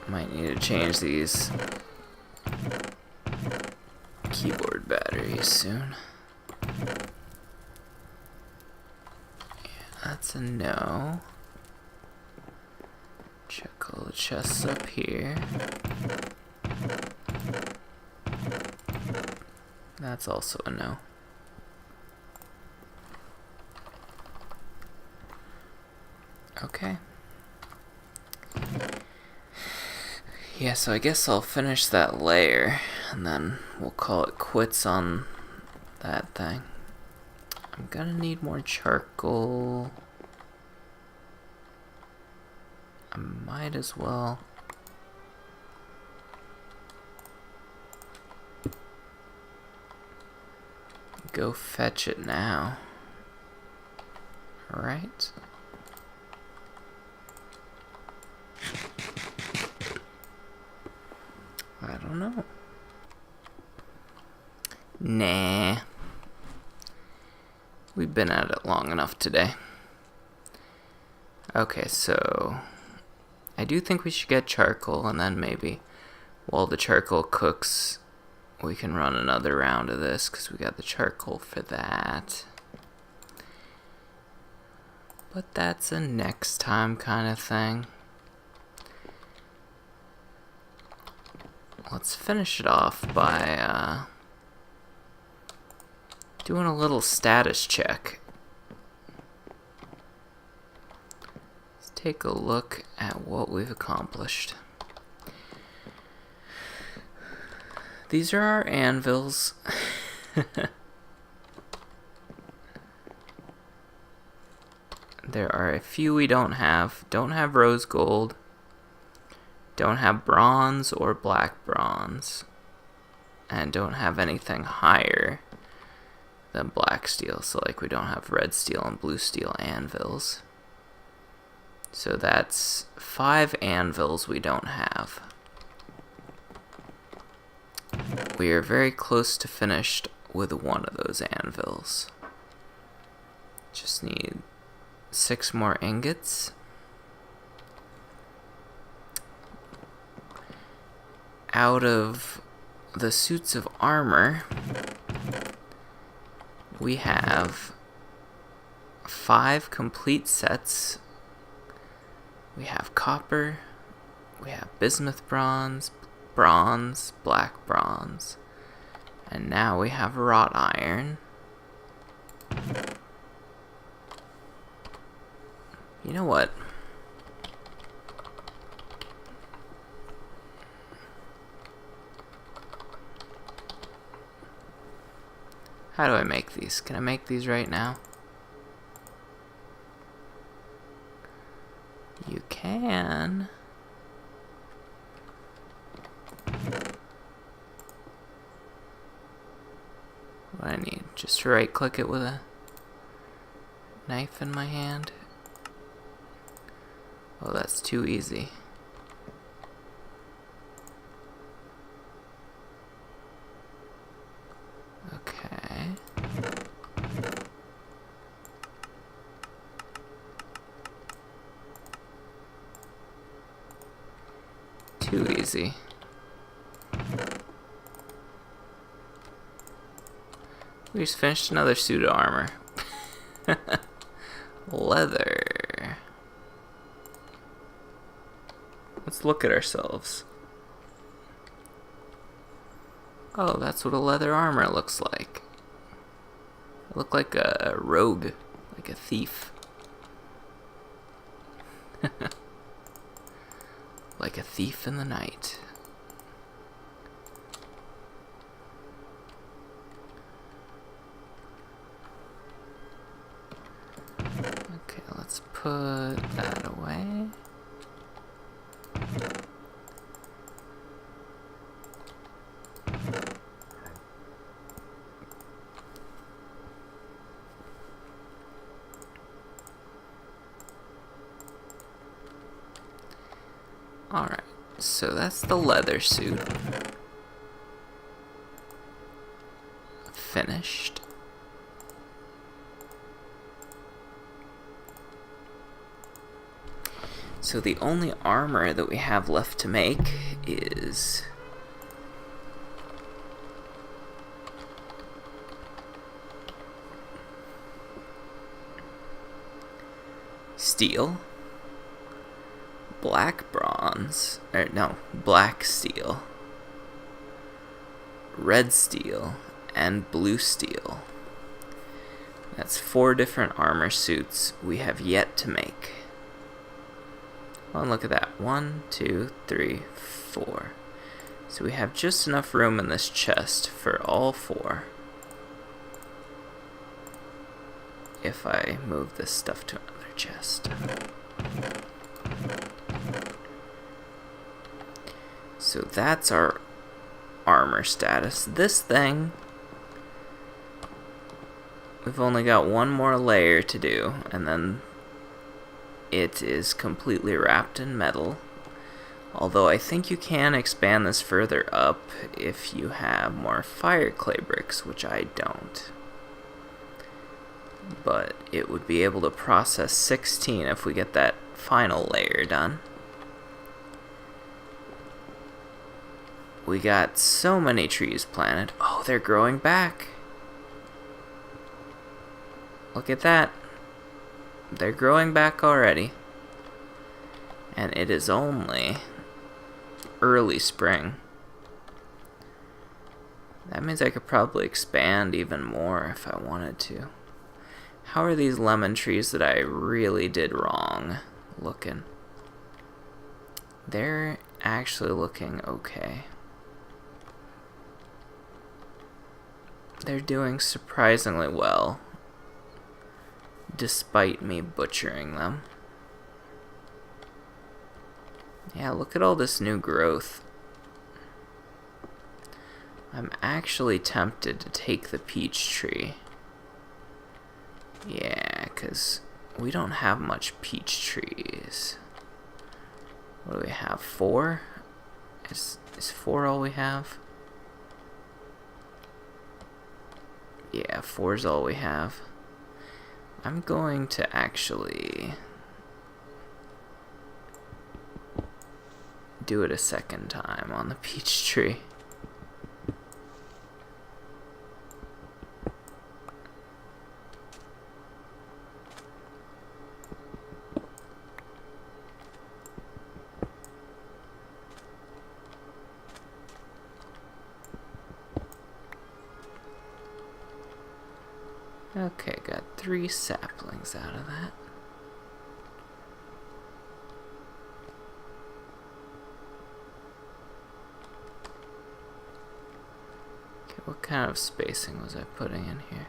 Might need to change these keyboard batteries soon. Yeah, that's a no. Check all the chests up here. That's also a no. Okay. Yeah, so I guess I'll finish that layer, and then we'll call it quits on that thing. I'm gonna need more charcoal. I might as well go fetch it now. Right? don't know. Nah. We've been at it long enough today. Okay, so I do think we should get charcoal, and then maybe while the charcoal cooks, we can run another round of this, because we got the charcoal for that. But that's a next time kind of thing. Let's finish it off by doing a little status check. Let's take a look at what we've accomplished. These are our anvils. There are a few we don't have. Don't have rose gold. Don't have bronze or black bronze. And don't have anything higher than black steel. So like we don't have red steel and blue steel anvils. So that's 5 anvils we don't have. We are very close to finished with one of those anvils. Just need 6 more ingots. Out of the suits of armor, we have 5 complete sets. We have copper, we have bismuth bronze, bronze, black bronze, and now we have wrought iron. You know what? How do I make these? Can I make these right now? You can. What do I need? Just to right click it with a knife in my hand? Oh, that's too easy. Okay. Too easy. We just finished another suit of armor. Leather. Let's look at ourselves. Oh, that's what a leather armor looks like. I look like a rogue, like a thief. Like a thief in the night. Okay, let's put that away. Alright, so that's the leather suit. Finished. So the only armor that we have left to make is steel, black bronze, or no, black steel, red steel, and blue steel. That's 4 different armor suits we have yet to make. Oh, and look at that. 1, 2, 3, 4. So we have just enough room in this chest for all 4. If I move this stuff to another chest. So that's our armor status. This thing, we've only got 1 more layer to do, and then it is completely wrapped in metal. Although I think you can expand this further up if you have more fire clay bricks, which I don't. But it would be able to process 16 if we get that final layer done. We got so many trees planted. Oh, they're growing back. Look at that. They're growing back already. And it is only early spring. That means I could probably expand even more if I wanted to. How are these lemon trees that I really did wrong looking? They're actually looking okay. They're doing surprisingly well, despite me butchering them. Yeah, look at all this new growth. I'm actually tempted to take the peach tree. Yeah, because we don't have much peach trees. What do we have? 4? Is 4 all we have? Yeah, 4 is all we have. I'm going to actually do it a second time on the peach tree. Okay, got 3 saplings out of that. Okay, what kind of spacing was I putting in here?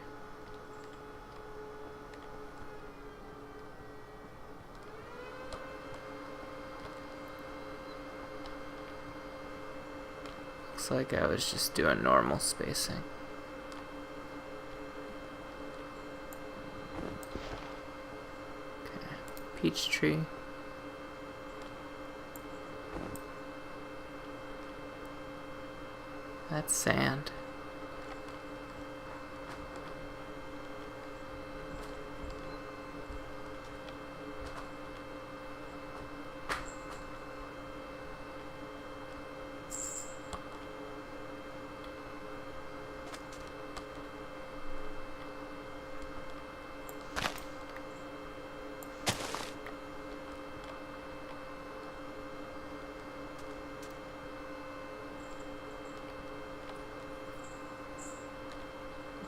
Looks like I was just doing normal spacing. Peach tree. That's sand.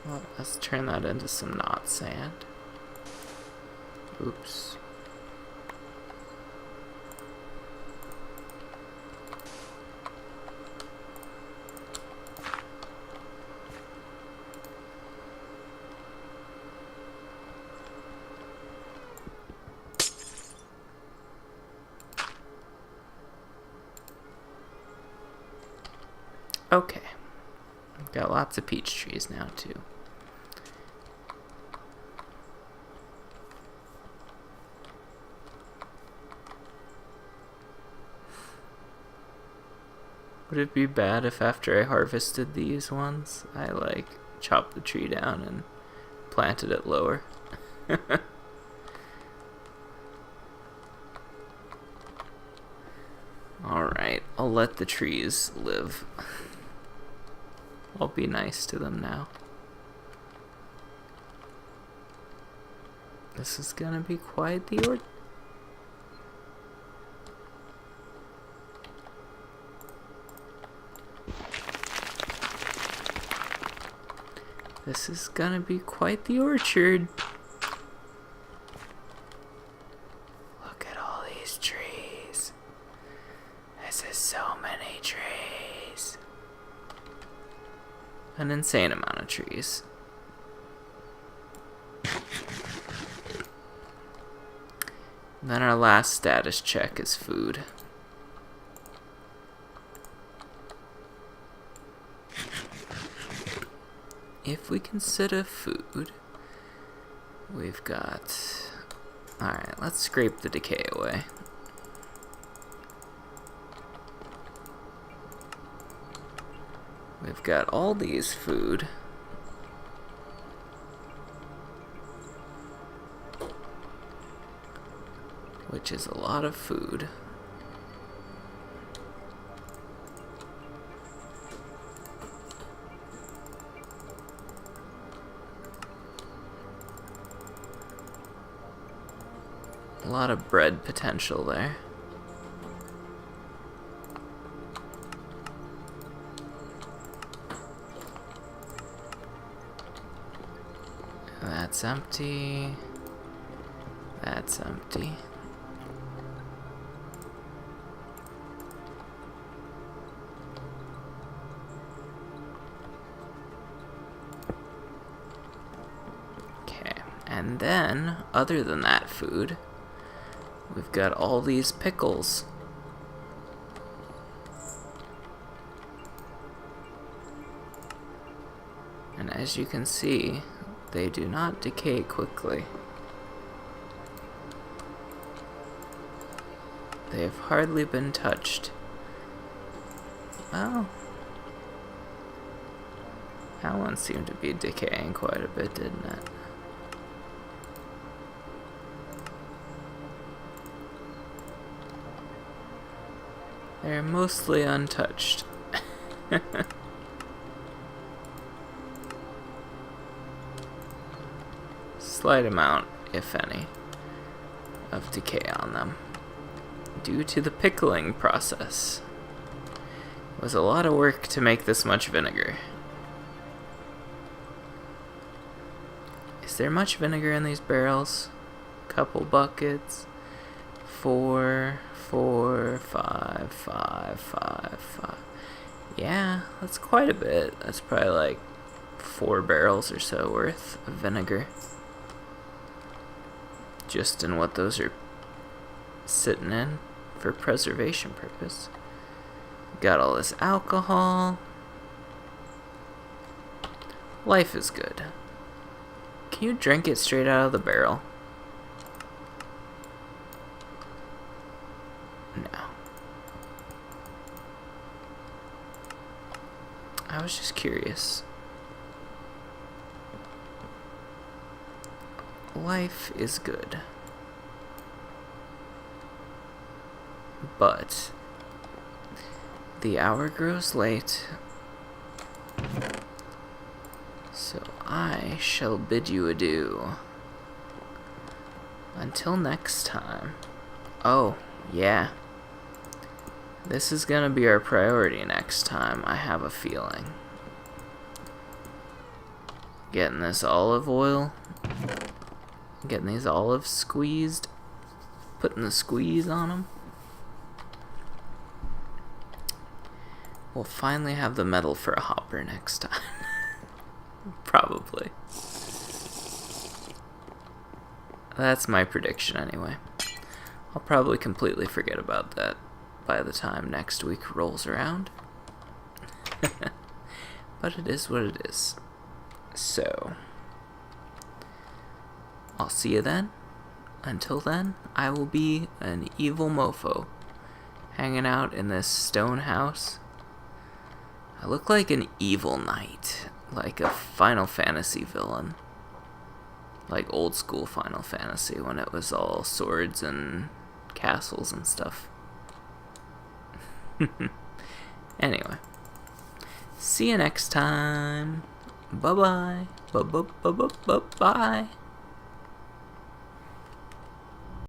Well, let's turn that into some not sand. Oops. Okay. I've got lots of peach trees now, too. Would it be bad if after I harvested these ones, I like chopped the tree down and planted it lower? Alright, I'll let the trees live. I'll be nice to them now. This is gonna be quite the ordeal. This is gonna be quite the orchard. Look at all these trees. This is so many trees. An insane amount of trees. And then our last status check is food. If we consider food, we've got... Alright, let's scrape the decay away. We've got all these food. Which is a lot of food. A lot of bread potential there. That's empty. That's empty. Okay, and then, other than that food, we've got all these pickles. And as you can see, they do not decay quickly. They have hardly been touched. Well, that one seemed to be decaying quite a bit, didn't it? They're mostly untouched. Slight amount, if any, of decay on them due to the pickling process. It was a lot of work to make this much vinegar. Is there much vinegar in these barrels? Couple buckets. 4, 4, 5, 5, 5, 5. Yeah, that's quite a bit. That's probably like 4 barrels or so worth of vinegar. Just in what those are sitting in for preservation purpose. Got all this alcohol. Life is good. Can you drink it straight out of the barrel? No. I was just curious. Life is good. But the hour grows late, so I shall bid you adieu. Until next time. Oh, yeah. This is gonna be our priority next time, I have a feeling. Getting this olive oil. Getting these olives squeezed. Putting the squeeze on them. We'll finally have the metal for a hopper next time. Probably. That's my prediction anyway. I'll probably completely forget about that by the time next week rolls around. But it is what it is. So, I'll see you then. Until then, I will be an evil mofo, hanging out in this stone house. I look like an evil knight, like a Final Fantasy villain. Like old school Final Fantasy when it was all swords and castles and stuff. Anyway, see you next time. Bye-bye. Bye-bye.